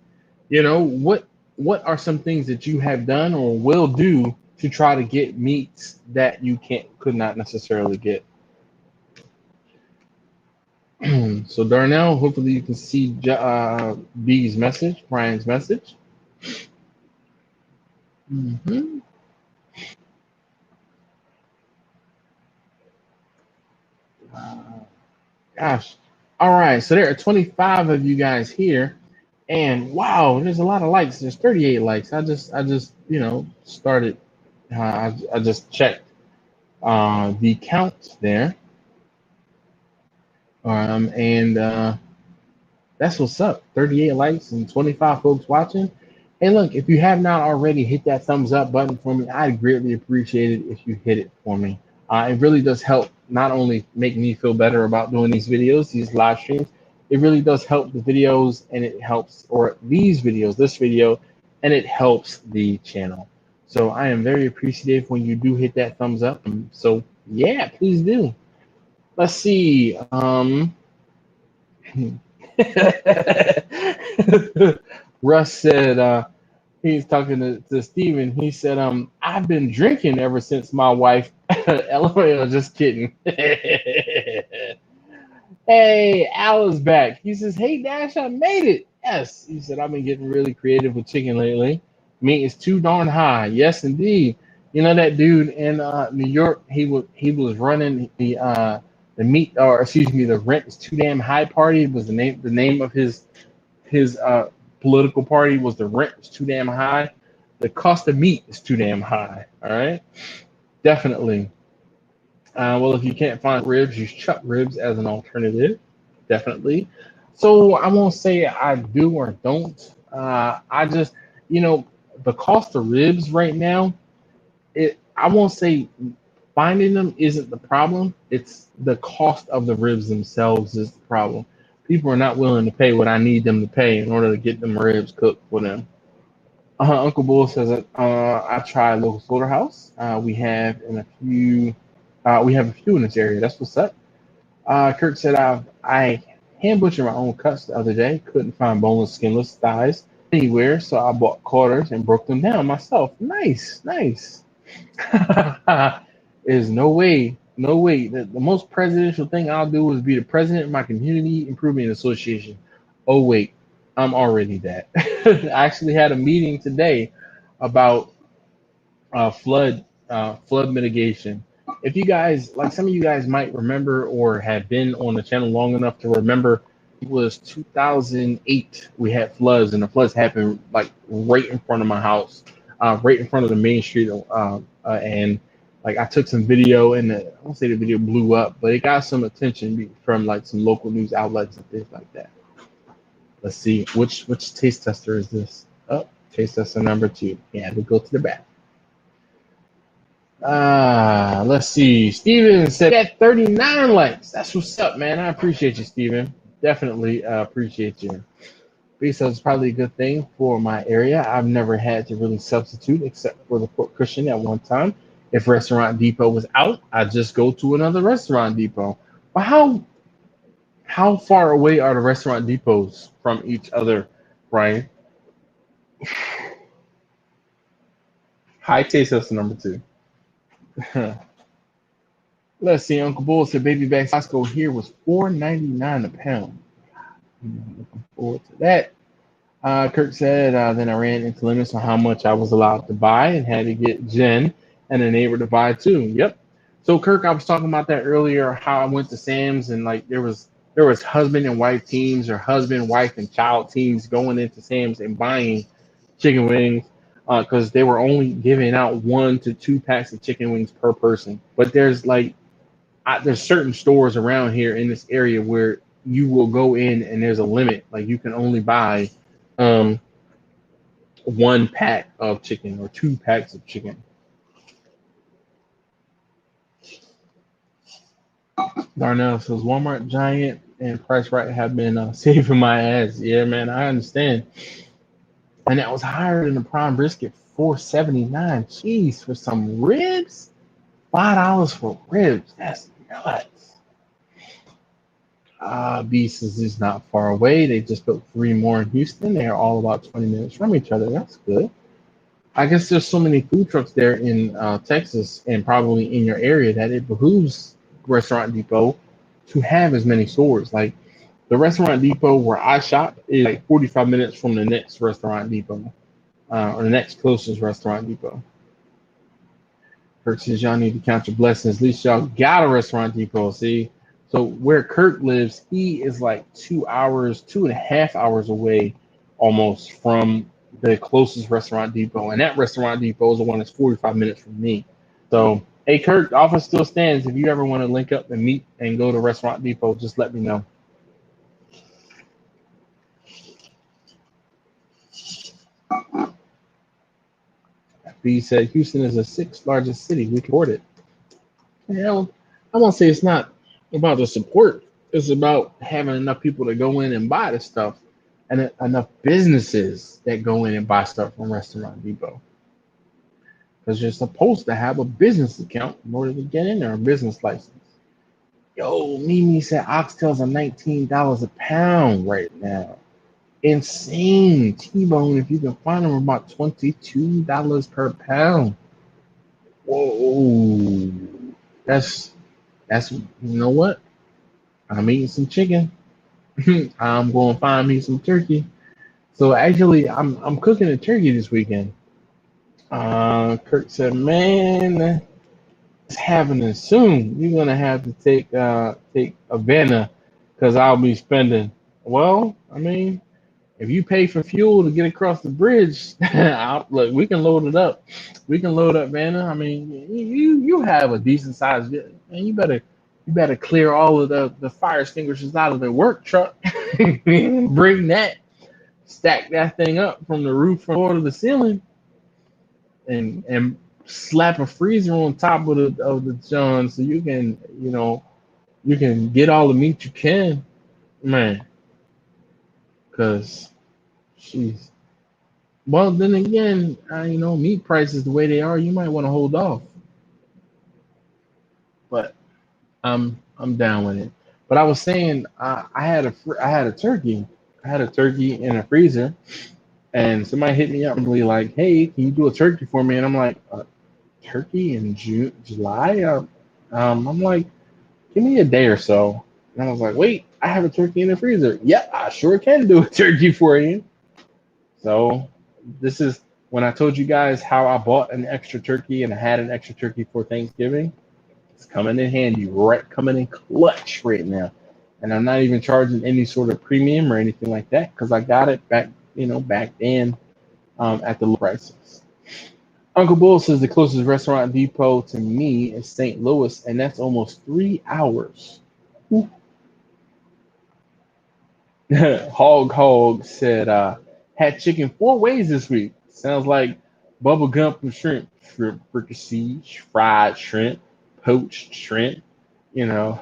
what are some things that you have done or will do to try to get meats that you could not necessarily get? So Darnell, hopefully you can see B's message, Brian's message. Mm-hmm. Gosh. All right. So there are 25 of you guys here, and wow, there's a lot of likes. There's 38 likes. I just started. I just checked the count there, and that's what's up. 38 likes and 25 folks watching. Hey, look, if you have not already, hit that thumbs up button for me. I'd greatly appreciate it if you hit it for me. It really does help not only make me feel better about doing these videos, these live streams, it really does help the videos and it helps, or these videos, this video, and it helps the channel. So I am very appreciative when you do hit that thumbs up. So yeah, please do. Let's see. Russ said, he's talking to Steven. He said, I've been drinking ever since my wife. LOL, just kidding. Hey, Al is back. He says, hey, Dash, I made it. Yes. He said, I've been getting really creative with chicken lately. Meat is too darn high. Yes, indeed. That dude in New York, he was running the meat, or excuse me, the rent is too damn high party was the name of his political party was the rent is too damn high. The cost of meat is too damn high. All right, definitely. Well, if you can't find ribs, use chuck ribs as an alternative. Definitely. So I won't say I do or don't. I just, the cost of ribs right now. I won't say finding them isn't the problem. It's the cost of the ribs themselves is the problem. People are not willing to pay what I need them to pay in order to get them ribs cooked for them. Uncle Bull says that I tried local slaughterhouse. We have a few in this area. That's what's up. Kurt said I hand butchered my own cuts the other day. Couldn't find boneless, skinless thighs anywhere, so I bought quarters and broke them down myself. Nice, nice. There's no way, no way. The most presidential thing I'll do is be the president of my community improvement association. Oh wait, I'm already that. I actually had a meeting today about flood mitigation. If you guys, like some of you guys might remember or have been on the channel long enough to remember, was 2008. We had floods, and the floods happened like right in front of my house, right in front of the main street. And like I took some video, and I won't say the video blew up, but it got some attention from like some local news outlets and things like that. Let's see which taste tester is this? Oh, taste tester number 2. Yeah, we go to the back. Let's see. Steven said at 39 likes. That's what's up, man. I appreciate you, Steven. Definitely appreciate you. Pizza is probably a good thing for my area. I've never had to really substitute except for the pork cushion at one time. If Restaurant Depot was out, I'd just go to another Restaurant Depot. But how far away are the Restaurant Depots from each other, Brian? High taste test number 2. Let's see. Uncle Bull said baby back Costco here was $4.99 a pound. Looking forward to that. Kirk said, then I ran into limits on how much I was allowed to buy and had to get Jen and a neighbor to buy too. Yep. So Kirk, I was talking about that earlier, how I went to Sam's and like there was husband and wife teams or husband, wife, and child teams going into Sam's and buying chicken wings because they were only giving out 1 to 2 packs of chicken wings per person. But there's certain stores around here in this area where you will go in and there's a limit. Like you can only buy 1 pack of chicken or 2 packs of chicken. Darnell says Walmart, Giant, and Price Right have been saving my ass. Yeah, man, I understand. And that was higher than the prime brisket, $4.79. Jeez, for some ribs, $5 for ribs. That's nuts. Beast is not far away. They just built 3 more in Houston. They are all about 20 minutes from each other. That's good. I guess there's so many food trucks there in Texas and probably in your area that it behooves Restaurant Depot to have as many stores. Like the Restaurant Depot where I shop is like 45 minutes from the next Restaurant Depot or the next closest Restaurant Depot. Kirk says y'all need to count your blessings. At least y'all got a Restaurant Depot. See, so where Kirk lives, he is like 2.5 hours away almost from the closest Restaurant Depot. And that Restaurant Depot is the one that's 45 minutes from me. So, hey, Kirk, the offer still stands. If you ever want to link up and meet and go to Restaurant Depot, just let me know. B said Houston is the 6th largest city. We can support it. Yeah, I won't say it's not about the support. It's about having enough people to go in and buy the stuff and enough businesses that go in and buy stuff from Restaurant Depot. Because you're supposed to have a business account in order to get in there, a business license. Yo, Mimi said oxtails are $19 a pound right now. Insane. T-bone, if you can find them, about $22 per pound. Whoa. That's you know what? I'm eating some chicken. I'm going to find me some turkey. So actually, I'm cooking a turkey this weekend. Kirk said, "Man, it's happening soon. You're gonna have to take Havana, because I'll be spending." Well, I mean, if you pay for fuel to get across the bridge, look, we can load it up. We can load up Vanna. I mean, you have a decent size, and you better clear all of the fire extinguishers out of the work truck. Bring that, stack that thing up from the roof from floor to the ceiling, and slap a freezer on top of the John, so you can get all the meat you can, man. Because she's well. Then again, meat prices the way they are, you might want to hold off. But I'm down with it. But I was saying, I had a turkey. I had a turkey in a freezer, and somebody hit me up and be like, "Hey, can you do a turkey for me?" And I'm like, "Turkey in July?" I'm like, "Give me a day or so." And I was like, "Wait, I have a turkey in the freezer." "Yeah, I sure can do a turkey for you." So this is when I told you guys how I bought an extra turkey and I had an extra turkey for Thanksgiving. It's coming in handy, right? Coming in clutch right now. and I'm not even charging any sort of premium or anything like that because I got it back, back then at the low prices. Uncle Bull says the closest restaurant depot to me is St. Louis, and that's almost 3 hours. Hog said, had chicken 4 ways this week. Sounds like bubble gum and shrimp fricassee, fried shrimp, poached shrimp, you know,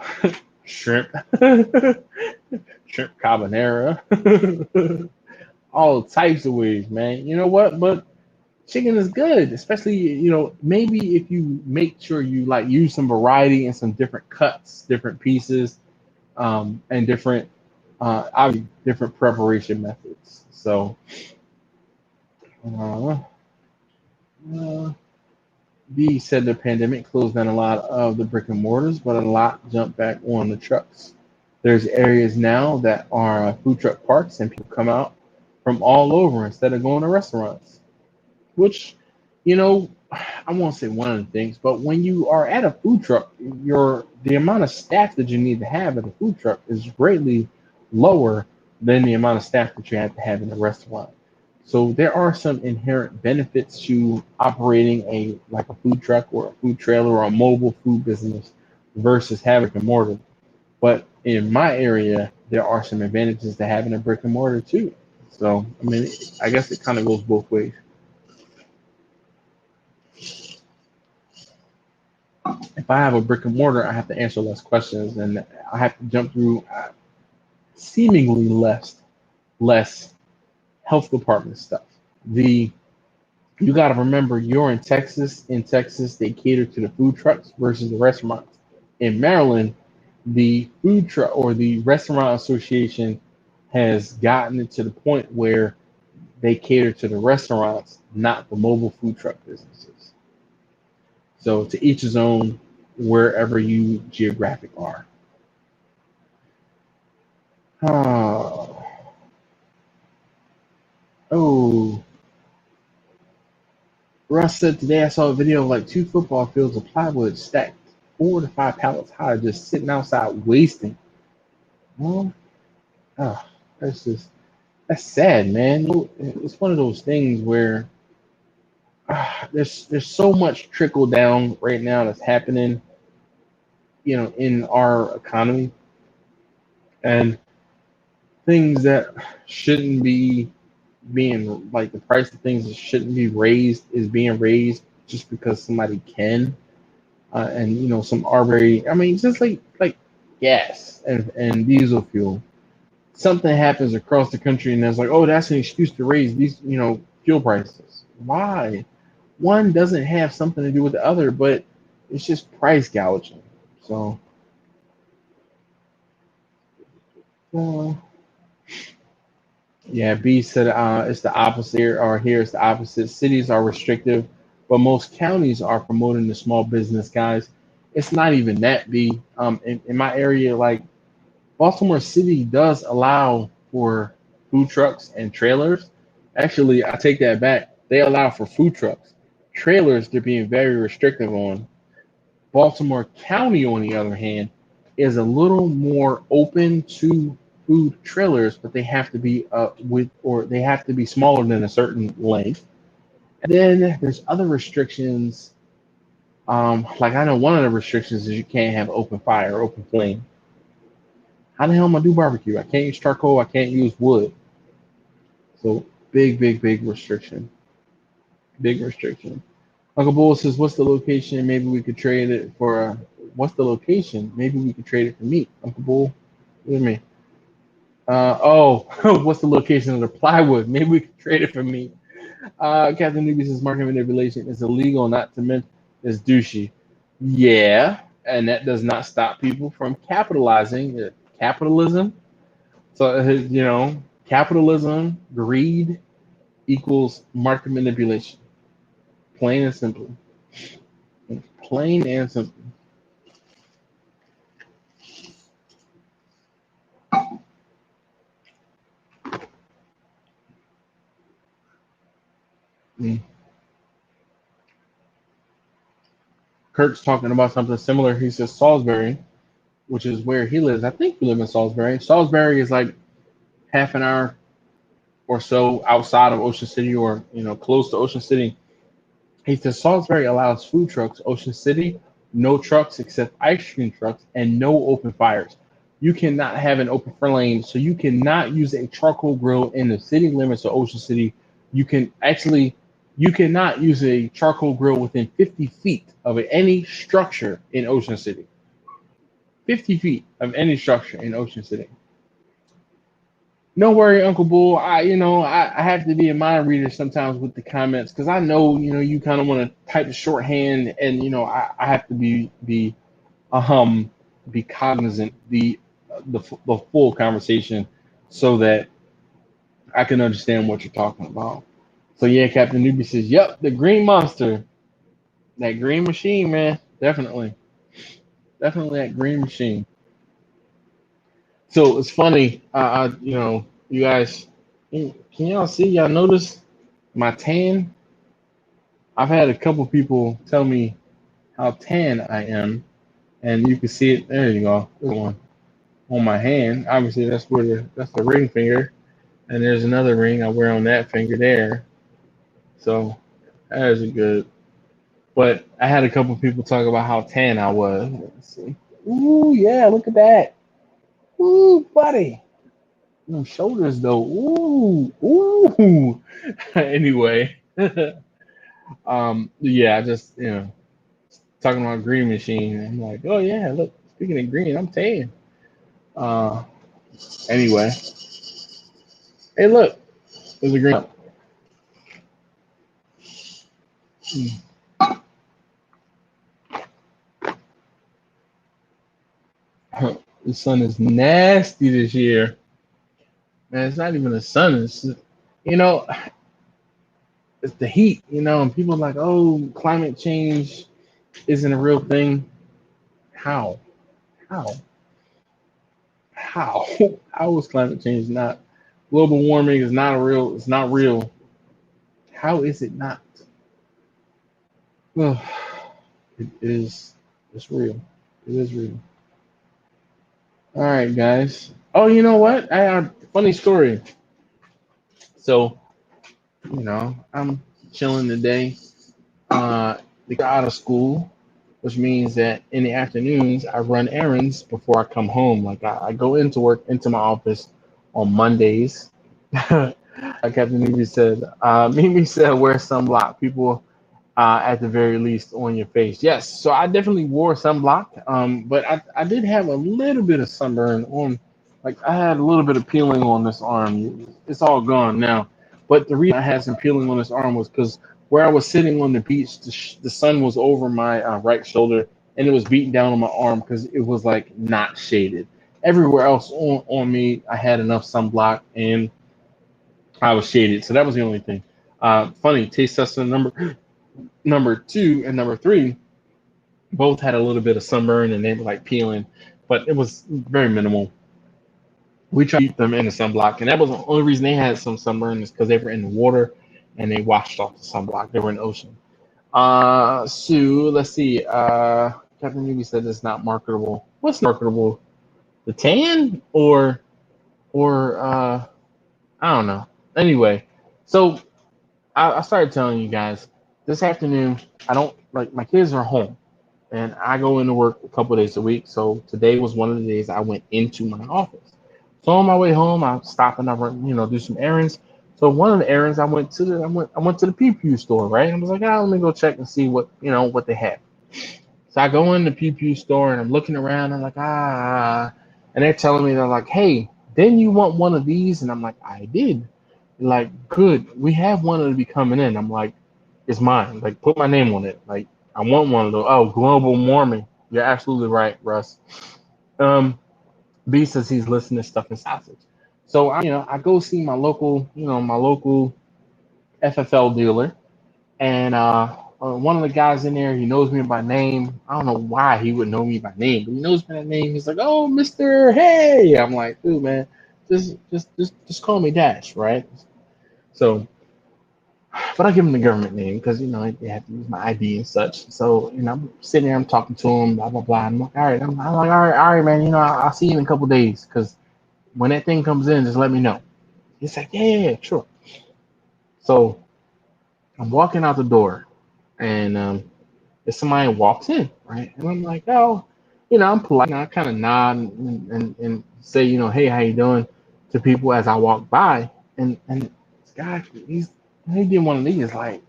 shrimp, shrimp carbonara, all types of ways, man. You know what? But chicken is good, especially, maybe if you make sure you like use some variety and some different cuts, different pieces, and obviously different preparation methods. So, uh, uh, B said the pandemic closed down a lot of the brick and mortars, but a lot jumped back on the trucks. There's areas now that are food truck parks, and people come out from all over instead of going to restaurants. Which, I won't say one of the things, but when you are at a food truck, the amount of staff that you need to have at a food truck is greatly lower than the amount of staff that you have to have in a restaurant. So there are some inherent benefits to operating a food truck or a food trailer or a mobile food business versus having a mortar. But in my area, there are some advantages to having a brick and mortar too. So I mean, I guess it kind of goes both ways. If I have a brick and mortar, I have to answer less questions, and I have to jump through seemingly less health department stuff. The You got to remember you're in Texas. In Texas, they cater to the food trucks versus the restaurants. In Maryland, the food truck or the restaurant association has gotten it to the point where they cater to the restaurants, not the mobile food truck businesses. So to each his own, wherever you geographic are. Oh, oh. Russ said today I saw a video of like 2 football fields of plywood stacked 4 to 5 pallets high, just sitting outside wasting. Well, oh, that's sad, man. It's one of those things where there's so much trickle down right now that's happening, in our economy, and things that shouldn't be being like the price of things that shouldn't be raised is being raised just because somebody can, and some arbitrary. I mean, just like gas and diesel fuel. Something happens across the country, and it's like, oh, that's an excuse to raise these, fuel prices. Why? One doesn't have something to do with the other, but it's just price gouging. So, uh, yeah, B said it's the opposite, or here it's the opposite. Cities are restrictive, but most counties are promoting the small business guys. It's not even that, B. In my area, like Baltimore City does allow for food trucks and trailers. Actually, I take that back. They allow for food trucks. Trailers, they're being very restrictive on. Baltimore County, on the other hand, is a little more open to food trailers, but they have to be they have to be smaller than a certain length. And then there's other restrictions. Like I know one of the restrictions is you can't have open fire, open flame. How the hell am I do barbecue? I can't use charcoal. I can't use wood. So big restriction. Big restriction. Uncle Bull says, "What's the location? Maybe we could trade it for a." What's the location? Maybe we could trade it for meat. Uncle Bull, what do you mean? Oh, what's the location of the plywood? Maybe we could trade it for meat. Captain Newbie says market manipulation is illegal, not to mention it's douchey. Yeah, and that does not stop people from capitalizing. Capitalism. So capitalism, greed equals market manipulation. Plain and simple. Plain and simple. Mm. Kirk's talking about something similar. He says Salisbury which is where he lives. I think we live in Salisbury. Salisbury is like half an hour or so outside of Ocean City, or close to Ocean City. He says Salisbury allows food trucks. Ocean City, no trucks except ice cream trucks and no open fires. You cannot have an open fire lane, so you cannot use a charcoal grill in the city limits of Ocean City. You cannot use a charcoal grill within 50 feet of any structure in Ocean City. 50 feet of any structure in Ocean City. No worry, Uncle Bull. I have to be a mind reader sometimes with the comments because I know you kind of want to type shorthand, and I have to um be cognizant the full conversation so that I can understand what you're talking about. So yeah, Captain Newbie says, "Yep, the green monster, that green machine, man, definitely that green machine." So it's funny, you guys, can y'all see? Y'all notice my tan? I've had a couple people tell me how tan I am, and you can see it. There you go. There's one on my hand. Obviously, that's the ring finger, and there's another ring I wear on that finger there. So that is good. But I had a couple people talk about how tan I was. Let's see. Ooh, yeah, look at that. Ooh, buddy. Them shoulders though. Ooh, ooh. Anyway, yeah, I just talking about green machine. I'm like, oh yeah, look. Speaking of green, I'm tan. Uh, anyway, hey, look, there's a green. The sun is nasty this year. Man, it's not even the sun. You know, it's the heat. And people are like, oh, climate change isn't a real thing. How? How? How? How is climate change not? Global warming is not a real. It's not real. How is it not? Well, it is. It's real. It is real. All right, guys. Oh, you know what? I have a funny story. So, I'm chilling today. They got out of school, which means that in the afternoons I run errands before I come home. Like I go into work into my office on Mondays. Captain Newbie said, Mimi said, wear sunblock. People at the very least on your face. Yes, so I definitely wore sunblock, but I did have a little bit of sunburn on, like I had a little bit of peeling on this arm. It's all gone now, but the reason I had some peeling on this arm was because where I was sitting on the beach, the sun was over my right shoulder, and it was beating down on my arm because it was like not shaded. Everywhere else on me, I had enough sunblock and I was shaded, so that was the only thing. Funny taste tester number two and number three both had a little bit of sunburn and they were like peeling, but it was very minimal. We tried to keep them in the sunblock, and that was the only reason they had some sunburn is because they were in the water and they washed off the sunblock. They were in the ocean. Sue, let's see. Captain Newbie said it's not marketable. What's marketable? The tan or I don't know. Anyway, so I started telling you guys this afternoon. I don't like my kids are home, and I go into work a couple of days a week. So today was one of the days I went into my office. So on my way home, I stop and I run, do some errands. So one of the errands I went to the PPU store, right? I was like, let me go check and see what they have. So I go in the PPU store and I'm looking around. I'm like, and they're telling me they're like, hey, didn't you want one of these? And I'm like, I did. They're like, good. We have one that'll be coming in. I'm like, it's mine. Like, put my name on it. Like, I want one of those. Oh, global warming. You're absolutely right, Russ. Um, B says he's listening to stuff and sausage. So I go see my local FFL dealer, and one of the guys in there, he knows me by name. I don't know why he would know me by name, but he knows me by name. He's like, "Oh, Mister, hey!" I'm like, "Dude, man, just call me Dash, right?" So but I give him the government name because they have to use my ID and such. So I'm sitting there, I'm talking to him, blah blah blah. I'm like, all right, I'm like, all right, man. I'll see you in a couple days because when that thing comes in, just let me know. He's like, yeah, sure. So I'm walking out the door, and if somebody walks in, right, and I'm like, oh, I'm polite. I kind of nod and say, hey, how you doing, to people as I walk by, and this guy, he did one of these like,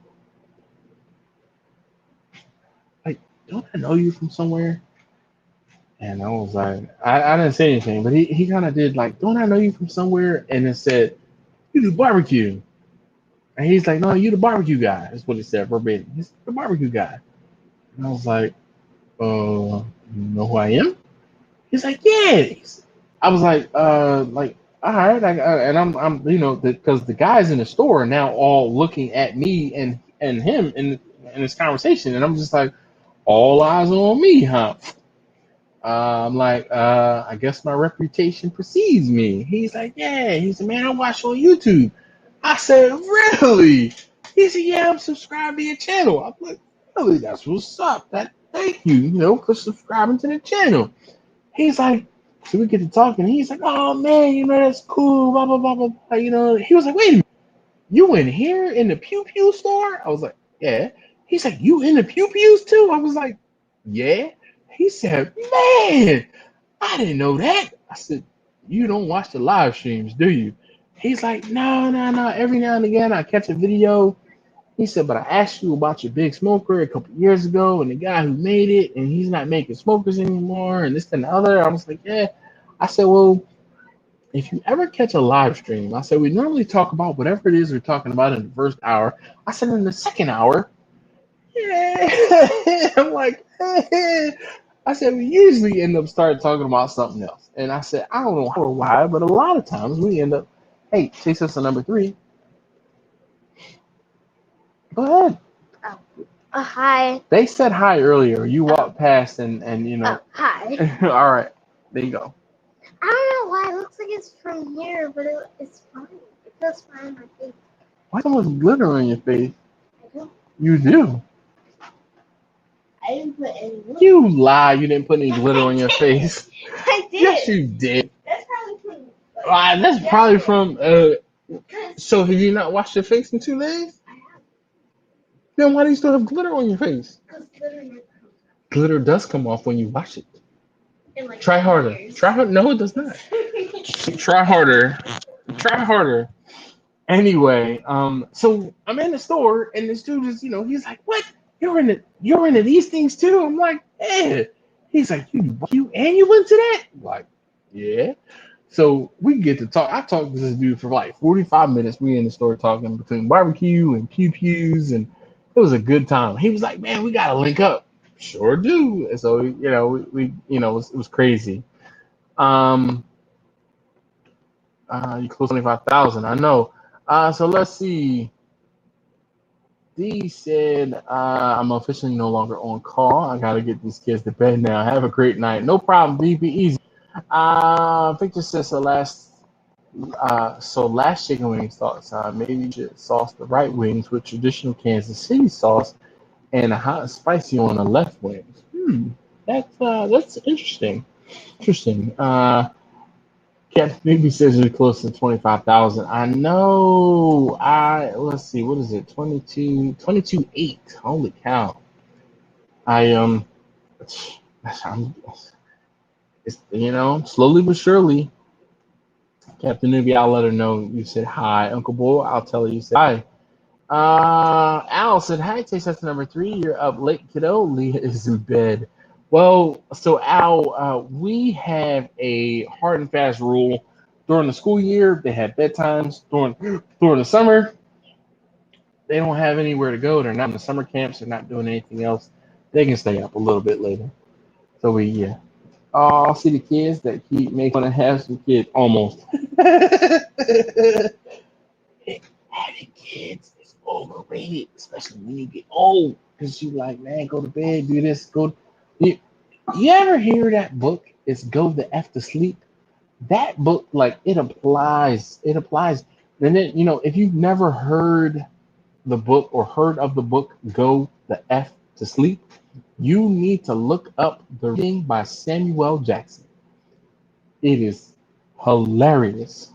don't I know you from somewhere? And I was like, I didn't say anything, but he kind of did like, don't I know you from somewhere? And it said, you do barbecue. And he's like, no, you the barbecue guy. That's what he said verbatim. He's the barbecue guy. And I was like, you know who I am? He's like, yes. I was like, all right. And I'm because the guys in the store are now all looking at me and him in this conversation. And I'm just like, all eyes on me, huh? I'm like, I guess my reputation precedes me. He's like, yeah. He said, man, I watch on YouTube. I said, really? He said, yeah, I'm subscribed to your channel. I'm like, really? That's what's up. Thank you, for subscribing to the channel. He's like, so we get to talking. He's like, oh man, that's cool. Blah blah blah blah blah. He was like, wait a minute, you in here in the Pew Pew store? I was like, yeah. He's like, you in the Pew Pews too? I was like, yeah. He said, man, I didn't know that. I said, you don't watch the live streams, do you? He's like, no. Every now and again, I catch a video. He said, but I asked you about your big smoker a couple years ago, and the guy who made it, and he's not making smokers anymore, and this and the other. I was like, yeah. I said, well, if you ever catch a live stream, I said, we normally talk about whatever it is we're talking about in the first hour. I said, in the second hour, yeah. I'm like, I said, we usually end up starting talking about something else. And I said, I don't know why, but a lot of times we end up, hey, chase us to number 3. Go ahead. Hi. They said hi earlier. You walked past and Hi. All right. There you go. I don't know why it looks like it's from here, but it's fine. It feels fine on my face. Why so much glitter on your face? I don't. You do. I didn't put any glitter. You lie. You didn't put any glitter on your face. I did. Yes, you did. That's probably from. That's probably from. So have you not washed your face in 2 days? I have. Then why do you still have glitter on your face? Because glitter never comes off. Glitter does come off when you wash it. In like Try harder. years. Try harder. No, it does not. Try harder. Try harder. Anyway, so I'm in the store and this dude is, he's like, "What? You're into these things too?" I'm like, "Yeah." He's like, "You and you into that?" I'm like, "Yeah." So we get to talk. I talked to this dude for like 45 minutes. We in the store talking between barbecue and pew pews, and it was a good time. He was like, "Man, we gotta link up." Sure do. And so we it was crazy. You close 25,000. I know. So let's see. D said, I'm officially no longer on call. I gotta get these kids to bed now. Have a great night. No problem, B. Be easy. Victor says so last chicken wings thoughts. Maybe you should sauce the right wings with traditional Kansas City sauce and a hot and spicy on the left wings. That's interesting. Interesting. Captain Maybe says you're close to 25,000. I know. Let's see. What is it? 22.8. Holy cow. I'm it's slowly but surely. Captain Newbie, I'll let her know you said hi. Uncle Bo, I'll tell her you said hi. Al said hi. Taste test number 3. You're up late, kiddo. Leah is in bed. Well, so Al, we have a hard and fast rule during the school year. They have bedtimes during the summer. They don't have anywhere to go. They're not in the summer camps. They're not doing anything else. They can stay up a little bit later. So I'll see the kids that keep making to have some kids almost. Having kids is overrated, especially when you get old. Because you like, man, go to bed, do this, go. You ever hear that book? It's Go the F to Sleep. That book, like, it applies. And then, if you've never heard the book or heard of the book Go the F to Sleep, you need to look up The Reading by Samuel Jackson. It is hilarious.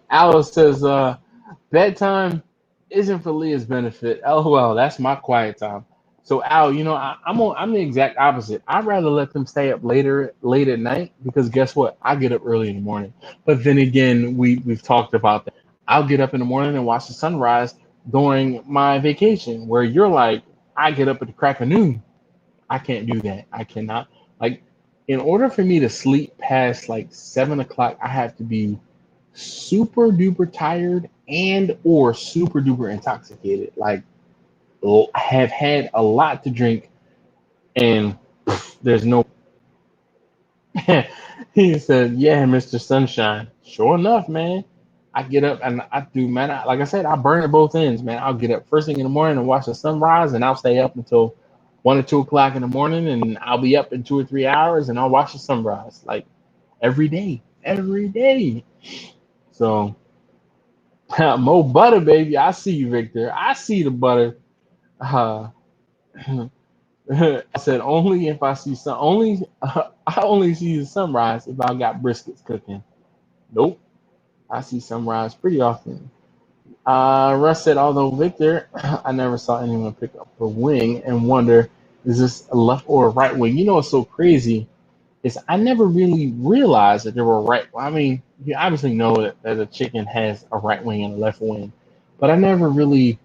Alice says, bedtime isn't for Leah's benefit. LOL, that's my quiet time. So Al, I'm the exact opposite. I'd rather let them stay up late at night because guess what? I get up early in the morning. But then again, we've talked about that. I'll get up in the morning and watch the sunrise during my vacation, where you're like, I get up at the crack of noon. I can't do that. I cannot. Like, in order for me to sleep past like 7 o'clock, I have to be super duper tired and or super duper intoxicated. Like, have had a lot to drink and there's no. He said, "Yeah, Mr. Sunshine." Sure enough, man. I get up and I do, man. Like I said, I burn at both ends, man. I'll get up first thing in the morning and watch the sunrise, and I'll stay up until 1 or 2 o'clock in the morning, and I'll be up in 2 or 3 hours, and I'll watch the sunrise like every day, every day. So, more butter, baby. I see you, Victor. I see the butter. Uh, I said only if I see some. Only I only see the sunrise if I got briskets cooking. Nope, I see sunrise pretty often. Russ said, although Victor, I never saw anyone pick up a wing and wonder, is this a left or a right wing? You know what's so crazy is I never really realized that there were right. I mean, you obviously know that a chicken has a right wing and a left wing, but I never really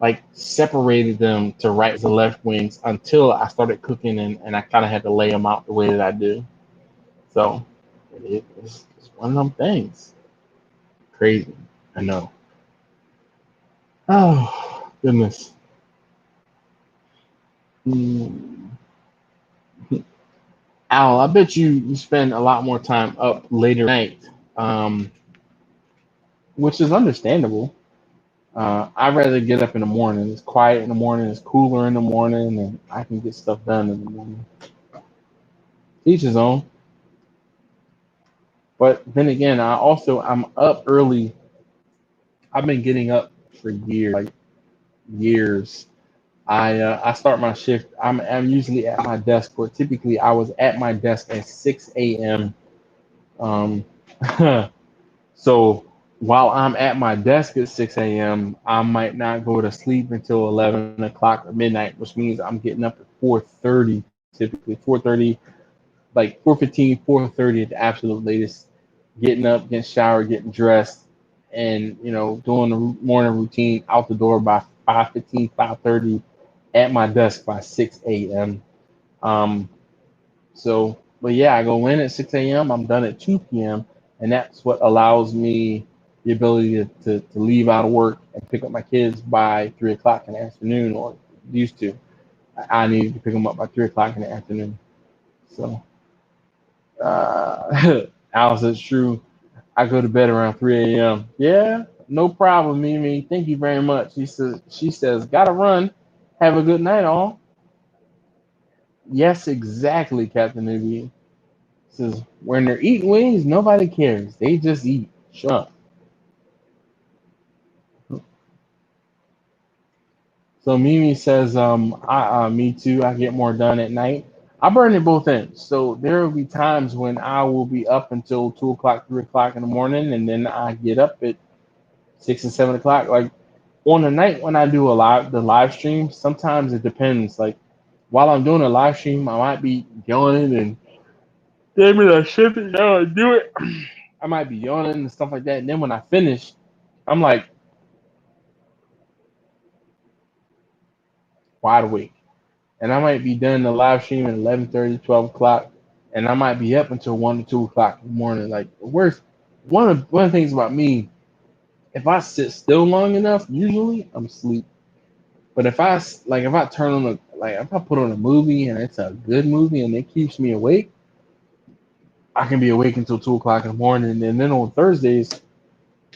like separated them to right and left wings until I started cooking and I kind of had to lay them out the way that I do. So it's one of them things. Crazy, I know. Oh goodness. Hmm. Al, I bet you spend a lot more time up later at night, um, which is understandable. I'd rather get up in the morning. It's quiet in the morning. It's cooler in the morning, and I can get stuff done in the morning. Each his own. But then again, I'm up early. I've been getting up for years, like years. I start my shift. I'm usually at my desk, or typically I was at my desk at 6 a.m. Um, so while I'm at my desk at 6 a.m., I might not go to sleep until 11 o'clock or midnight, which means I'm getting up at 4:30, typically 4:30, like 4:15, 4:30 at the absolute latest. Getting up, getting showered, getting dressed, and doing the morning routine out the door by 5:15, 5:30, at my desk by 6 a.m. Um, but yeah, I go in at 6 a.m. I'm done at 2 p.m. And that's what allows me the ability to leave out of work and pick up my kids by 3 o'clock in the afternoon, or used to. I needed to pick them up by 3 o'clock in the afternoon. So, Alice, it's true. I go to bed around 3 a.m. Yeah, no problem, Mimi. Thank you very much. She says, gotta run. Have a good night, all. Yes, exactly, Captain Nubian. Says when they're eating wings, nobody cares. They just eat. Shut up. So Mimi says, me too. I get more done at night. I burn at both ends. So there will be times when I will be up until 2 o'clock, 3 o'clock in the morning, and then I get up at 6 and 7 o'clock. Like on the night when I do the live stream, sometimes it depends. Like while I'm doing a live stream, I might be yawning and damn it, I shift it now. I do it. I might be yawning and stuff like that. And then when I finish, I'm like wide awake. And I might be done the live stream at 11:30, 12 o'clock, and I might be up until 1 or 2 o'clock in the morning. Like worst, one of the things about me, if I sit still long enough, usually I'm asleep. But if I turn on if I put on a movie and it's a good movie and it keeps me awake, I can be awake until 2 o'clock in the morning. And then on Thursdays,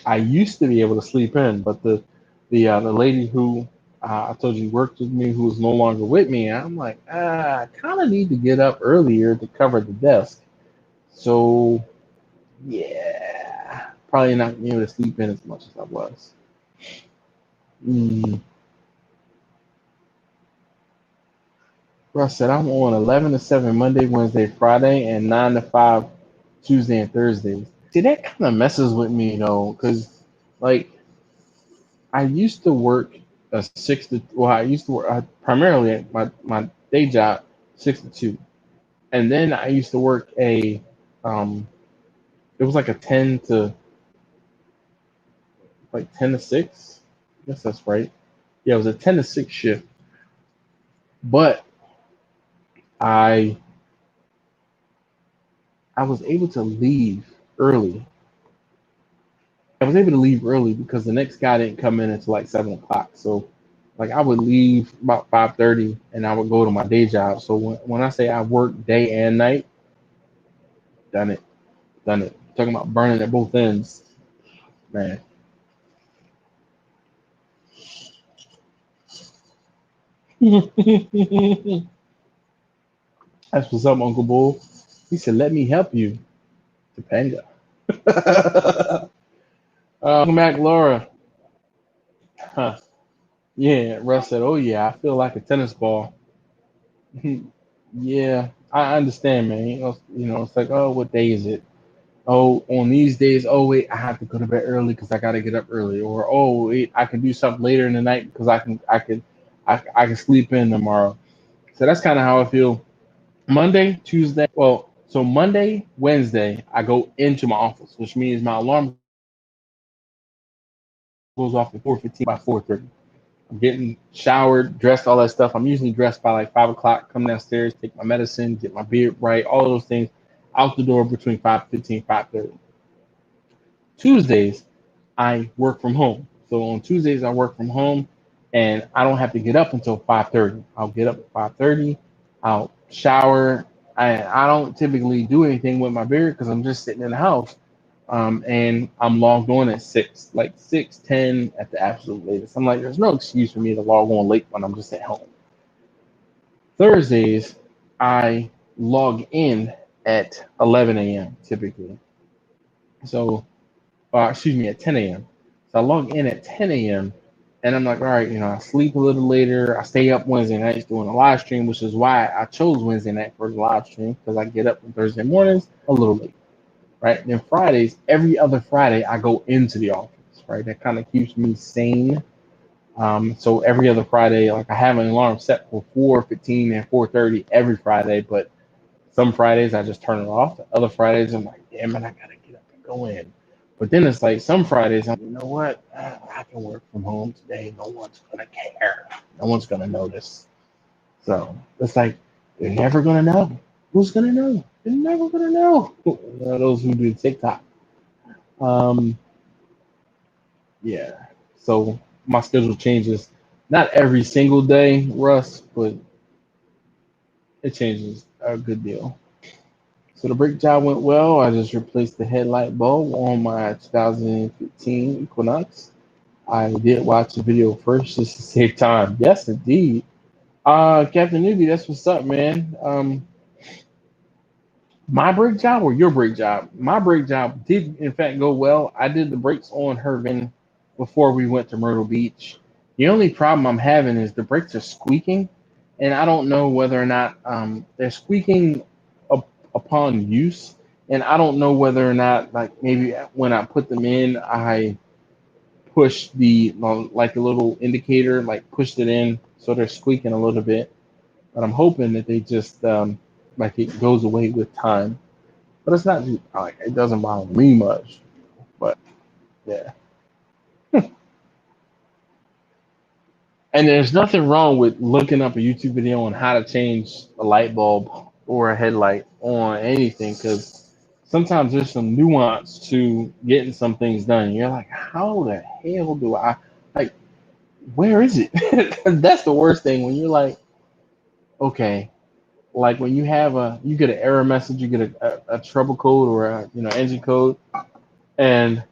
I used to be able to sleep in, but the lady who I told you worked with me, who is no longer with me, I'm like, I kind of need to get up earlier to cover the desk. So yeah, probably not being able to sleep in as much as I was. Russ said I'm on 11 to 7 Monday, Wednesday, Friday, and 9 to 5 Tuesday and Thursdays. See, that kind of messes with me, because like I used to work a 6 to I used to work primarily at my day job 6 to 2, and then I used to work it was like a 10 to 6. I guess that's right. Yeah, it was a 10 to 6 shift, but I I was able to leave early. I was able to leave early because the next guy didn't come in until like 7 o'clock. So, like, I would leave about 5:30, and I would go to my day job. So when I say I work day and night, done it, done it. Talking about burning at both ends, man. That's what's up, Uncle Bull. He said, "Let me help you, Topanga." Welcome back, Laura. Huh. Yeah, Russ said, "Oh yeah, I feel like a tennis ball." Yeah, I understand, man. It's like, oh, what day is it? Oh, on these days, oh wait, I have to go to bed early because I got to get up early, or oh wait, I can do something later in the night because I can sleep in tomorrow. So that's kind of how I feel. Monday, Tuesday, well, so Monday, Wednesday, I go into my office, which means my alarm goes off at 4:15 by 4:30. I'm getting showered, dressed, all that stuff. I'm usually dressed by like 5 o'clock. Come downstairs, take my medicine, get my beard right, all those things. Out the door between 5:15, 5:30. Tuesdays, I work from home. So on Tuesdays, I work from home, and I don't have to get up until 5:30. I'll get up at 5:30. I'll shower. I don't typically do anything with my beard because I'm just sitting in the house. And I'm logged on at 6, like 6:10 at the absolute latest. I'm like, there's no excuse for me to log on late when I'm just at home. Thursdays, I log in at 11 a.m. typically. So, excuse me, at 10 a.m. So I log in at 10 a.m. and I'm like, all right, I sleep a little later. I stay up Wednesday nights doing a live stream, which is why I chose Wednesday night for the live stream because I get up on Thursday mornings a little late. Right. Then Fridays, every other Friday, I go into the office. Right. That kind of keeps me sane. So every other Friday, like I have an alarm set for 4:15 and 4:30 every Friday, but some Fridays I just turn it off. The other Fridays I'm like, damn it, I gotta get up and go in. But then it's like some Fridays I'm, you know what? I can work from home today. No one's gonna care. No one's gonna notice. So it's like they're never gonna know. Who's gonna know? They're never gonna know. Those who do TikTok. Um, yeah. So my schedule changes. Not every single day, Russ, but it changes a good deal. So the brake job went well. I just replaced the headlight bulb on my 2015 Equinox. I did watch the video first just to save time. Yes, indeed. Captain Newbie, that's what's up, man. My brake job or your brake job? My brake job did in fact go well. I did the brakes on her van before we went to Myrtle Beach. The only problem I'm having is the brakes are squeaking, and I don't know whether or not they're squeaking upon use, and I don't know whether or not like maybe when I put them in, I push the like a little indicator, like pushed it in, so they're squeaking a little bit. But I'm hoping that they just like it goes away with time. But it's not like it doesn't bother me much. But yeah, and there's nothing wrong with looking up a YouTube video on how to change a light bulb or a headlight on anything because sometimes there's some nuance to getting some things done. You're like, how the hell do I like? Where is it? That's the worst thing when you're like, okay, like when you get an error message, you get a trouble code or a engine code, and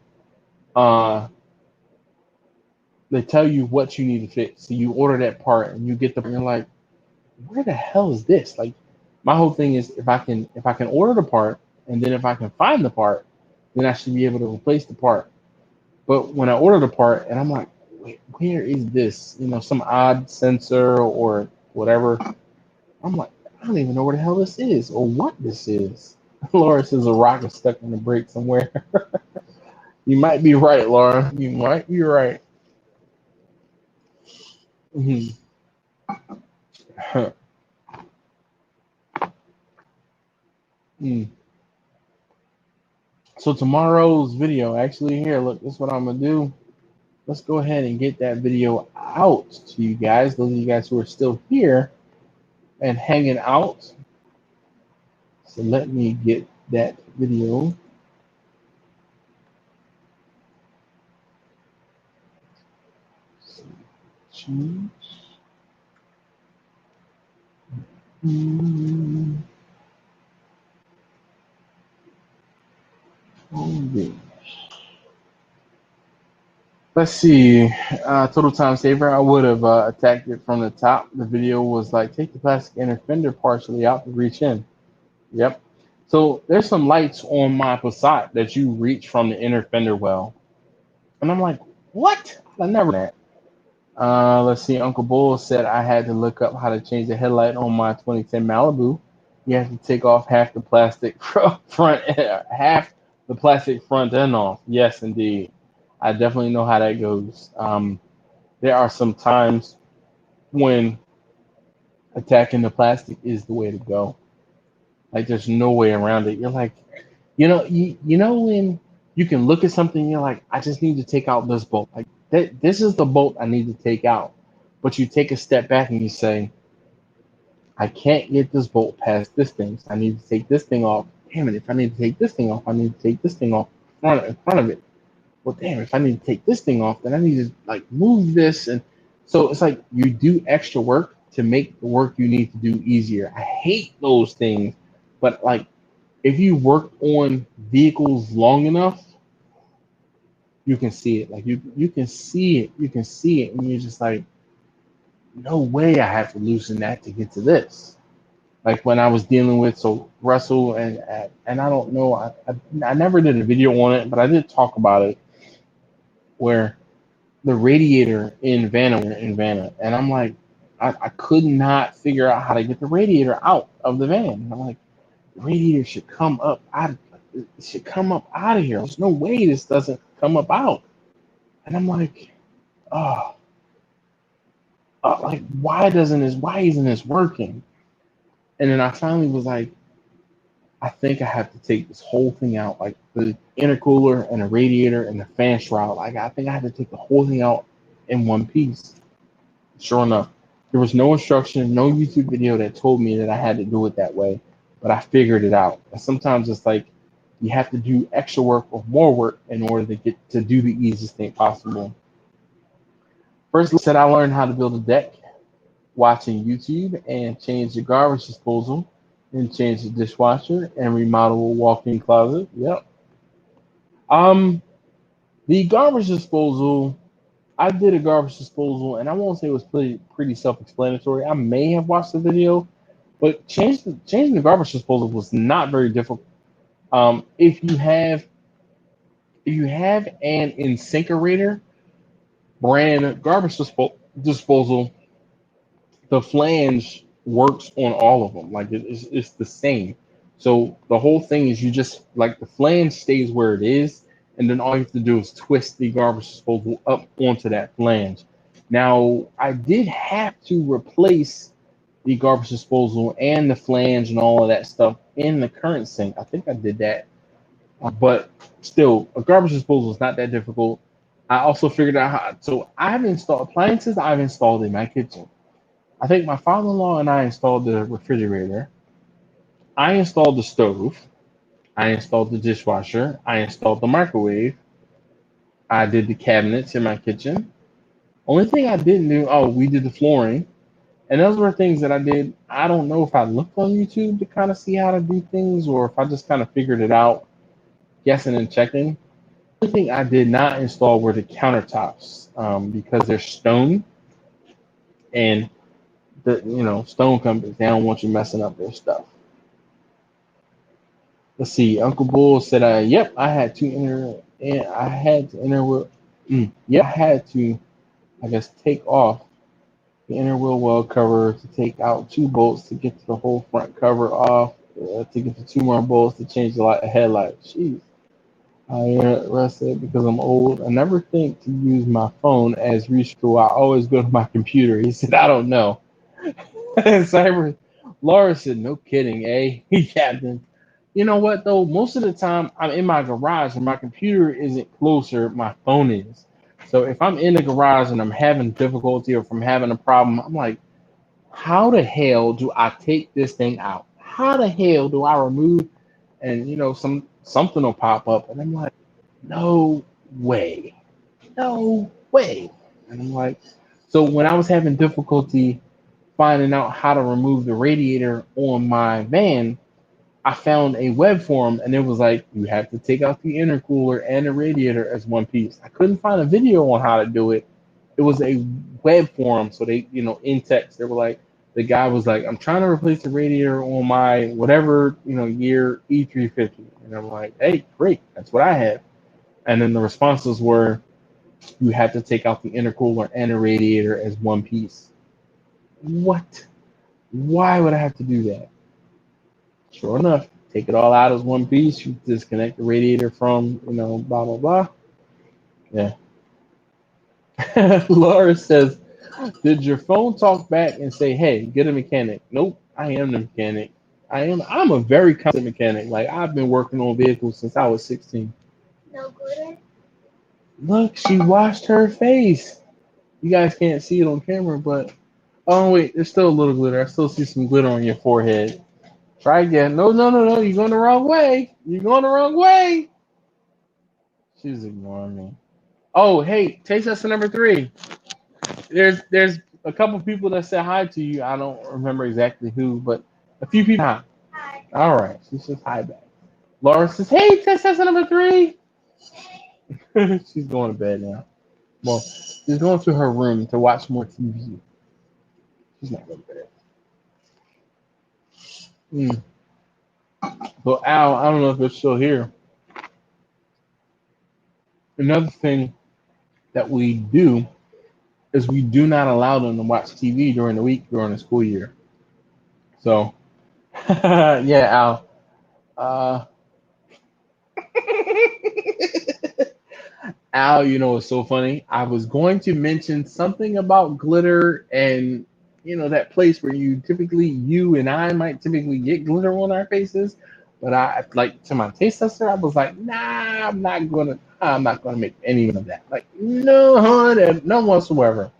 uh they tell you what you need to fix. So you order that part and you get the and you're like, where the hell is this? Like my whole thing is if I can order the part and then if I can find the part, then I should be able to replace the part. But when I order the part and I'm like, wait, where is this? You know, some odd sensor or whatever. I'm like, I don't even know where the hell this is or what this is. Laura says a rock is stuck in the brake somewhere. You might be right, Laura. You might be right. Mhm. Mm. So tomorrow's video, actually, here, look, this is what I'm gonna do. Let's go ahead and get that video out to you guys. Those of you guys who are still here and hanging out. So let me get that video. Change. Mm. Okay. Let's see. Total time saver. I would have attacked it from the top. The video was like, take the plastic inner fender partially out to reach in. Yep. So there's some lights on my Passat that you reach from the inner fender well. And I'm like, what? I never done that. Let's see. Uncle Bull said I had to look up how to change the headlight on my 2010 Malibu. You have to take off half the plastic front, half the plastic front end off. Yes, indeed. I definitely know how that goes. There are some times when attacking the plastic is the way to go. Like there's no way around it. You're like, you know when you can look at something, and you're like, I just need to take out this bolt. Like this is the bolt I need to take out. But you take a step back and you say, I can't get this bolt past this thing. So I need to take this thing off. Damn it! If I need to take this thing off, I need to take this thing off in front of it. Well, damn! If I need to take this thing off, then I need to like move this, and so it's like you do extra work to make the work you need to do easier. I hate those things, but like if you work on vehicles long enough, you can see it. Like you can see it. You can see it, and you're just like, no way I have to loosen that to get to this. Like when I was dealing with Russell and I don't know, I never did a video on it, but I did talk about it where the radiator in Vanna, and I'm like, I could not figure out how to get the radiator out of the van. And I'm like, the radiator should come up out. It should come up out of here. There's no way this doesn't come up out. And I'm like, oh, like why isn't this working? And then I finally was like, I think I have to take this whole thing out, like the intercooler and the radiator and the fan shroud. Like I think I had to take the whole thing out in one piece. Sure enough, there was no instruction, no YouTube video that told me that I had to do it that way, but I figured it out. And sometimes it's like you have to do extra work or more work in order to get to do the easiest thing possible. First, said I learned how to build a deck watching YouTube and change the garbage disposal and change the dishwasher and remodel a walk-in closet. Yep. Um, the garbage disposal, I did a garbage disposal, and I won't say it was pretty self-explanatory. I may have watched the video, but changing the garbage disposal was not very difficult. Um, if you have if you have an incinerator brand garbage disposal, the flange works on all of them. Like it's the same. So the whole thing is you just like the flange stays where it is, and then all you have to do is twist the garbage disposal up onto that flange. Now I did have to replace the garbage disposal and the flange and all of that stuff in the current sink. I think I did that, but still, a garbage disposal is not that difficult. I also figured out how. So I have installed appliances. I've installed in my kitchen. I think my father-in-law and I installed the refrigerator. I installed the stove. I installed the dishwasher. I installed the microwave. I did the cabinets in my kitchen. Only thing I didn't do, oh, we did the flooring. And those were things that I did. I don't know if I looked on YouTube to kind of see how to do things or if I just kind of figured it out, guessing and checking. The only thing I did not install were the countertops because they're stone and the stone companies, they don't want you messing up their stuff. Let's see. Uncle Bull said, "Yep, I had to enter, and I had to enter with, yep, I had to, I guess, take off the inner wheel well cover to take out two bolts to get to the whole front cover off, to get the two more bolts to change the headlight." Jeez. Russ said, because I'm old, I never think to use my phone as reach tool. I always go to my computer. He said, I don't know. Cyber Laura said, no kidding, eh? Captain. You know what though? Most of the time I'm in my garage and my computer isn't closer, my phone is. So if I'm in the garage and I'm having difficulty or if I'm having a problem, I'm like, how the hell do I take this thing out? How the hell do I remove, and something will pop up and I'm like, no way. No way. And I'm like, so when I was having difficulty finding out how to remove the radiator on my van, I found a web forum and it was like, you have to take out the intercooler and the radiator as one piece. I couldn't find a video on how to do it. It was a web forum. So they, in text, they were like, the guy was like, I'm trying to replace the radiator on my whatever, year E350. And I'm like, hey, great. That's what I have. And then the responses were, you have to take out the intercooler and the radiator as one piece. What? Why would I have to do that? Sure enough, take it all out as one piece. You disconnect the radiator from, blah, blah, blah. Yeah. Laura says, did your phone talk back and say, hey, get a mechanic? Nope, I am the mechanic. I'm a very competent mechanic. Like, I've been working on vehicles since I was 16. No glitter? Look, she washed her face. You guys can't see it on camera, but oh wait, there's still a little glitter. I still see some glitter on your forehead. Try again. No, no, no, no. You're going the wrong way. You're going the wrong way. She's ignoring me. Oh, hey, taste tester number 3. There's a couple people that said hi to you. I don't remember exactly who, but a few people. Hi. Hi. All right. She says hi back. Laura says, hey, taste tester number 3. She's going to bed now. Well, she's going to her room to watch more TV. She's not going to bed. Mm. So Al, I don't know if it's still here. Another thing that we do is we do not allow them to watch TV during the week during the school year. So, yeah, Al. Uh, Al, it's so funny. I was going to mention something about glitter and, that place where you and I might typically get glitter on our faces. But I, like, to my taste tester, I was like, nah, I'm not gonna make any of that. Like, no, none whatsoever.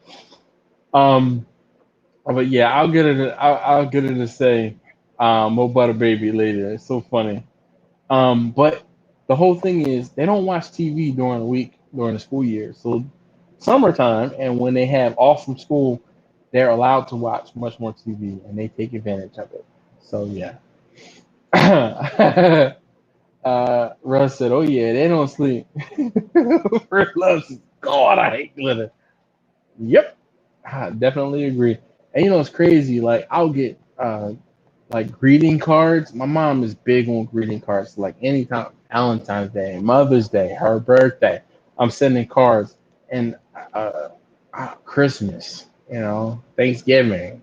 Um, but yeah, I'll get her to say, "Mo butter baby" later. It's so funny. But the whole thing is they don't watch TV during the week during the school year. So summertime and when they have off from school, they're allowed to watch much more TV and they take advantage of it. So yeah. Russ said, "Oh yeah, they don't sleep." First love says, "God, I hate glitter." Yep, I definitely agree. And it's crazy. Like I'll get like greeting cards. My mom is big on greeting cards. Like anytime Valentine's Day, Mother's Day, her birthday, I'm sending cards. And Christmas, Thanksgiving.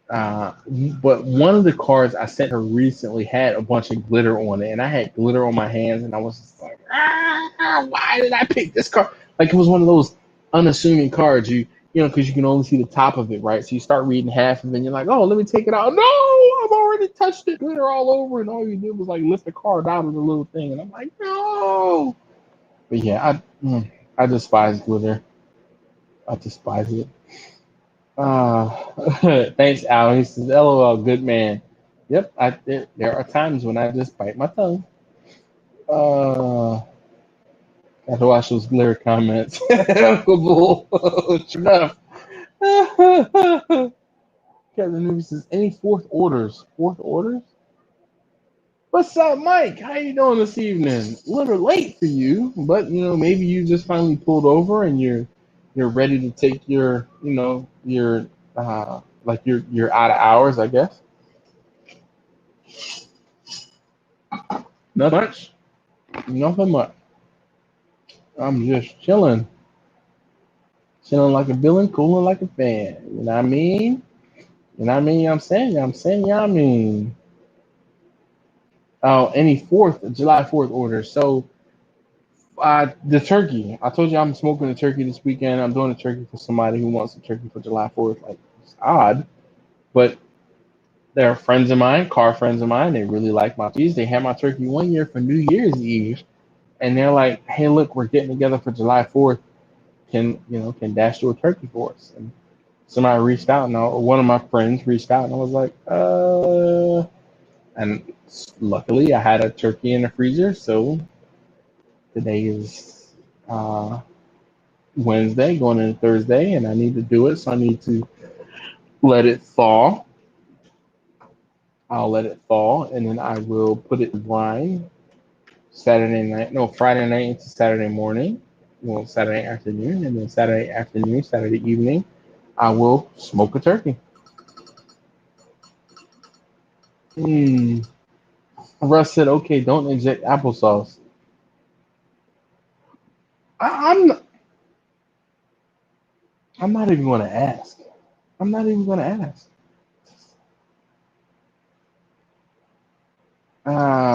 But one of the cards I sent her recently had a bunch of glitter on it, and I had glitter on my hands, and I was just like, why did I pick this card? Like it was one of those unassuming cards because you can only see the top of it, right? So you start reading half of it, and you're like, oh, let me take it out. No, I've already touched it, glitter all over, and all you did was like lift the card out of the little thing, and I'm like, no. But yeah, I despise glitter. I despise it. Thanks, Al. He says, "LOL, good man." Yep, there are times when I just bite my tongue. Got to watch those glitter comments. Uncle Bull, sure enough. Captain Newby says, "Any fourth orders? Fourth orders? What's up, Mike? How you doing this evening? A little late for you, but maybe you just finally pulled over and you're ready to take your like you're out of hours, I guess." Not much. Nothing much. I'm just chilling. Chilling like a villain, cooling like a fan. You know what I mean? You know what I mean? I'm saying, you know what I mean? Oh, any July 4th orders. So, the turkey. I told you I'm smoking a turkey this weekend. I'm doing a turkey for somebody who wants a turkey for July 4th. Like, it's odd, but they're friends of mine, car friends of mine. They really like my cheese. They had my turkey one year for New Year's Eve, and they're like, "Hey, look, we're getting together for July 4th. Can Dash do a turkey for us?" And somebody reached out, and one of my friends reached out, and I was like, And luckily, I had a turkey in the freezer, so today is Wednesday, going into Thursday, and I need to do it, so I need to let it thaw. I'll let it thaw, and then I will put it in brine Friday night into Saturday morning. Well, Saturday afternoon, and then Saturday afternoon, Saturday evening, I will smoke a turkey. Russ said, "Okay, don't inject applesauce." I'm I'm not even going to ask. I'm not even going to ask.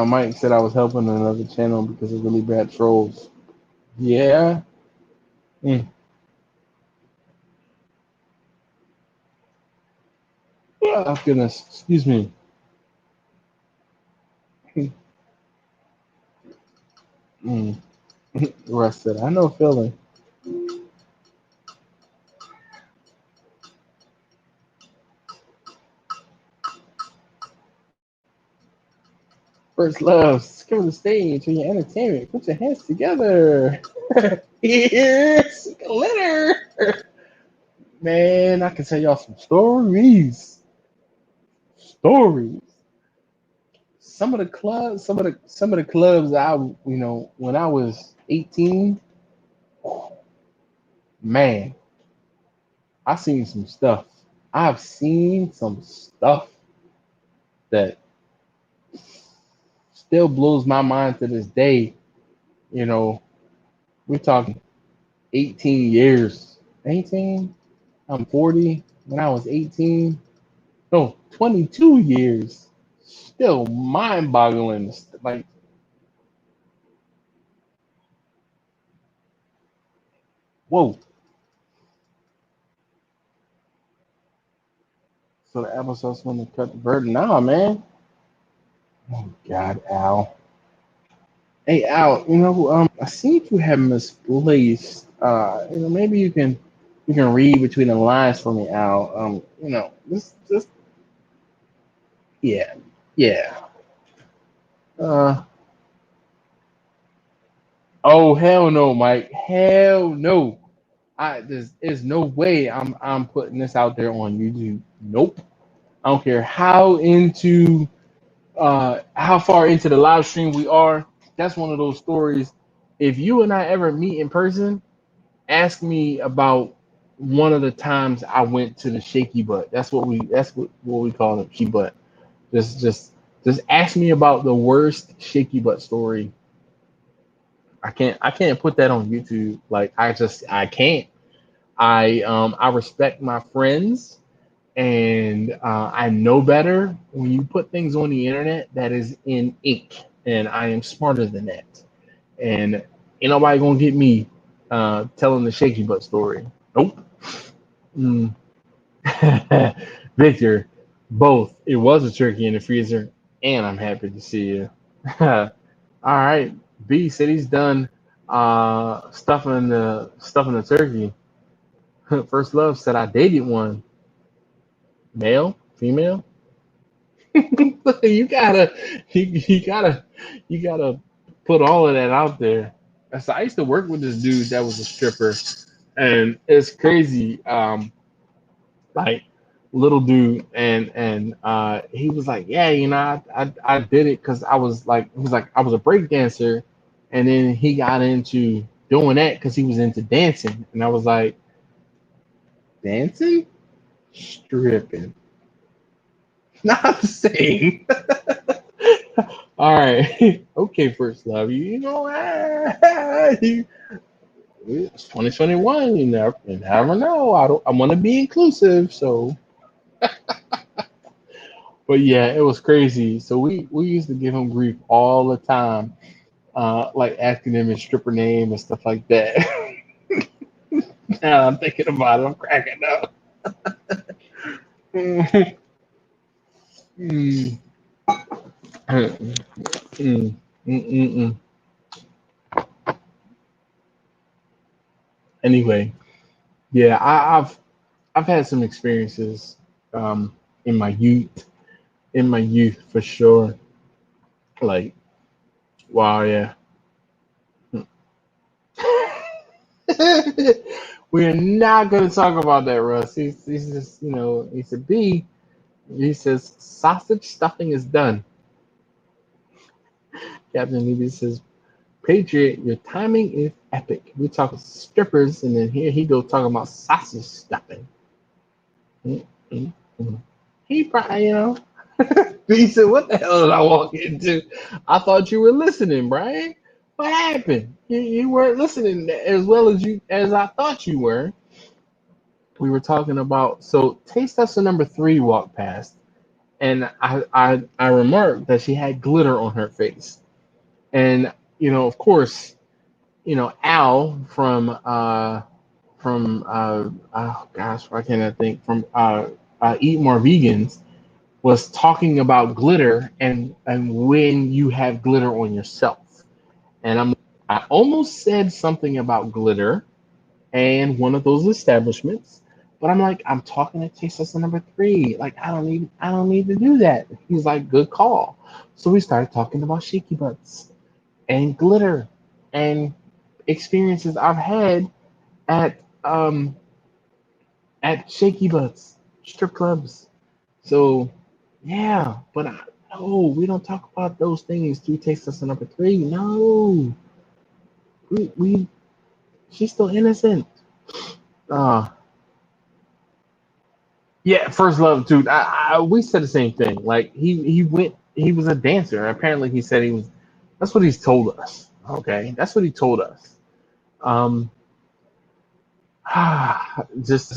Mike said I was helping another channel because of really bad trolls. Yeah. Oh, goodness. Excuse me. Mm. Russ said, I know feeling. First love, come to the stage for your entertainment. Put your hands together. Here's glitter. Man, I can tell y'all some stories. Stories. Some of the clubs when I was 18, man, I seen some stuff. I've seen some stuff that still blows my mind to this day. You know, we're talking 18 years. 18? I'm 40. When I was 18, no, 22 years. Still mind boggling. Like, whoa. So the applesauce when to cut the burden. Nah, man. Oh, God, Al. Hey, Al, I see you have misplaced. Maybe you can read between the lines for me, Al. Just yeah, yeah. Uh, oh hell no, Mike. Hell no. There's no way I'm putting this out there on YouTube. Nope. I don't care how far into the live stream we are. That's one of those stories. If you and I ever meet in person, ask me about one of the times I went to the shaky butt. That's what we call it, shaky butt. Just ask me about the worst shaky butt story. I can't put that on YouTube. Like I can't. I respect my friends, and I know better. When you put things on the internet, that is in ink, and I am smarter than that. And ain't nobody gonna get me telling the shaky butt story. Nope. Mm. Victor, both. It was a turkey in the freezer, and I'm happy to see you. All right. B said he's done stuffing the turkey. First love said I dated one. Male, female. you gotta you gotta put all of that out there. So I used to work with this dude that was a stripper, and it's crazy. Like little dude, and he was like, yeah, I did it because he was like I was a break dancer, and then he got into doing that because he was into dancing, and I was like, dancing, stripping, not the same. All right. Okay, first love. You know, it's 2021. You never know. I want to be inclusive. So, but yeah, it was crazy. So we used to give him grief all the time, like asking him his stripper name and stuff like that. Now I'm thinking about it. I'm cracking up. Mm, mm, mm, mm, mm. Anyway, yeah, I've had some experiences um, in my youth, for sure. Like, wow, yeah. We're not gonna talk about that, Russ. He's just, he said, B. He says sausage stuffing is done. Captain Levy says, Patriot, your timing is epic. We talk strippers, and then here he goes talking about sausage stuffing. Mm, mm, mm. He probably, he said, "What the hell did I walk into? I thought you were listening, Brian. What happened? You weren't listening as well as I thought you were." We were talking about taste tester number 3 walked past, and I remarked that she had glitter on her face, and of course, Al from oh gosh, why can't I think, from Eat More Vegans, was talking about glitter and when you have glitter on yourself. And I almost said something about glitter and one of those establishments, but I'm like, I'm talking to taste tester number 3. Like, I don't need to do that. He's like, good call. So we started talking about shaky butts and glitter and experiences I've had at shaky butts, strip clubs. So yeah, but no, we don't talk about those things. Do taste us number 3? No, we she's still innocent. Uh yeah, first love, dude. We said the same thing. Like he was a dancer. Apparently, he said he was. That's what he's told us. Okay, that's what he told us. Um, just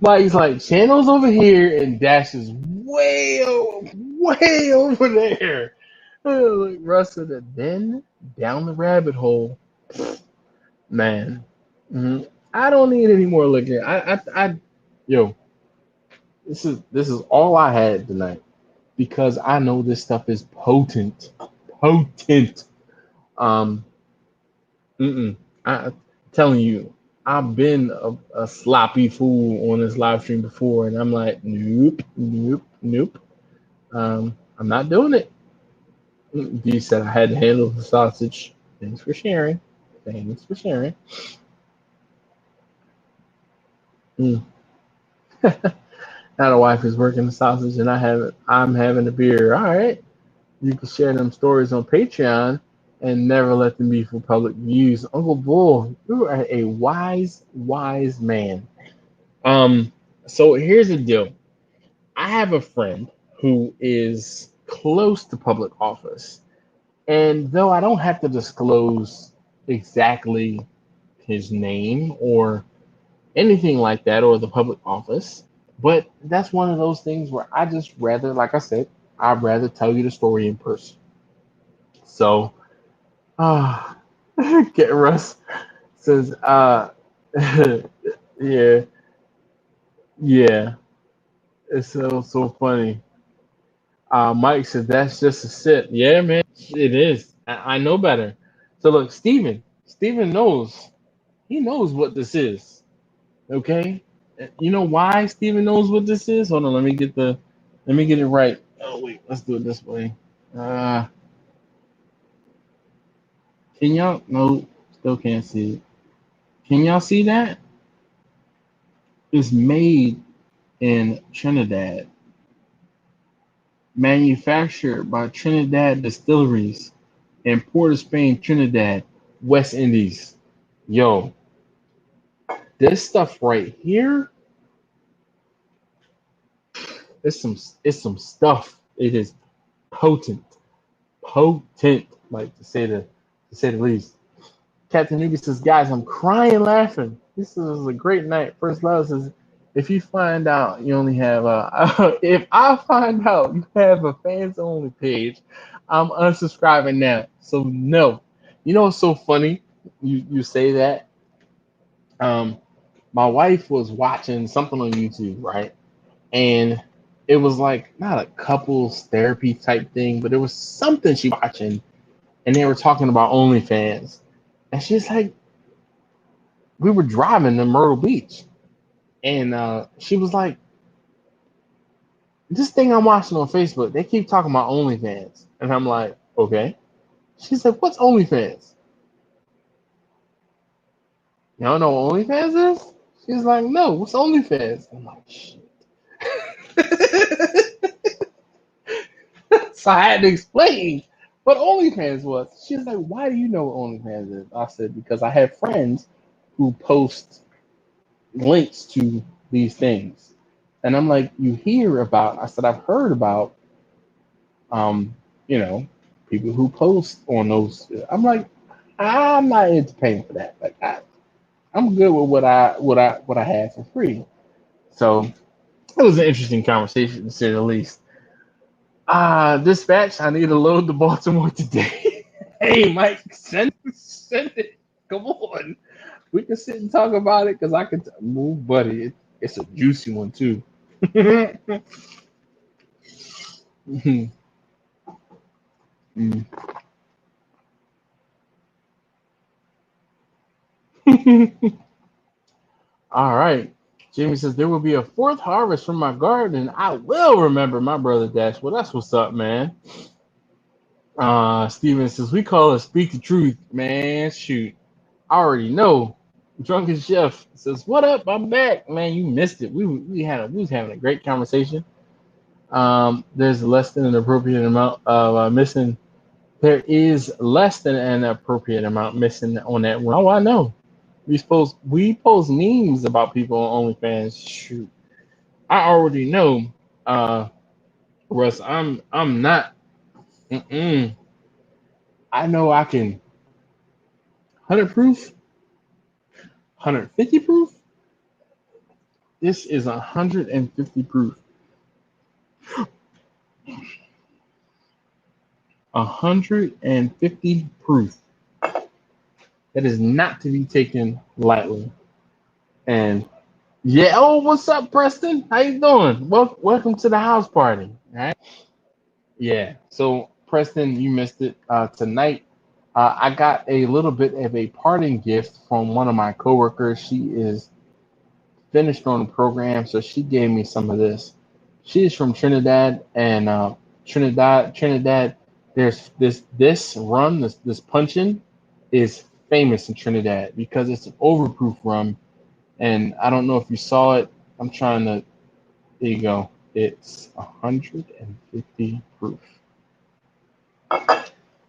Mike's like, channels over here and Dash is way over there. Like Russ said, then down the rabbit hole, man. I don't need any more liquor. Yo, this is all I had tonight because I know this stuff is potent. Um, mm-mm. I'm telling you, I've been a sloppy fool on this live stream before, and I'm like, nope, nope, nope. I'm not doing it. You said I had to handle the sausage. Thanks for sharing. Thanks for sharing. Mm. Now the wife is working the sausage, and I'm having a beer. All right, you can share them stories on Patreon and never let them be for public views. Uncle Bull, you are a wise man. Um, so here's the deal. I have a friend who is close to public office, and though I don't have to disclose exactly his name or anything like that or the public office, but that's one of those things where I just rather, like I said, I'd rather tell you the story in person. So, uh, get Russ says, yeah, yeah, it's so funny. Mike said that's just a sip. Yeah, man, it is. I know better. So look, Steven knows. He knows what this is. Okay, you know why Steven knows what this is? Hold on, let me get it right. Oh wait, let's do it this way. Uh, can y'all? No, still can't see it. Can y'all see that? It's made in Trinidad, manufactured by Trinidad Distilleries, in Port of Spain, Trinidad, West Indies. Yo, this stuff right here. it's some stuff. It is potent, potent, like to say the least. Captain Newbie says, guys, I'm crying laughing. This is a great night. First Love says, if you find out you only have if I find out you have a fans only page, I'm unsubscribing now. So no. You know what's so funny? You say that. Um my wife was watching something on YouTube, right? And it was like not a couples therapy type thing, but it was something she was watching, and they were talking about OnlyFans. And she's like, we were driving to Myrtle Beach, and she was like, this thing I'm watching on Facebook, they keep talking about OnlyFans. And I'm like, okay. She said, what's OnlyFans? You don't know what OnlyFans is? She's like, no, what's OnlyFans? I'm like, shit. So I had to explain what OnlyFans was. She's like, why do you know what OnlyFans is? I said, because I have friends who post links to these things. And I'm like, you hear about, I said, I've heard about, um, you know, people who post on those. I'm like, I'm not into paying for that. Like, I'm good with what I have for free. So it was an interesting conversation to say the least. Dispatch, I need to load the Baltimore today. Hey, Mike, send it. Come on. We can sit and talk about it because I can move, buddy. It's a juicy one, too. All right. Jamie says there will be a fourth harvest from my garden. I will remember my brother Dash. Well, that's what's up, man. Steven says we call it speak the truth, man. Shoot, I already know. Drunken Chef says, "What up? I'm back, man. You missed it. We was having a great conversation. There's less than an appropriate amount of missing. There is less than an appropriate amount missing on that one. Oh, I know. We post memes about people on OnlyFans. Shoot, I already know. Uh, Russ, I'm not. Mm-mm. I know I can 100 proof, 150 proof. This is 150 proof. 150 proof. That is not to be taken lightly. And yeah, oh, what's up, Preston? How you doing? Welcome to the house party. All right. Yeah. So Preston, you missed it tonight. I got a little bit of a parting gift from one of my coworkers. She is finished on the program, so she gave me some of this. She is from Trinidad, and Trinidad. There's this puncheon is famous in Trinidad because it's an overproof rum, and I don't know if you saw it. I'm trying to. There you go. It's 150 proof.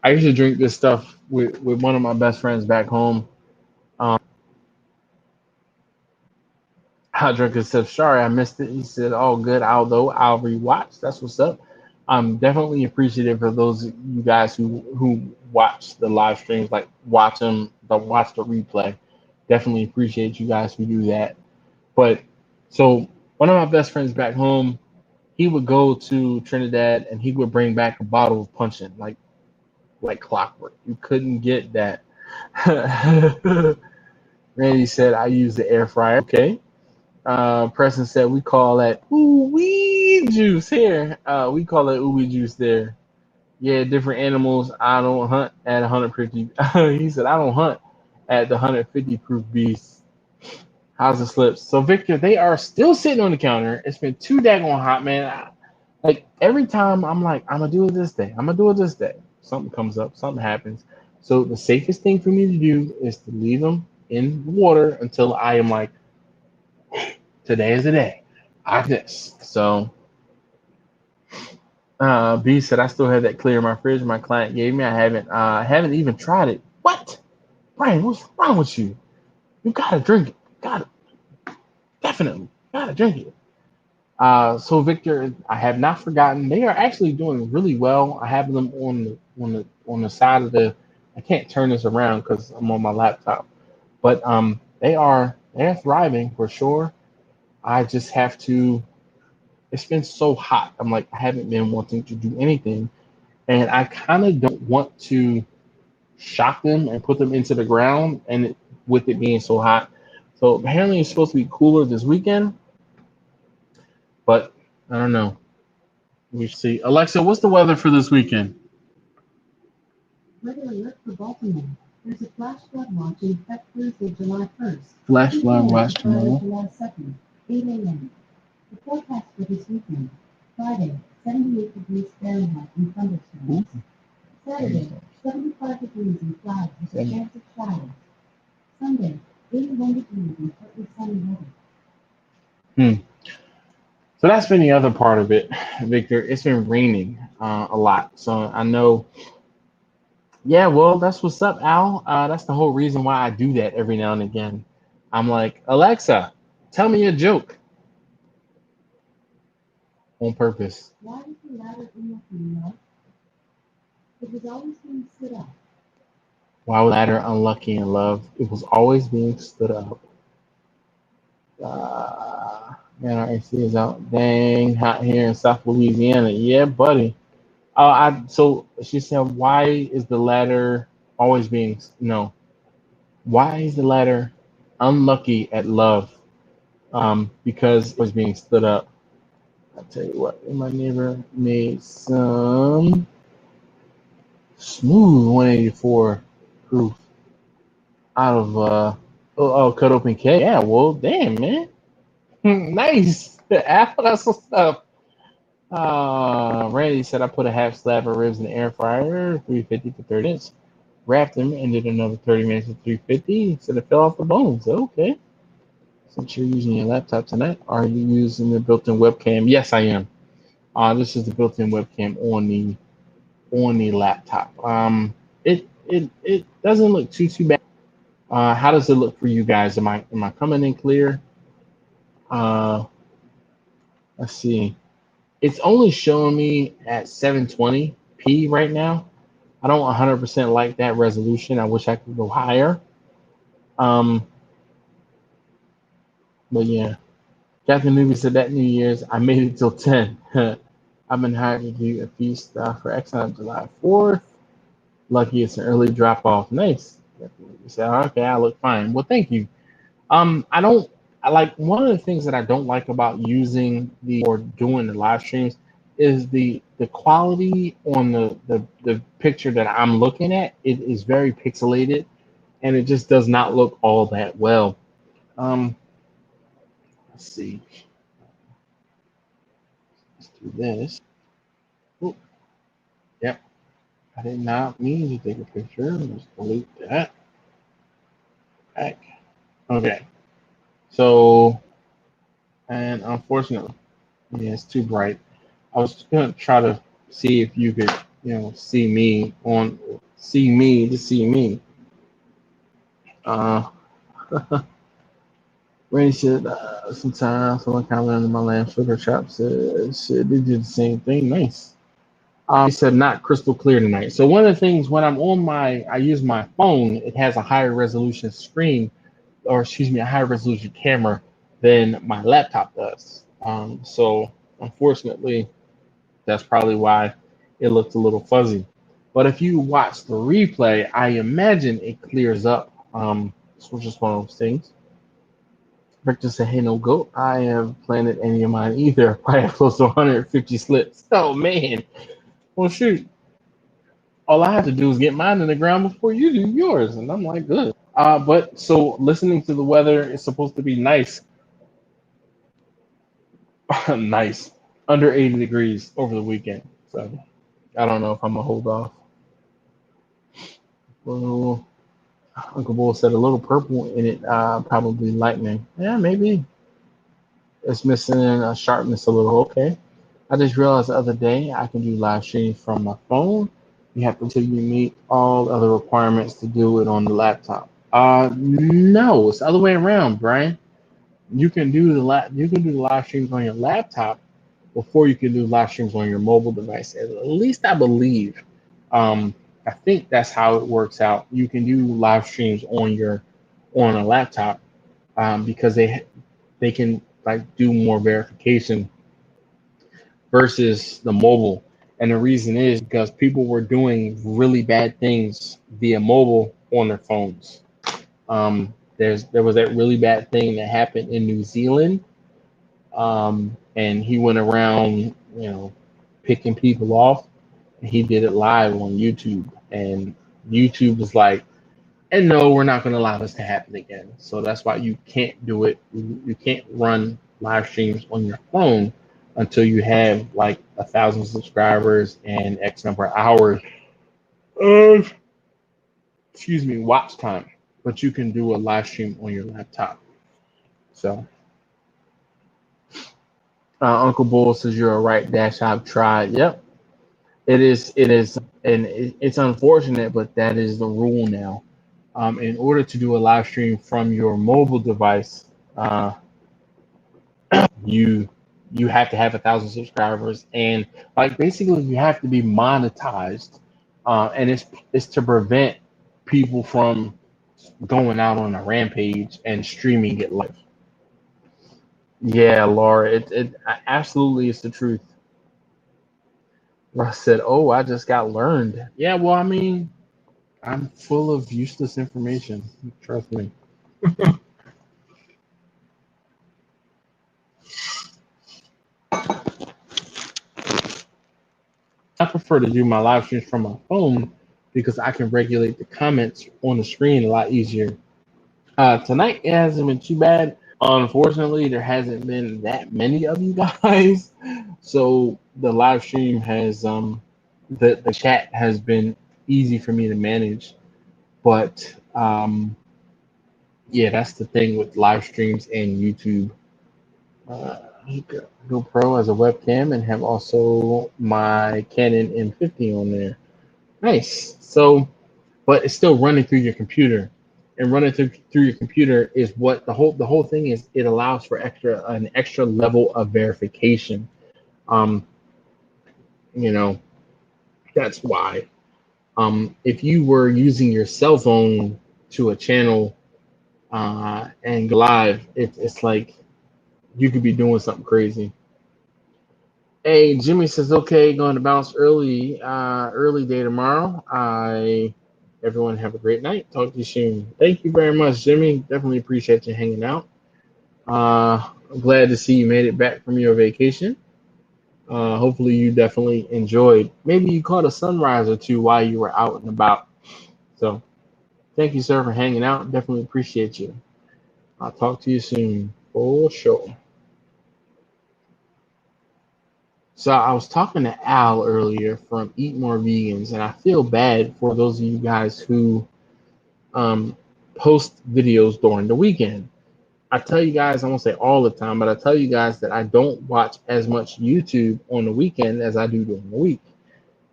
I used to drink this stuff with one of my best friends back home. Um, I drank it. Said, sorry, I missed it. He said, all good, Aldo. I'll rewatch. That's what's up. I'm definitely appreciative of those of you guys who watch the live streams, like watch the replay. Definitely appreciate you guys who do that. But so one of my best friends back home, he would go to Trinidad and he would bring back a bottle of puncheon, like clockwork. You couldn't get that. Randy said, I use the air fryer. Okay. Preston said, we call that ooh wee juice here. We call it ooh wee juice there. Yeah, different animals. I don't hunt at 150. He said, I don't hunt at the 150 proof beast. How's the slips? So, Victor, they are still sitting on the counter. It's been too daggone hot, man. Like, every time I'm like, I'm going to do it this day. I'm going to do it this day. Something comes up, something happens. So, the safest thing for me to do is to leave them in water until I am like, today is the day. I this. So, B said, I still have that clear in my fridge my client gave me. I haven't even tried it. What? Brian, what's wrong with you? You gotta drink it. Gotta, definitely. Gotta drink it. So Victor, I have not forgotten. They are actually doing really well. I have them on the side of the. I can't turn this around because I'm on my laptop, but they're thriving for sure. I just have to. It's been so hot. I'm like I haven't been wanting to do anything, and I kind of don't want to shock them and put them into the ground, and with it being so hot. So apparently it's supposed to be cooler this weekend, but I don't know. We see. Alexa, what's the weather for this weekend? Weather alert for Baltimore. There's a flash flood watch in effect Thursday, July 1st. Flash flood watch Friday, tomorrow. July 2nd, 8 a.m. The forecast for this weekend. Friday, 78 degrees Fahrenheit and thunderstorms. Saturday, 75 degrees and clouds with a chance of showers. Sunday, 81 degrees and partly sunny weather. Hmm. So that's been the other part of it, Victor. It's been raining a lot. So I know. Yeah, well, that's what's up, Al. That's the whole reason why I do that every now and again. I'm like, Alexa, tell me a joke on purpose. Why is the ladder in the north? It was always being stood up. Why was ladder unlucky in love? It was always being stood up. Man, our AC is out. Dang, hot here in South Louisiana. Yeah, buddy. So she said, why is the ladder always being no? Why is the ladder unlucky at love? Because it was being stood up. I'll tell you what, my neighbor made some smooth 184 proof out of cut open cake. Yeah, well, damn, man. Nice. That's what's up. Randy said I put a half slab of ribs in the air fryer, 350 for 30 minutes. Wrapped them and did another 30 minutes at 350. Said it fell off the bones. Okay. Since you're using your laptop tonight, are you using the built-in webcam? Yes, I am. This is the built-in webcam on the laptop. It doesn't look too bad. How does it look for you guys? Am I coming in clear? Uh, let's see. It's only showing me at 720p right now. I don't 100% like that resolution. I wish I could go higher. Um, but yeah, Captain Newbie said that New Year's I made it till 10. I've been hired to do a feast for Exxon July 4th. Lucky it's an early drop off. Nice. Captain Newbie said, okay, I look fine. Well, thank you. I don't. I like one of the things that I don't like about using the or doing the live streams is the quality on the picture that I'm looking at. It is very pixelated and it just does not look all that well. Um, let's see. Let's do this. Oh, yep. I did not mean to take a picture. Let's delete that. Back. Okay. So, and unfortunately, yeah, it's too bright. I was gonna try to see if you could, see me to see me. Uh, Rainy said, sometimes someone commented on my lamp sugar shop said, shit, they did the same thing. Nice. He said, not crystal clear tonight. So one of the things when I use my phone, it has a higher resolution screen, or excuse me, a higher resolution camera than my laptop does. So unfortunately, that's probably why it looked a little fuzzy. But if you watch the replay, I imagine it clears up. So just one of those things. Victor said, hey, no goat. I haven't planted any of mine either. I have close to 150 slips. Oh, man. Well, shoot. All I have to do is get mine in the ground before you do yours. And I'm like, good. But so listening to the weather is supposed to be nice. Nice. Under 80 degrees over the weekend. So I don't know if I'm going to hold off. Well, Uncle Bull said a little purple in it, probably lightning. Yeah, maybe. It's missing sharpness a little. Okay. I just realized the other day I can do live streaming from my phone. You have to until you meet all other requirements to do it on the laptop. No, it's the other way around, Brian. you can do the live streams on your laptop before you can do live streams on your mobile device. At least I believe. Um, I think that's how it works out. You can do live streams on a laptop because they can like do more verification versus the mobile. And the reason is because people were doing really bad things via mobile on their phones. There was that really bad thing that happened in New Zealand, and he went around, picking people off. And he did it live on YouTube, and YouTube was like, "And no, we're not going to allow this to happen again." So that's why you can't do it. You can't run live streams on your phone until you have like 1,000 subscribers and X number of hours of, watch time. But you can do a live stream on your laptop. So, Uncle Bull says you're a right dash. I've tried. Yep, it is. It is, and it's unfortunate, but that is the rule now. In order to do a live stream from your mobile device, uh, you you have to have 1,000 subscribers, and like basically you have to be monetized, and it's to prevent people from going out on a rampage and streaming it live. Yeah, Laura, it absolutely is the truth. Russ said, "Oh, I just got learned." Yeah, well, I mean, I'm full of useless information. Trust me. I prefer to do my live streams from my phone because I can regulate the comments on the screen a lot easier. Tonight it hasn't been too bad. Unfortunately, there hasn't been that many of you guys, so the live stream has the chat has been easy for me to manage. But yeah, that's the thing with live streams and YouTube. Uh, GoPro as a webcam and have also my Canon M50 on there. Nice. So, but it's still running through your computer, and running through your computer is what the whole thing is. It allows for an extra level of verification. Um, you know, that's why. If you were using your cell phone to a channel and go live, it's like you could be doing something crazy. Hey, Jimmy says, okay, going to bounce early day tomorrow. Everyone have a great night. Talk to you soon. Thank you very much, Jimmy. Definitely appreciate you hanging out. I'm glad to see you made it back from your vacation. Hopefully you definitely enjoyed. Maybe you caught a sunrise or two while you were out and about. So thank you, sir, for hanging out. Definitely appreciate you. I'll talk to you soon for sure. So I was talking to Al earlier from Eat More Vegans, and I feel bad for those of you guys who um, post videos during the weekend. I tell you guys, I won't say all the time, but I tell you guys that I don't watch as much YouTube on the weekend as I do during the week.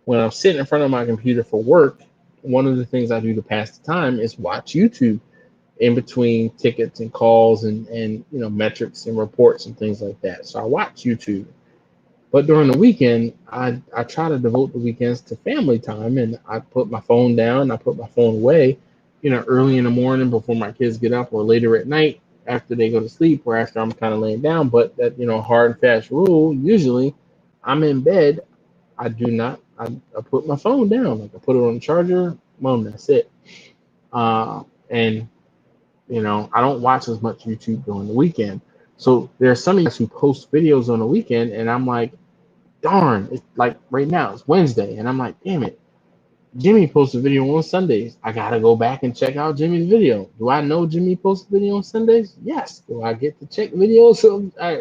When I'm sitting in front of my computer for work, one of the things I do to pass the time is watch YouTube in between tickets and calls and metrics and reports and things like that. So I watch YouTube. But during the weekend, I try to devote the weekends to family time, and I put my phone down, I put my phone away, early in the morning before my kids get up, or later at night after they go to sleep, or after I'm kind of laying down. But that, hard and fast rule, usually I'm in bed, I do not, I put my phone down. Like I put it on the charger, boom, that's it. And, I don't watch as much YouTube during the weekend. So there are some of you guys who post videos on the weekend, and I'm like, darn, it's like right now, it's Wednesday, and I'm like, damn it, Jimmy posts a video on Sundays. I gotta go back and check out Jimmy's video. Do I know Jimmy posts a video on Sundays? Yes. Do I get to check videos?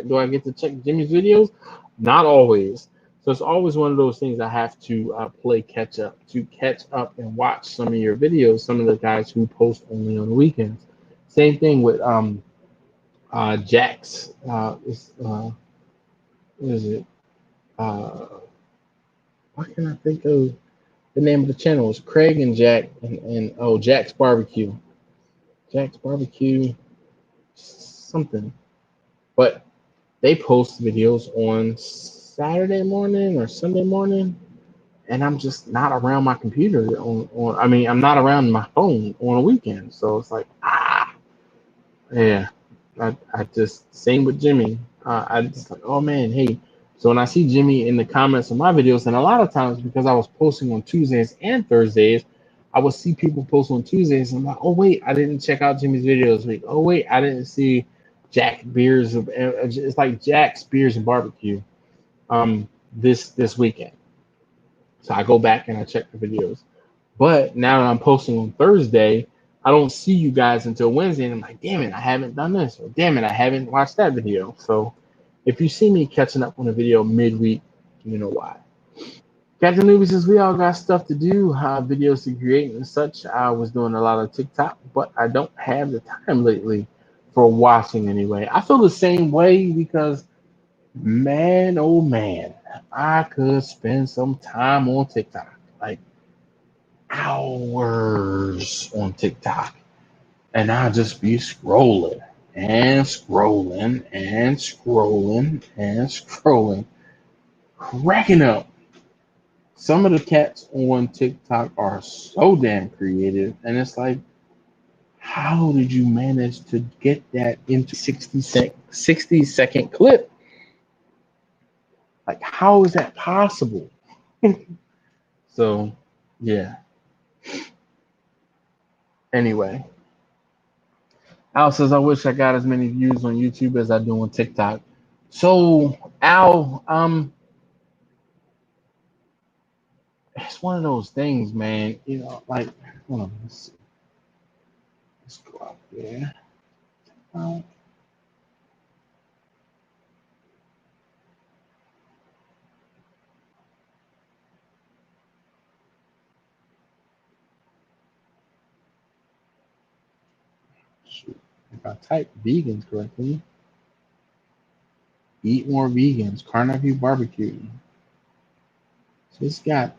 Do I get to check Jimmy's videos? Not always. So it's always one of those things I have to play catch up, and watch some of your videos, some of the guys who post only on the weekends. Same thing with Jax. What is it? Uh, why can't I think of the name of the channel? Is Craig and Jack Jack's Barbecue. Jack's Barbecue something. But they post videos on Saturday morning or Sunday morning, and I'm just not around my computer I mean, I'm not around my phone on a weekend. So it's like, yeah. I just, same with Jimmy. I just like, oh man, hey. So when I see Jimmy in the comments of my videos, and a lot of times because I was posting on Tuesdays and Thursdays, I would see people post on Tuesdays, and I'm like, oh wait, I didn't check out Jimmy's videos this week. Oh wait, I didn't see Jack Beers. It's like Jack's Beers and Barbecue. This weekend. So I go back and I check the videos. But now that I'm posting on Thursday, I don't see you guys until Wednesday, and I'm like, damn it, I haven't done this, or damn it, I haven't watched that video. So if you see me catching up on a video midweek, you know why. Captain Newbie says we all got stuff to do, videos to create and such. I was doing a lot of TikTok, but I don't have the time lately for watching anyway. I feel the same way because, man, oh man, I could spend some time on TikTok. Like, hours on TikTok, and I'll just be scrolling and scrolling and scrolling and scrolling, cracking up. Some of the cats on TikTok are so damn creative, and it's like, how did you manage to get that into 60-second clip? Like, how is that possible? So, yeah. Anyway, Al says, I wish I got as many views on YouTube as I do on TikTok. So, Al, it's one of those things, man. You know, like, hold on, let's see. Let's go out there. Shoot. If I type vegans correctly, eat more vegans, Carnivore Barbecue. So it's got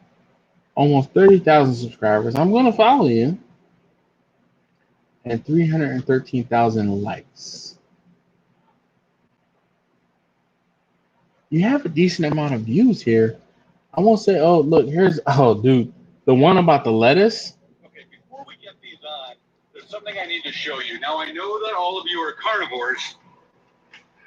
almost 30,000 subscribers. I'm going to follow you. And 313,000 likes. You have a decent amount of views here. I won't say, oh, look, here's, oh, dude, the one about the lettuce. Okay, before we get these on, there's something I need to show you. Now, I know that all of you are carnivores,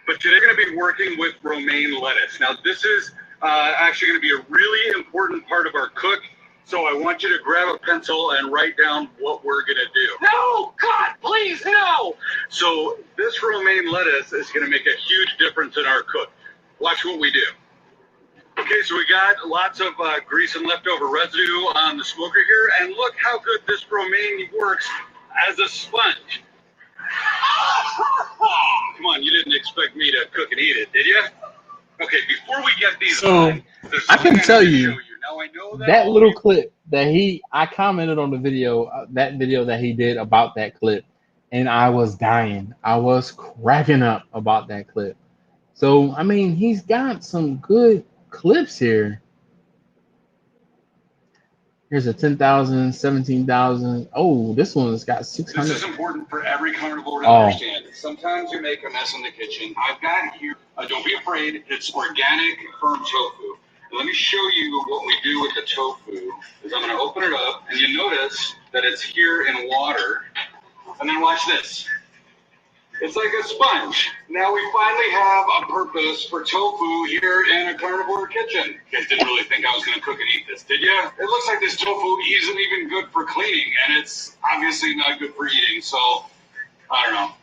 but today we're going to be working with romaine lettuce. Now, this is actually going to be a really important part of our cook, so I want you to grab a pencil and write down what we're going to do. No, God, please, no! So this romaine lettuce is going to make a huge difference in our cook. Watch what we do. Okay, so we got lots of grease and leftover residue on the smoker here, and look how good this romaine works as a sponge. Come on, you didn't expect me to cook and eat it, did you? Okay, before we get these on, I can tell you, now, I know that little clip that I commented on the video, that video that he did about that clip, and I was dying. I was cracking up about that clip. So, I mean, he's got some good clips here. Here's a 10,000, 17,000. Oh, this one's got 600. This is important for every carnivore to understand. Sometimes you make a mess in the kitchen. I've got here, don't be afraid, it's organic firm tofu. Let me show you what we do with the tofu. Is I'm going to open it up, and you notice that it's here in water. And then watch this. It's like a sponge. Now we finally have a purpose for tofu here in a carnivore kitchen. You guys didn't really think I was going to cook and eat this, did you? It looks like this tofu isn't even good for cleaning, and it's obviously not good for eating, so I don't know.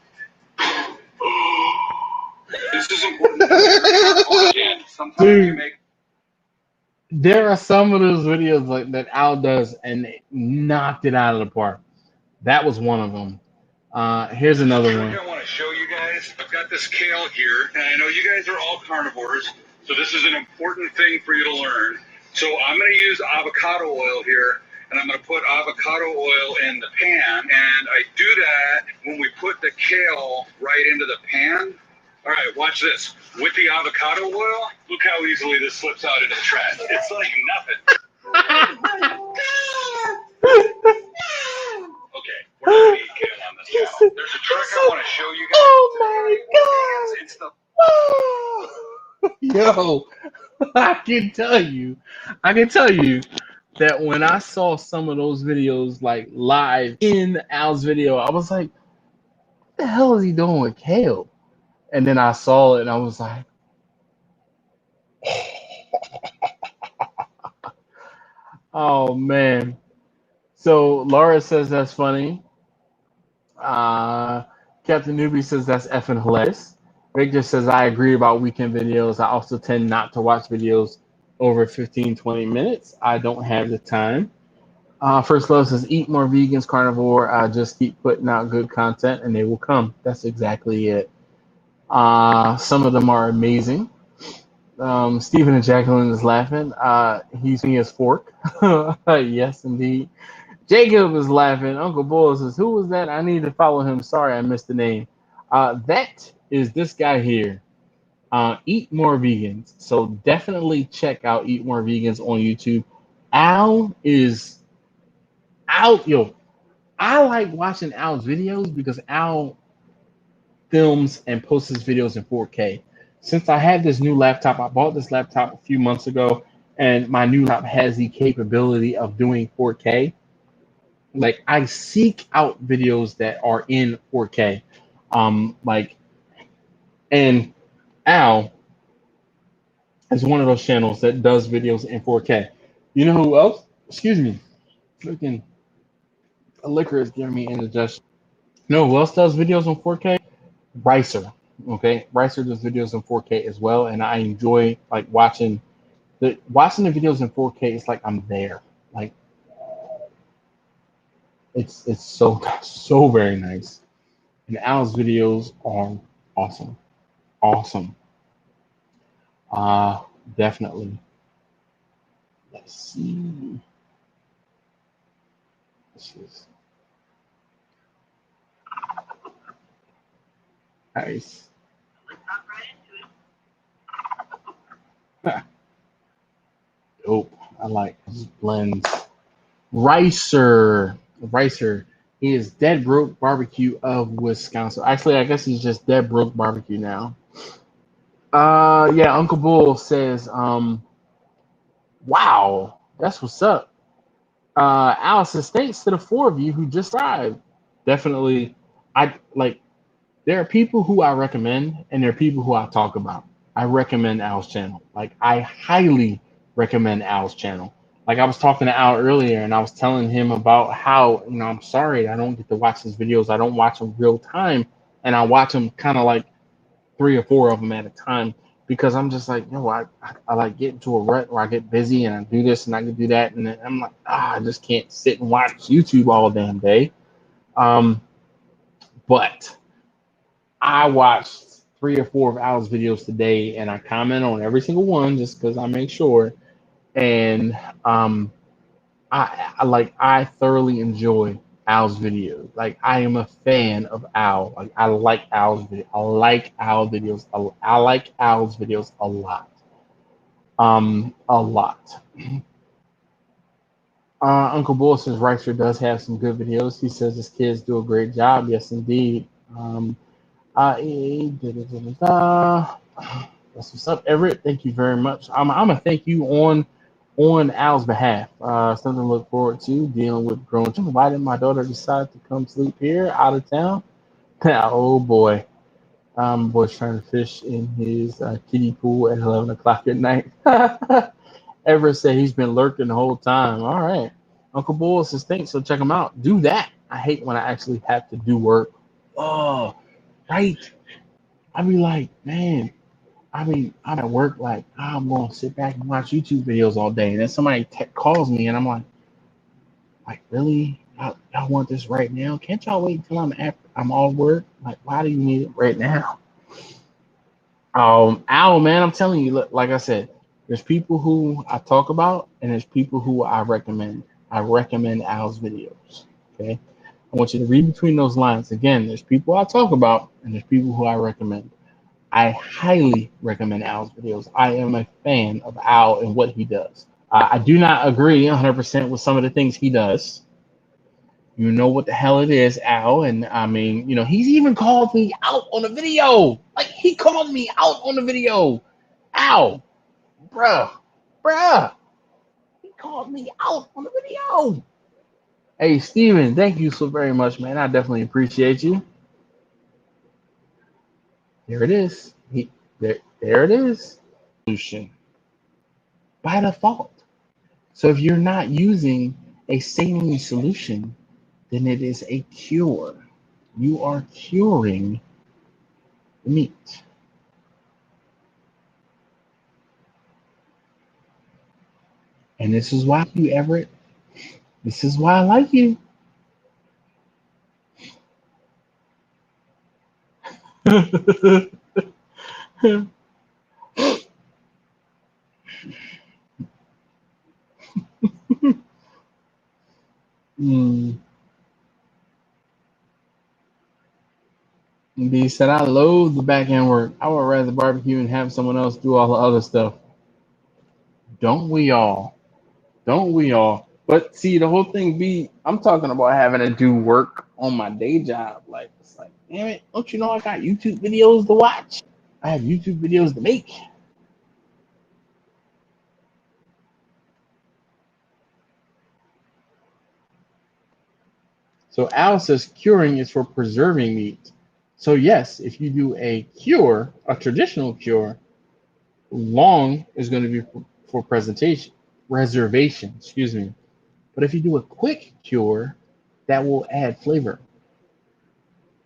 This is important. Sometimes you make... There are some of those videos like that Al does, and they knocked it out of the park. That was one of them. Here's another one. I want to show you guys. I've got this kale here, and I know you guys are all carnivores, so this is an important thing for you to learn. So I'm going to use avocado oil here, and I'm going to put avocado oil in the pan, and I do that when we put the kale right into the pan. All right, watch this. With the avocado oil, look how easily this slips out into the trash. It's like nothing. Okay, we're going to need kale on this channel. There's a trick I want to show you guys. Oh my God! It's the Yo, I can tell you that when I saw some of those videos like live in Al's video, I was like, what the hell is he doing with kale? And then I saw it and I was like, oh man. So Laura says that's funny. Captain Newbie says that's effing hilarious. Victor says I agree about weekend videos. I also tend not to watch videos over 15, 20 minutes. I don't have the time. First Love says eat more vegans, carnivore. Just keep putting out good content and they will come. That's exactly it. Some of them are amazing. Stephen and Jacqueline is laughing. He's using his fork. Yes, indeed. Jacob is laughing. Uncle Bull says, who was that? I need to follow him. Sorry, I missed the name. That is this guy here. Eat More Vegans. So definitely check out Eat More Vegans on YouTube. Al is out. Yo, I like watching Al's videos because Al films and posts his videos in 4K. Since I have this new laptop, I bought this laptop a few months ago, and my new laptop has the capability of doing 4K. Like I seek out videos that are in 4K. And Al is one of those channels that does videos in 4K. You know who else? Excuse me. Freaking liquor is giving me indigestion. You know who else does videos on 4K? Ricer. Okay, Ricer does videos in 4K as well, and I enjoy like watching the videos in 4K. It's like I'm there. Like it's so very nice. And Al's videos are awesome. Definitely. Let's see. This is nice. Dope. I like these blends. Ricer. He is Dead Broke Barbecue of Wisconsin. Actually, I guess he's just Dead Broke Barbecue now. Yeah, Uncle Bull says, wow, that's what's up. Alice says, thanks to the four of you who just subscribed. Definitely, there are people who I recommend, and there are people who I talk about. I recommend Al's channel. Like, I highly recommend Al's channel. Like, I was talking to Al earlier, and I was telling him about how, I'm sorry, I don't get to watch his videos. I don't watch them real time, and I watch them kind of like 3 or 4 of them at a time because I'm just like, I like get into a rut where I get busy and I do this and I can do that, and then I'm like, I just can't sit and watch YouTube all damn day. But I watched 3 or 4 of Al's videos today, and I comment on every single one just because I make sure. And I thoroughly enjoy Al's videos. Like, I am a fan of Al. Like, I like Al's videos. I like Al's videos a lot. A lot. Uncle Bull says Ricer does have some good videos. He says his kids do a great job. Yes, indeed. That's what's up, Everett. Thank you very much. I'm gonna thank you on Al's behalf. Something to look forward to, dealing with grown children. Why did my daughter decide to come sleep here out of town? Oh boy. Boy's trying to fish in his kiddie pool at 11 o'clock at night. Everett said he's been lurking the whole time. All right. Uncle Bull says thanks, so check him out. Do that. I hate when I actually have to do work. Oh, right. I'd be like, man, I'm at work, like, I'm going to sit back and watch YouTube videos all day. And then somebody calls me, and I'm like, really? Y'all want this right now? Can't y'all wait until I'm all work? Like, why do you need it right now? Al, man, I'm telling you, look, like I said, there's people who I talk about, and there's people who I recommend. I recommend Al's videos, okay? I want you to read between those lines. Again, there's people I talk about, and there's people who I recommend. I highly recommend Al's videos. I am a fan of Al and what he does. I do not agree 100% with some of the things he does. You know what the hell it is, Al. And I mean, he's even called me out on a video. Like, he called me out on the video. Ow, bruh. He called me out on the video. Hey, Steven, thank you so very much, man. I definitely appreciate you. There it is. There it is. Solution by default. So if you're not using a saline solution, then it is a cure. You are curing the meat. And this is why you, Everett. This is why I like you. B said, I loathe the back end work. I would rather barbecue and have someone else do all the other stuff. Don't we all? Don't we all? But see, the whole thing be, I'm talking about having to do work on my day job. Like, it's like, damn it, don't you know I got YouTube videos to watch? I have YouTube videos to make. So Al says curing is for preserving meat. So yes, if you do a cure, a traditional cure, long is going to be for reservation, excuse me. But if you do a quick cure, that will add flavor.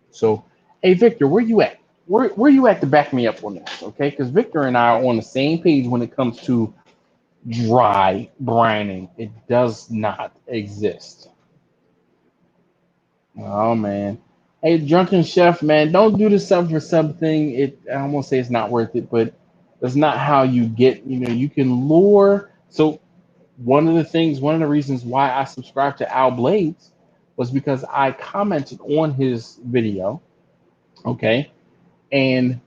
So, hey, Victor, where you at? Where you at to back me up on this, okay? Because Victor and I are on the same page when it comes to dry brining. It does not exist. Oh, man. Hey, Drunken Chef, man, don't do the sub for sub thing. I won't say it's not worth it, but that's not how you get, you can lure. So one of the reasons why I subscribed to Al Blades was because I commented on his video, okay? And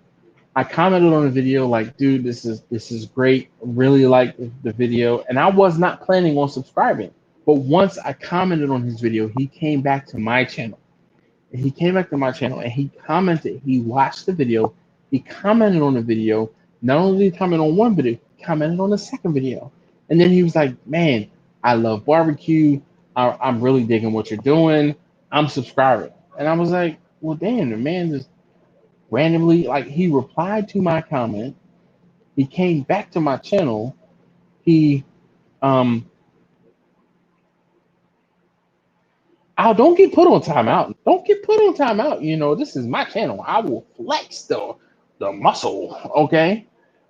I commented on the video like, dude, this is great. Really like the video. And I was not planning on subscribing. But once I commented on his video, he came back to my channel. And he came back to my channel and he commented, he watched the video, he commented on the video. Not only did he comment on one video, he commented on the second video. And then he was like, man, I love barbecue. I'm really digging what you're doing. I'm subscribing. And I was like, well, damn, the man just randomly, like, he replied to my comment. He came back to my channel. He, don't get put on timeout. Don't get put on timeout. This is my channel. I will flex the muscle, okay?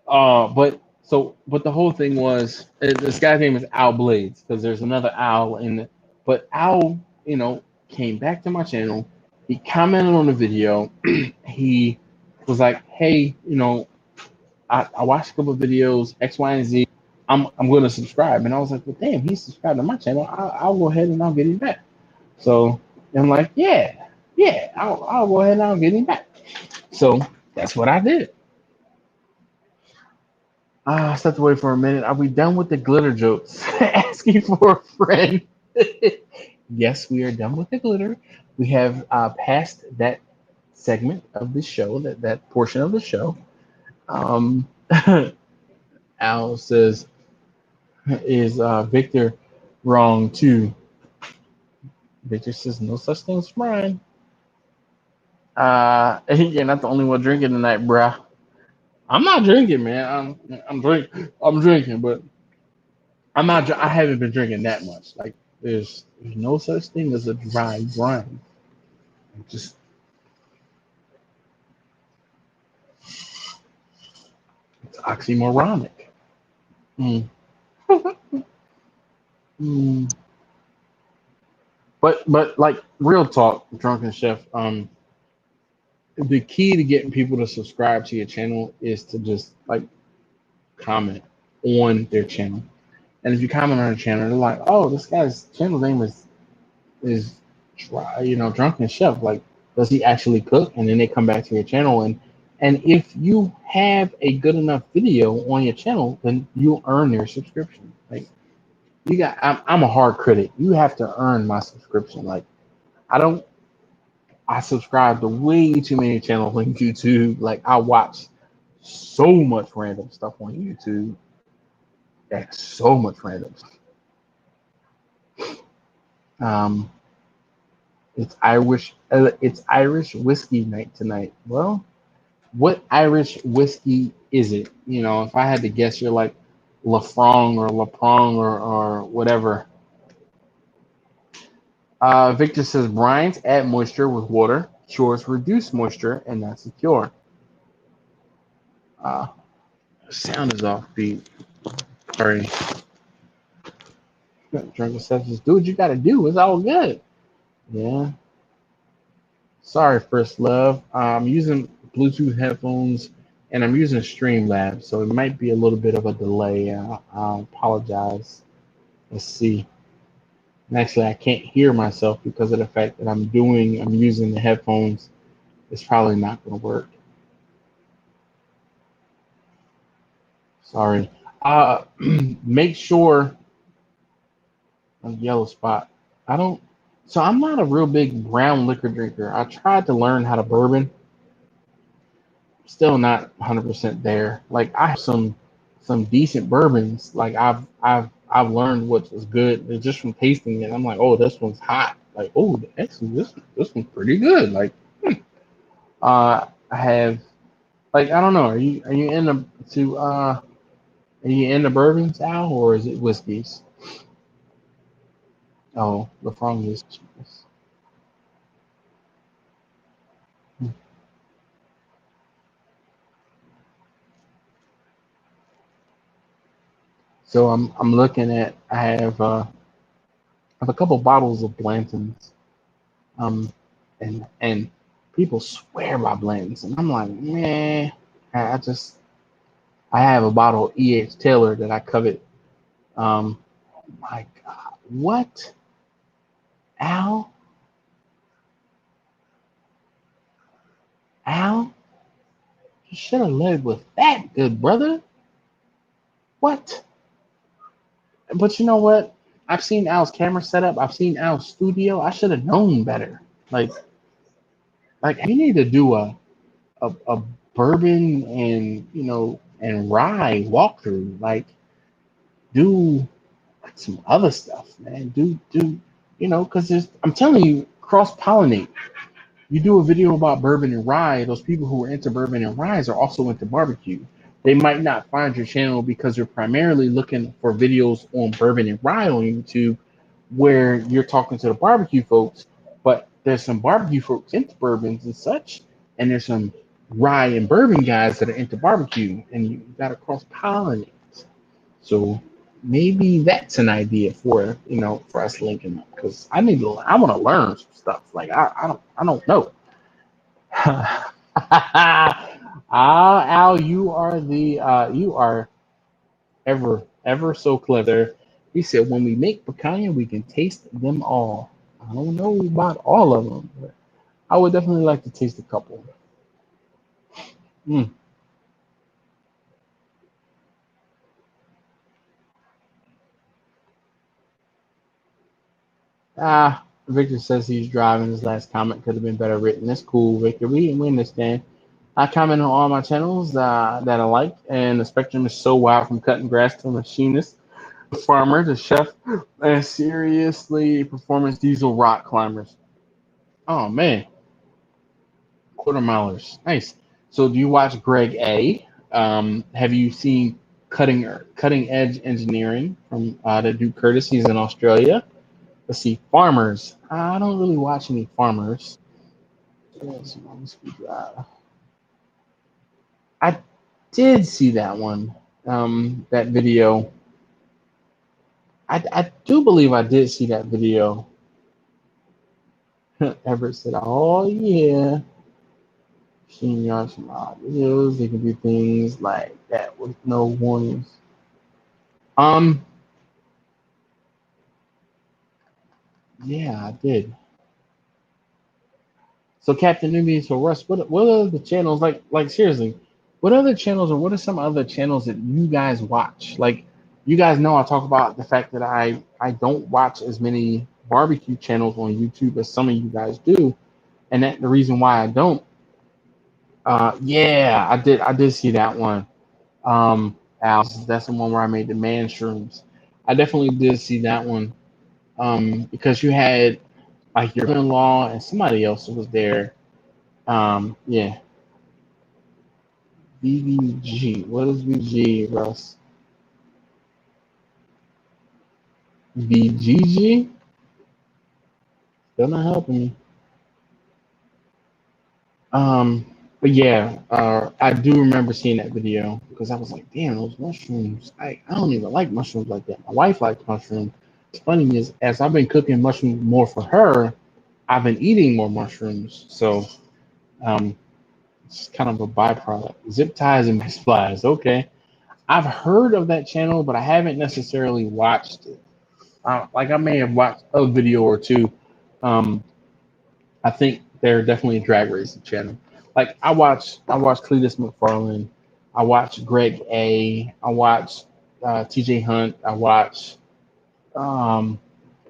But the whole thing was, this guy's name is Al Blades, because there's another Al in it. But Al, came back to my channel. He commented on the video. He was like, hey, I watched a couple of videos, X, Y, and Z. I'm going to subscribe. And I was like, well, damn, he's subscribed to my channel. I'll go ahead and I'll get him back. So I'm like, yeah, I'll go ahead and I'll get him back. So that's what I did. I stepped away for a minute. Are we done with the glitter jokes? Asking for a friend. Yes, we are done with the glitter. We have passed that segment of the show, that portion of the show. Al says, is Victor wrong too? Victor says, no such thing as frying. You're not the only one drinking tonight, bruh. I'm not drinking, man. I'm drinking, but I'm not. I haven't been drinking that much. Like, there's no such thing as a dry grind. It's oxymoronic. But like, real talk, Drunken Chef. The key to getting people to subscribe to your channel is to just like comment on their channel. And if you comment on their channel, they're like, oh, this guy's channel name is Drunken Chef. Like, does he actually cook? And then they come back to your channel, and if you have a good enough video on your channel, then you'll earn their subscription. Like, I'm a hard critic. You have to earn my subscription. Like, I subscribe to way too many channels on YouTube. Like, I watch so much random stuff on YouTube. That's so much random stuff. It's Irish whiskey night tonight. Well, what Irish whiskey is it? You know, if I had to guess, you're like Lafrong or Laprong or whatever. Victor says brines add moisture with water, cures reduce moisture, and that's a cure. Sound is offbeat. Sorry. Drunken stuff, just do what you gotta do. It's all good. Yeah. Sorry, First Love. I'm using Bluetooth headphones and I'm using Streamlabs, so it might be a little bit of a delay. I apologize. Let's see. And actually, I can't hear myself because of the fact that I'm using the headphones. It's probably not going to work. Sorry. Make sure. A yellow spot. So I'm not a real big brown liquor drinker. I tried to learn how to bourbon. Still not 100% there. Like I have some decent bourbons. Like I've learned what was good just from tasting it. I'm like, oh, this one's hot. Like, oh, actually, this one's pretty good. Like, I have, like, I don't know. Are you into bourbons, Al, or is it whiskeys? Oh, the wrong is. So I'm looking at. I have a couple bottles of Blanton's, and people swear by Blanton's, and I'm like, man, I have a bottle of E.H. Taylor that I covet. Oh my God, what, Al? You should have led with that, good brother. What? But you know what? I've seen Al's camera setup. I've seen Al's studio. I should have known better. Like you need to do a bourbon and rye walkthrough. Like, do some other stuff, man. Do because I'm telling you, cross pollinate. You do a video about bourbon and rye. Those people who are into bourbon and rye are also into barbecue. They might not find your channel because you're primarily looking for videos on bourbon and rye on YouTube, where you're talking to the barbecue folks. But there's some barbecue folks into bourbons and such, and there's some rye and bourbon guys that are into barbecue, and you got to cross pollinate. So maybe that's an idea for us linking up, because I want to learn some stuff. Like I don't know. Al, you are ever so clever. He said, when we make picanha, we can taste them all. I don't know about all of them, but I would definitely like to taste a couple. Victor says he's driving. His last comment could have been better written. That's cool, Victor. We understand. I comment on all my channels that I like, and the spectrum is so wide from cutting grass to a machinist, a farmer to chef, and seriously performance diesel rock climbers. Oh man, quarter milers, nice. So do you watch Greg A? Have you seen Cutting Edge Engineering from the Duke Curtis? He's in Australia. Let's see, farmers. I don't really watch any farmers. I did see that one, that video. I do believe I did see that video. Everett said, oh yeah. Machine yards from odd videos. They can do things like that with no warnings. Yeah, I did. So Captain Newbie, so Russ, what are the channels like seriously? What other channels, or what are some other channels that you guys watch? Like, you guys know I talk about the fact that I don't watch as many barbecue channels on YouTube as some of you guys do, and that the reason why I don't Yeah, I did see that one. Al, that's the one where I made the man shrooms. I definitely did see that one. Because you had like your in-law and somebody else who was there. Yeah, BBG. What is BBG, Russ? BGG? Still not helping me. Um, but yeah, I do remember seeing that video because I was like, damn, those mushrooms. I don't even like mushrooms like that. My wife likes mushrooms. What's funny is as I've been cooking mushrooms more for her, I've been eating more mushrooms. So um, it's kind of a byproduct. Zip ties and supplies. Okay, I've heard of that channel, but I haven't necessarily watched it. Like I may have watched a video or two. Um, I think they're definitely a drag racing channel. Like I watch Cletus McFarlane, I watch Greg A, I watch TJ Hunt, I watch um,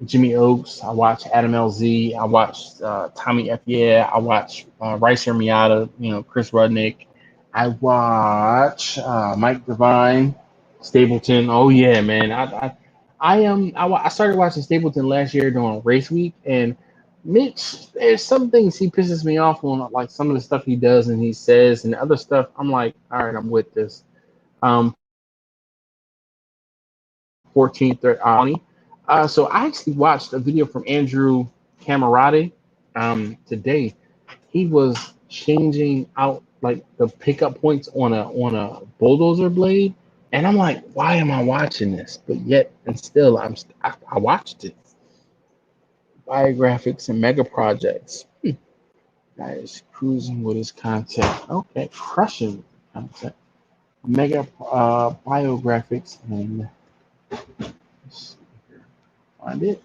Jimmy Oaks, I watch Adam LZ, I watch Tommy F. Yeah, I watch Rice Miata, Chris Rudnick, I watch Mike Devine, Stapleton. Oh yeah, man, I started watching Stapleton last year during race week, and Mitch, there's some things he pisses me off on, like some of the stuff he does and he says, and other stuff I'm like, all right, I'm with this. 14th or 20. So I actually watched a video from Andrew Camarade today. He was changing out like the pickup points on a bulldozer blade, and I'm like, why am I watching this? But yet and still, I watched it. Biographics and mega projects. Guy is cruising with his content. Okay, crushing content. Mega biographics and let's see here. Find it.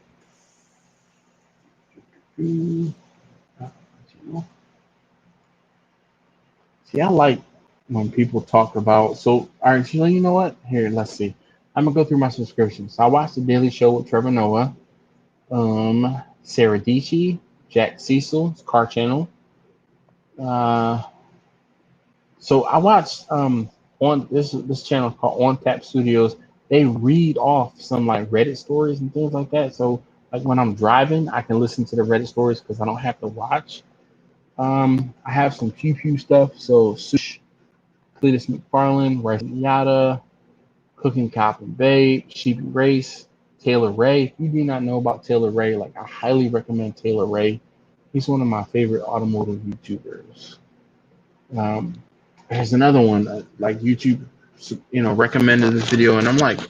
See, I like when people talk about. So, all right, you know what? Here, let's see. I'm gonna go through my subscriptions. So I watched the Daily Show with Trevor Noah, Sarah Dici, Jack Cecil's Car Channel. Uh, so I watched on this channel called On Tap Studios. They read off some like Reddit stories and things like that. So like when I'm driving, I can listen to the Reddit stories because I don't have to watch. I have some Pew Pew stuff. So Sous, Cletus McFarlane, Rice Miata, Cooking Cop and Babe, Sheepy Race, Taylor Ray. If you do not know about Taylor Ray, like I highly recommend Taylor Ray. He's one of my favorite automotive YouTubers. Um, there's another one that, like YouTube, recommended this video, and I'm like,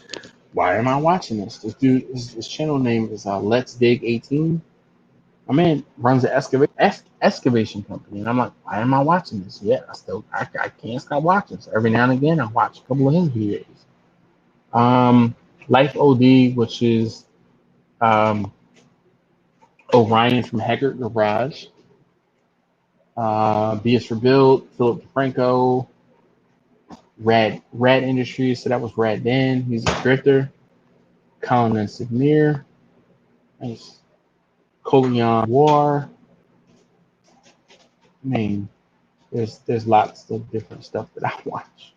why am I watching this? This dude, his channel name is Let's Dig 18. My man runs an excavation company, and I'm like, why am I watching this? Yeah, I can't stop watching. So every now and again, I watch a couple of his videos. Life OD, which is um, Orion from Haggard Garage. B is for Build, Philip DeFranco, Rad Industries, so that was Rad Dan. He's a drifter. Colin and Sigmir. Nice. Colion War. I mean, there's lots of different stuff that I watch.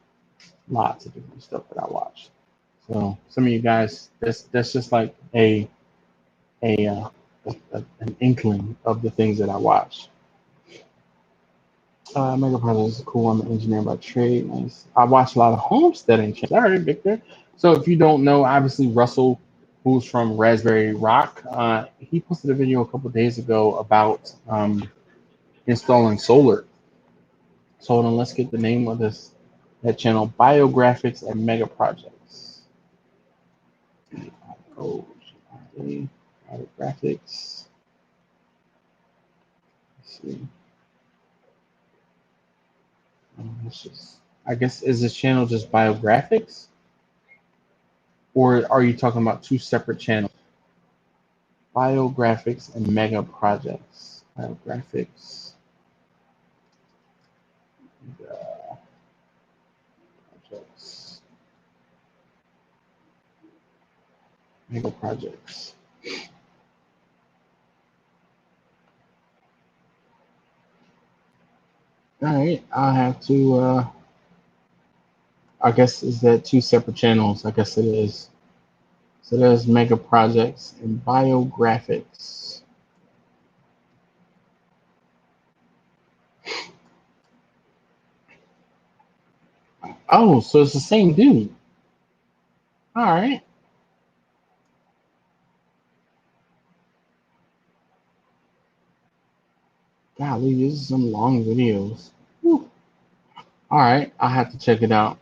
Lots of different stuff that I watch. So some of you guys, that's just like a, uh, an inkling of the things that I watch. Mega Projects is cool. I'm an engineer by trade. Nice. I watch a lot of homesteading channels. All right, Victor. So if you don't know, obviously Russell, who's from Raspberry Rock, he posted a video a couple of days ago about installing solar. So then let's get the name of that channel: Biographics and Mega Projects. Biographics. Let's see. I guess, is this channel just biographics? Or are you talking about two separate channels? Biographics and mega projects. Biographics. Projects. Mega projects. right, I'll have to. I guess is that two separate channels? I guess it is. So there's Mega Projects and Biographics. Oh, so it's the same dude. All right. Golly, these are some long videos. Whew. All right, I'll have to check it out.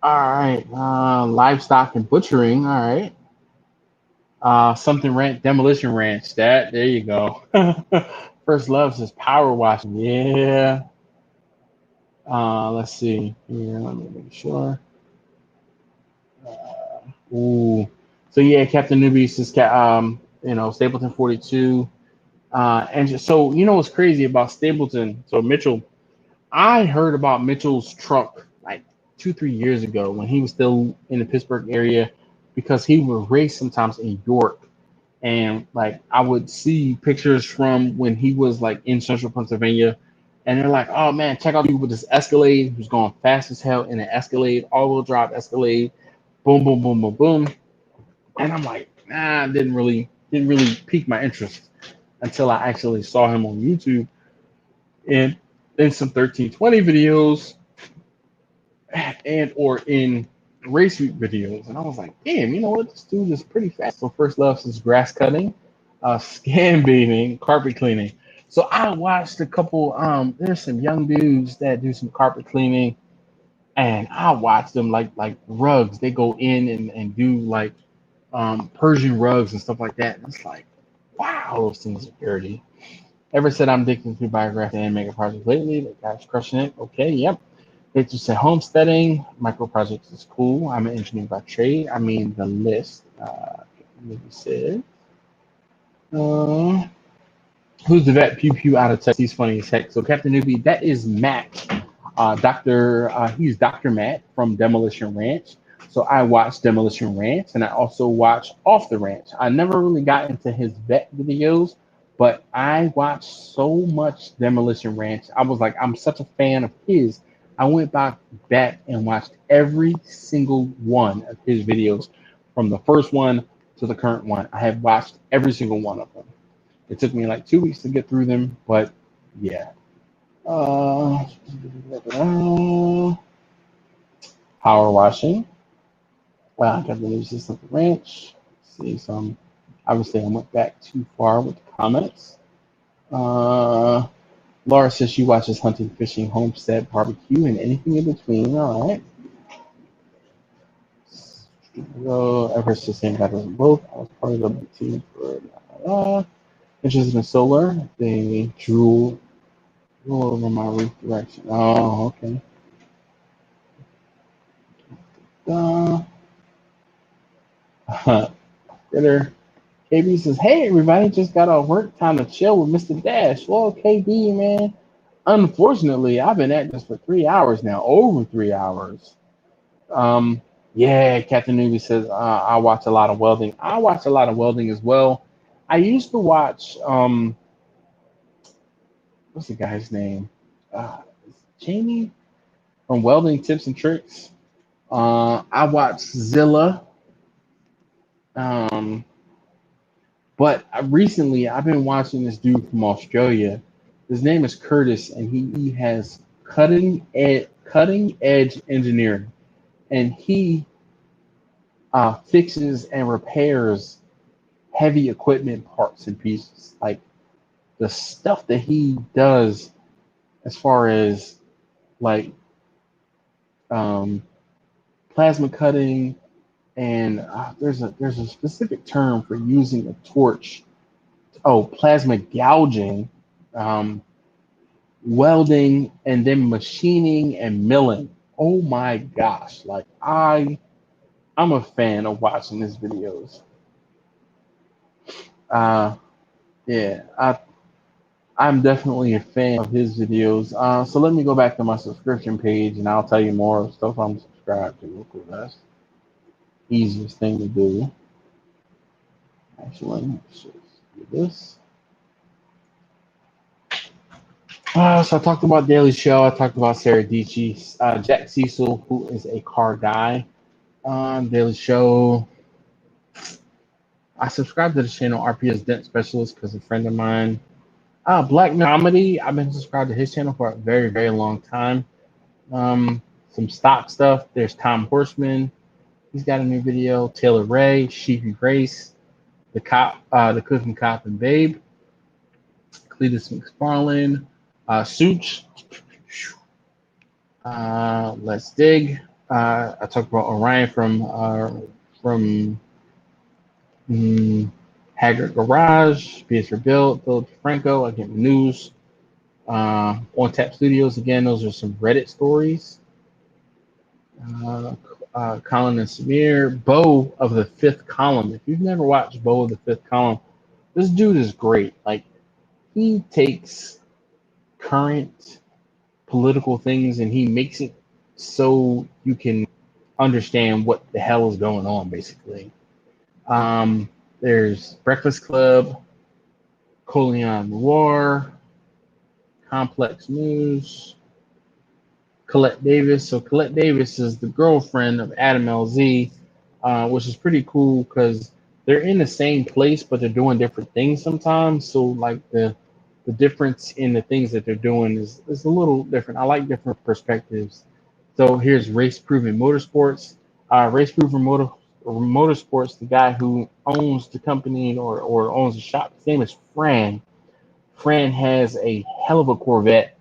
All right, livestock and butchering. All right. Something ranch, demolition ranch. That there you go. First love says power washing. Yeah. Let's see here. Let me make sure. Ooh. So yeah, Captain Newbie says, Stapleton 42. And so you know what's crazy about Stapleton? So Mitchell, I heard about Mitchell's truck like 2-3 years ago when he was still in the Pittsburgh area because he would race sometimes in York. And like I would see pictures from when he was like in central Pennsylvania, and they're like, "Oh man, check out you with this Escalade who's going fast as hell in an Escalade, all-wheel drive Escalade, boom, boom, boom, boom, boom." And I'm like, nah, didn't really pique my interest until I actually saw him on YouTube and in some 1320 videos and or in race week videos. And I was like, damn, you know what? This dude is pretty fast. So first love is grass cutting, scan baiting, carpet cleaning. So I watched a couple, there's some young dudes that do some carpet cleaning and I watch them like rugs. They go in and do like Persian rugs and stuff like that. And it's like, wow, those things are dirty. Ever said I'm addicted to biography and mega projects lately? The guy's crushing it. Okay, yep. They just said homesteading, micro projects is cool. I'm an engineer by trade. I mean the list. Maybe said. Uh, who's the vet? Pew pew out of Texas. He's funny as heck. So Captain Newbie, that is Matt. He's Dr. Matt from Demolition Ranch. So I watched Demolition Ranch and I also watched Off the Ranch. I never really got into his vet videos, but I watched so much Demolition Ranch. I was like, I'm such a fan of his. I went back and watched every single one of his videos from the first one to the current one. I have watched every single one of them. It took me like 2 weeks to get through them, but yeah. Power washing. Well, I got the new system for ranch. Let's see some. Obviously, I went back too far with the comments. Laura says she watches hunting, fishing, homestead, barbecue, and anything in between. All right. Everest says same battles in both. I was part of the team for interested in solar. They drew over my roof direction. Oh, okay. Critter. KB says, "Hey everybody, just got off work. Time to chill with Mr. Dash." Well, KB, man, unfortunately, I've been at this for 3 hours now, over 3 hours. Yeah, Captain Newbie says, I watch a lot of welding. I watch a lot of welding as well. I used to watch, what's the guy's name? Jamie from Welding Tips and Tricks. I watch Zilla. But recently, I've been watching this dude from Australia. His name is Curtis, and he has cutting edge engineering, and he fixes and repairs heavy equipment parts and pieces. Like the stuff that he does, as far as like plasma cutting, and there's a specific term for using a torch. Oh, plasma gouging, welding, and then machining and milling. Oh my gosh! Like I'm a fan of watching his videos. Yeah, I'm definitely a fan of his videos. So let me go back to my subscription page, and I'll tell you more stuff I'm subscribed to. Real quick, that's the easiest thing to do. Actually, let's just do this. So I talked about Daily Show. I talked about Sarah Dietschy, Jack Cecil, who is a car guy on Daily Show. I subscribed to the channel RPS Dent Specialist because a friend of mine. Black Comedy. I've been subscribed to his channel for a very, very long time. Some stock stuff. There's Tom Horseman. He's got a new video. Taylor Ray, Sheepy Grace, the cop, the cooking cop and babe. Cletus McFarlane, Sous. Let's dig. I talked about Orion from Haggard Garage, BS Rebuilt, Philip Franco. I get news. On Tap Studios again. Those are some Reddit stories. Colin and Samir, Bo of the Fifth Column. If you've never watched Bo of the Fifth Column, this dude is great. Like, he takes current political things and he makes it so you can understand what the hell is going on, basically. There's Breakfast Club, Coleon Noir, Complex News, Colette Davis. So Colette Davis is the girlfriend of Adam LZ, which is pretty cool because they're in the same place, but they're doing different things sometimes. So like the difference in the things that they're doing is a little different. I like different perspectives. So here's Race Proven Motorsports. Race Proven Motorsports, the guy who owns the company or owns the shop, his name is Fran. Fran has a hell of a Corvette.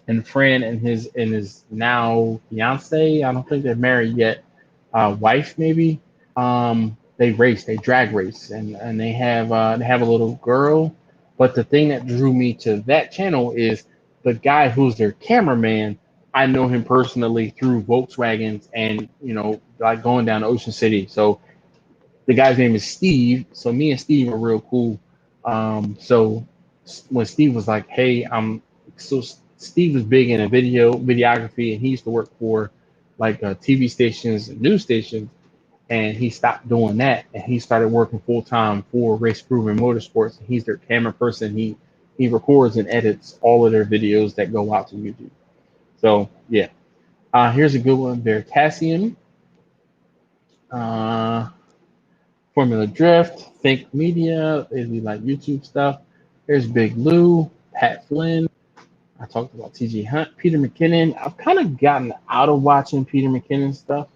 And Fran and his now fiance, I don't think they're married yet, wife maybe. They drag race, and they have a little girl. But the thing that drew me to that channel is the guy who's their cameraman. I know him personally through Volkswagens, and like going down to Ocean City. So the guy's name is Steve. So me and Steve are real cool. So when Steve was like, "Hey, Steve was big in videography, and he used to work for like TV stations and news stations, and he stopped doing that, and he started working full time for Race Proven Motorsports. And he's their camera person. He records and edits all of their videos that go out to YouTube. So yeah, here's a good one: Veritasium, Formula Drift, Think Media. If you like YouTube stuff, there's Big Lou, Pat Flynn. I talked about TJ Hunt, Peter McKinnon. I've kind of gotten out of watching Peter McKinnon stuff,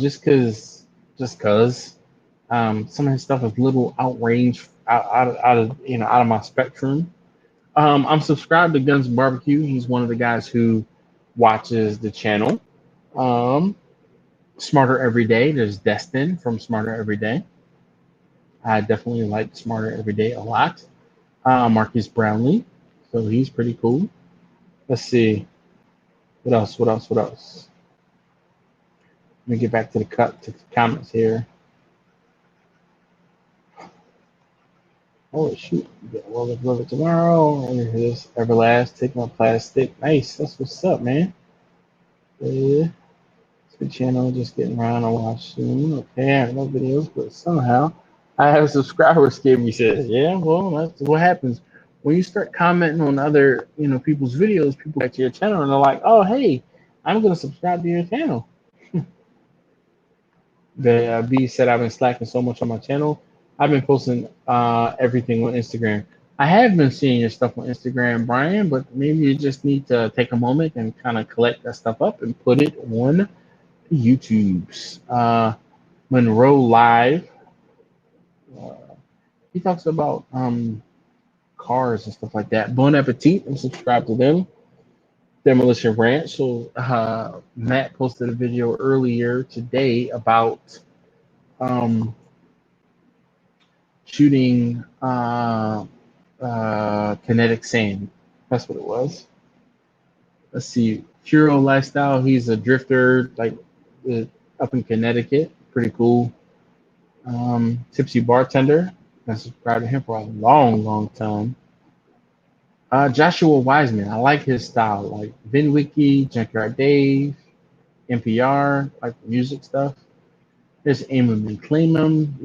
just because some of his stuff is a little outranged, out of my spectrum. I'm subscribed to Guns Barbecue. He's one of the guys who watches the channel. Smarter Every Day. There's Destin from Smarter Every Day. I definitely like Smarter Every Day a lot. Marcus Brownlee. So he's pretty cool. Let's see. What else? Let me get back to the comments here. Oh shoot. We'll love it tomorrow. And here's Everlast, Take My Plastic. Nice. That's what's up, man. Yeah. It's a good channel, just getting around and watching. Okay, I have no videos, but somehow I have subscribers, Skibby says. Yeah, well, that's what happens. When you start commenting on other, people's videos, people get to your channel and they're like, "Oh, hey, I'm gonna subscribe to your channel." The B said, "I've been slacking so much on my channel. I've been posting everything on Instagram." I have been seeing your stuff on Instagram, Brian, but maybe you just need to take a moment and kind of collect that stuff up and put it on YouTube's. Monroe Live. He talks about cars and stuff like that. Bon Appetit, I'm subscribed to them. Demolition Ranch. So Matt posted a video earlier today about shooting kinetic sand. That's what it was. Let's see. Hero Lifestyle. He's a drifter, like up in Connecticut. Pretty cool. Tipsy Bartender. I subscribed to him for a long, long time. Joshua Wiseman, I like his style, like VinWiki, Junkyard Dave, NPR, like the music stuff. There's Eamon McClaimham,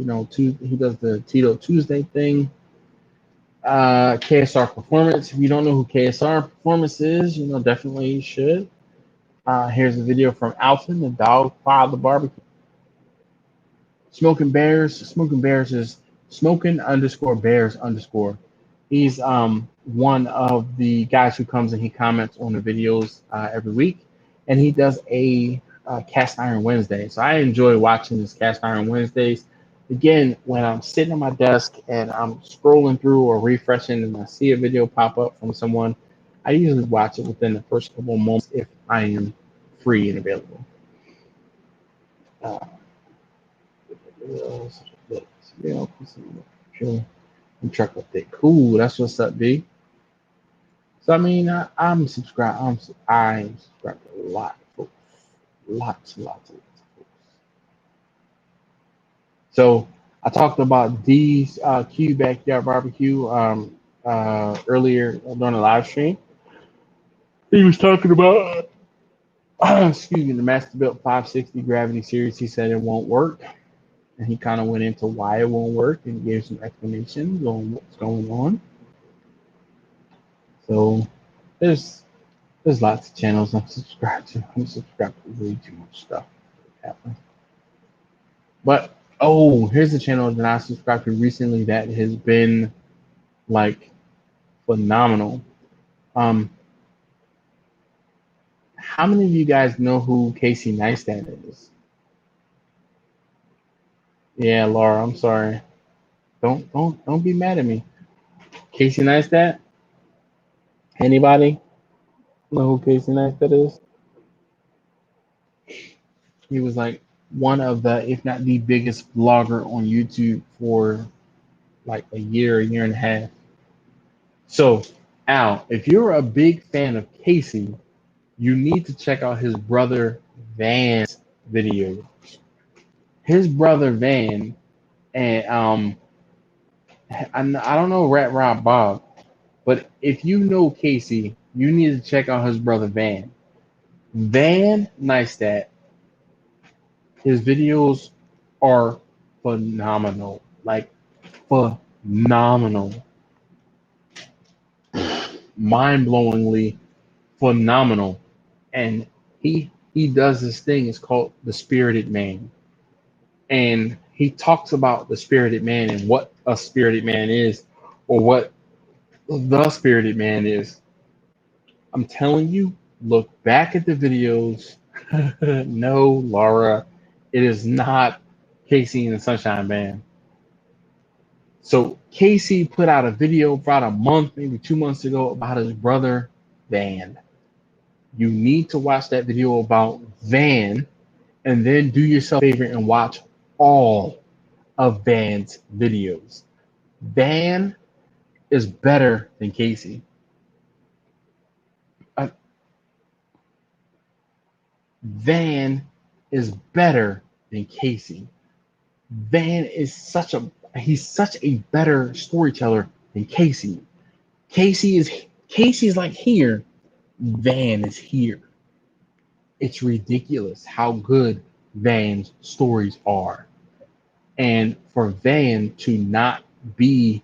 he does the Tito Tuesday thing. KSR Performance. If you don't know who KSR Performance is, you know, definitely you should. Here's a video from Alton, the dog father barbecue. Smoking Bears is smoking_bears_. He's one of the guys who comes and he comments on the videos every week, and he does a Cast Iron Wednesday. So I enjoy watching this Cast Iron Wednesdays. Again, when I'm sitting at my desk and I'm scrolling through or refreshing and I see a video pop up from someone, I usually watch it within the first couple of moments if I am free and available. Truck update. Cool. That's what's up, B. So I mean, I'm subscribed. I'm subscribed to a lot of folks. Lots of folks. So I talked about D's Q Backyard Barbecue earlier during the live stream. He was talking about excuse me, the Masterbuilt 560 Gravity Series. He said it won't work. And he kind of went into why it won't work and gave some explanations on what's going on. So there's lots of channels I'm subscribed to. I'm subscribed to way too much stuff happening. But here's a channel that I subscribed to recently that has been like phenomenal. How many of you guys know who Casey Neistat is? Yeah, Laura, I'm sorry. Don't be mad at me. Casey Neistat? Anybody know who Casey Neistat is? He was like one of the, if not the biggest blogger on YouTube for like a year and a half. So, Al, if you're a big fan of Casey, you need to check out his brother Van's videos. His brother Van, and I don't know Rat Rob Bob, but if you know Casey, you need to check out his brother Van. Van Neistat. His videos are phenomenal, like phenomenal, mind-blowingly phenomenal. And he does this thing. It's called the Spirited Man, and he talks about the Spirited Man and what a Spirited Man is, or what the Spirited Man is. I'm telling you, look back at the videos. No, Laura, it is not Casey and the Sunshine Band. So Casey put out a video about a month, maybe 2 months ago, about his brother Van. You need to watch that video about Van, and then do yourself a favor and watch all of Van's videos. Van is better than Casey. Van is better than Casey. Van is such a better storyteller than Casey. Casey's like here. Van is here. It's ridiculous how good Van's stories are. And for Van to not be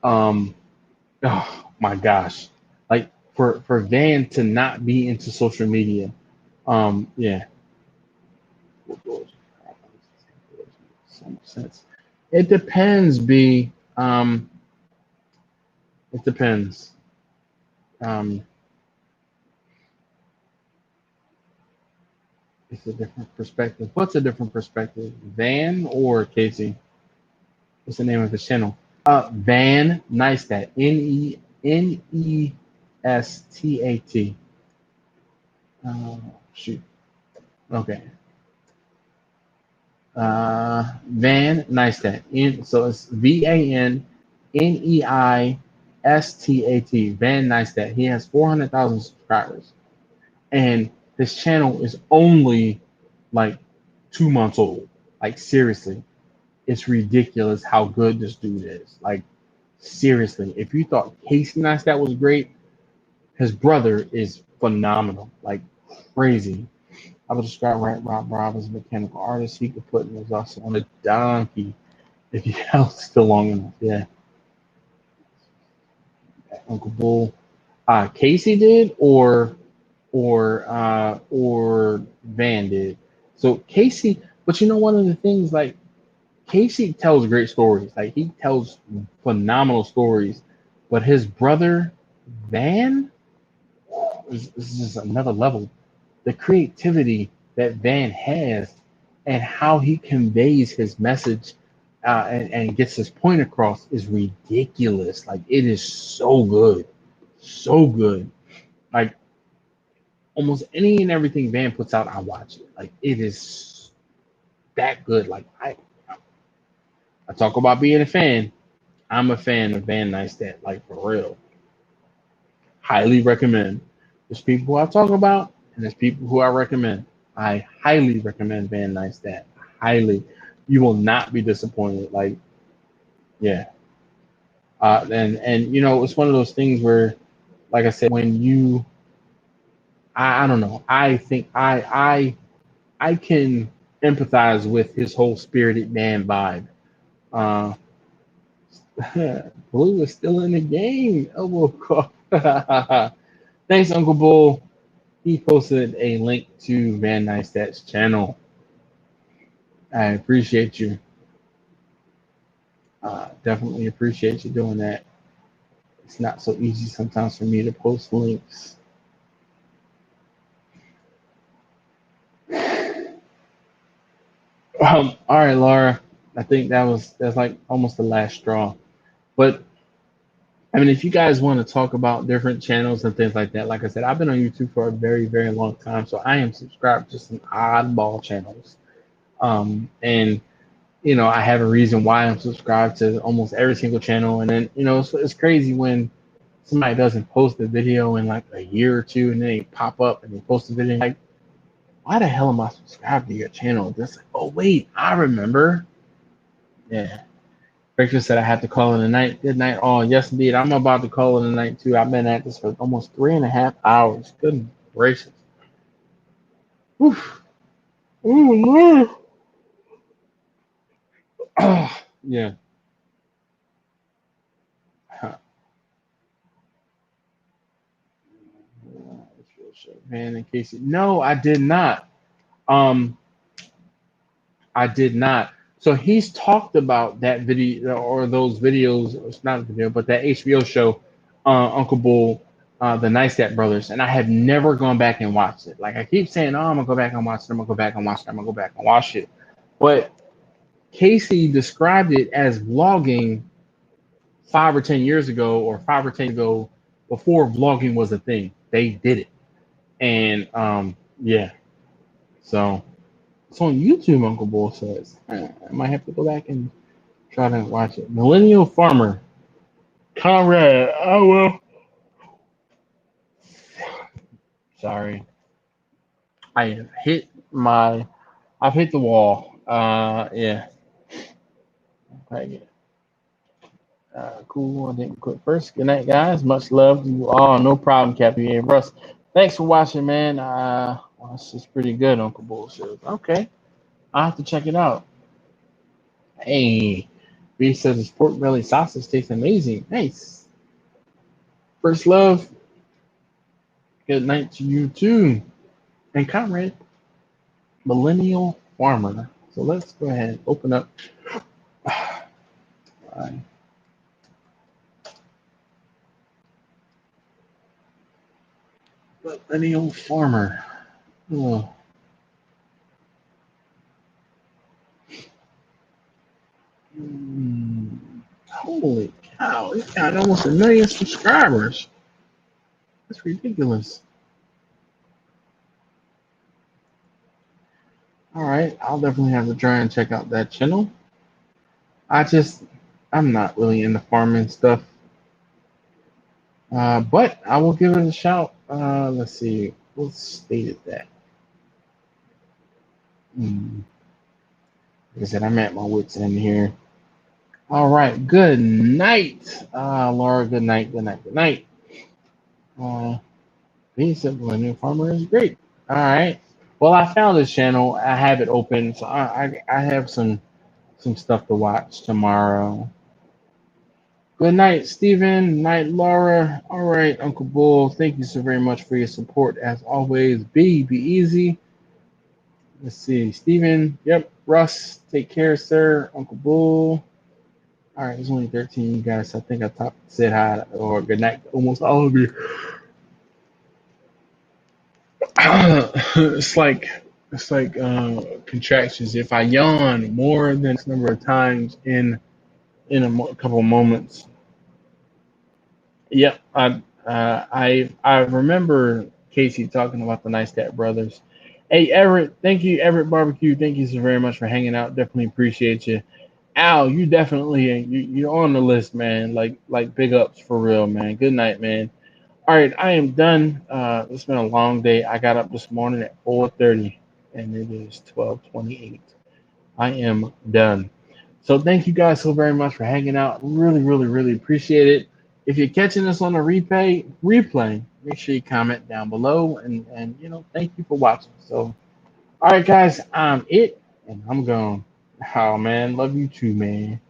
oh my gosh. Like for Van to not be into social media. Yeah. Sense. It depends, B. It depends. It's a different perspective. What's a different perspective? Van or Casey? What's the name of his channel? Van Neistat. Nenestat. Shoot. Okay. Van Neistat. So it's VANNEISTAT. Van Neistat. He has 400,000 subscribers, and his channel is only like 2 months old. Like seriously, it's ridiculous how good this dude is. Like seriously, if you thought Casey Neistat was great, his brother is phenomenal. Like crazy. I would describe Rob as a mechanical artist. He could put his also on a donkey if he held still long enough. Yeah. Uncle Bull. Casey did, or Van did. So Casey, but you know, one of the things, like, Casey tells great stories. Like, he tells phenomenal stories, but his brother Van is just another level. The creativity that Van has and how he conveys his message, and gets his point across is ridiculous. Like, it is so good, so good. Like, almost any and everything Van puts out, I watch it. Like, it is that good. Like, I talk about being a fan. I'm a fan of Van Neistat, like, for real. Highly recommend. There's people who I talk about, and there's people who I recommend. I highly recommend Van Neistat. Highly. You will not be disappointed. Like, yeah. And you know, it's one of those things where, like I said, when you, I don't know. I think I can empathize with his whole spirited man vibe. Uh, Blue is still in the game. Elbow call. Thanks, Uncle Bull. He posted a link to Van Neistat's channel. I appreciate you. Definitely appreciate you doing that. It's not so easy sometimes for me to post links. All right, Laura. I think that's like almost the last straw. But I mean, if you guys want to talk about different channels and things like that, like I said, I've been on YouTube for a very, very long time, so I am subscribed to some oddball channels. And you know, I have a reason why I'm subscribed to almost every single channel. And then, you know, it's crazy when somebody doesn't post a video in like a year or two, and then they pop up and they post a video. Like, why the hell am I subscribed to your channel? Just like, oh wait, I remember. Yeah. Victor said I have to call it a night. Good night. Oh, yes, indeed. I'm about to call it a night too. I've been at this for almost 3.5 hours. Good gracious. Oof. Ooh, man. Oh, yeah. Huh. Man, in case you, no, I did not. Um, I did not. So he's talked about that video or those videos. It's not a video, but that HBO show, Uncle Bull, the Neistat brothers, and I have never gone back and watched it. Like, I keep saying, oh, I'm gonna go back and watch it. I'm gonna go back and watch it. I'm gonna go back and watch it. But Casey described it as vlogging 5 or 10 years ago, or 5 or 10 ago, before vlogging was a thing. They did it, and yeah. So it's on YouTube, Uncle Bull says. I might have to go back and try to watch it. Millennial Farmer. Conrad. Oh, well. Sorry. I've hit the wall. Yeah. Cool. I didn't quit first. Good night, guys. Much love to you all. No problem, Captain A. Russ. Thanks for watching, man. Well, this is pretty good, Uncle Bull says. Okay. I'll have to check it out. Hey. B says this pork belly sausage tastes amazing. Nice. First love. Good night to you too. And Conrad, Millennial Farmer. So let's go ahead and open up. Millennial Farmer. Oh. Holy cow, he's got almost 1 million subscribers. That's ridiculous. All right, I'll definitely have to try and check out that channel. I'm not really into farming stuff. But I will give it a shout. Let's see, what state is that? Like I said, I'm at my wits' end here. All right, good night, Laura. Good night, good night, good night. Being simple and new farmer is great. All right. Well, I found this channel. I have it open, so I have some stuff to watch tomorrow. Good night, Stephen. Night, Laura. All right, Uncle Bull. Thank you so very much for your support as always. Be easy. Let's see, Stephen. Yep. Russ, take care, sir. Uncle Bull. All right, it's only 13 you guys. I think said hi or good night to almost all of you. it's like contractions. If I yawn more than X number of times in a couple moments, yep. I remember Casey talking about the Nice Cat Brothers. Hey Everett, thank you Everett Barbecue. Thank you so very much for hanging out. Definitely appreciate you. Al, you definitely you're on the list, man. Like big ups for real, man. Good night, man. All right, I am done. It's been a long day. I got up this morning at 4:30, and it is 12:28. I am done. So thank you guys so very much for hanging out. Really, really, really appreciate it. If you're catching us on a replay, make sure you comment down below, and thank you for watching. So, all right, guys, I'm it, and I'm gone. Oh man, love you too, man.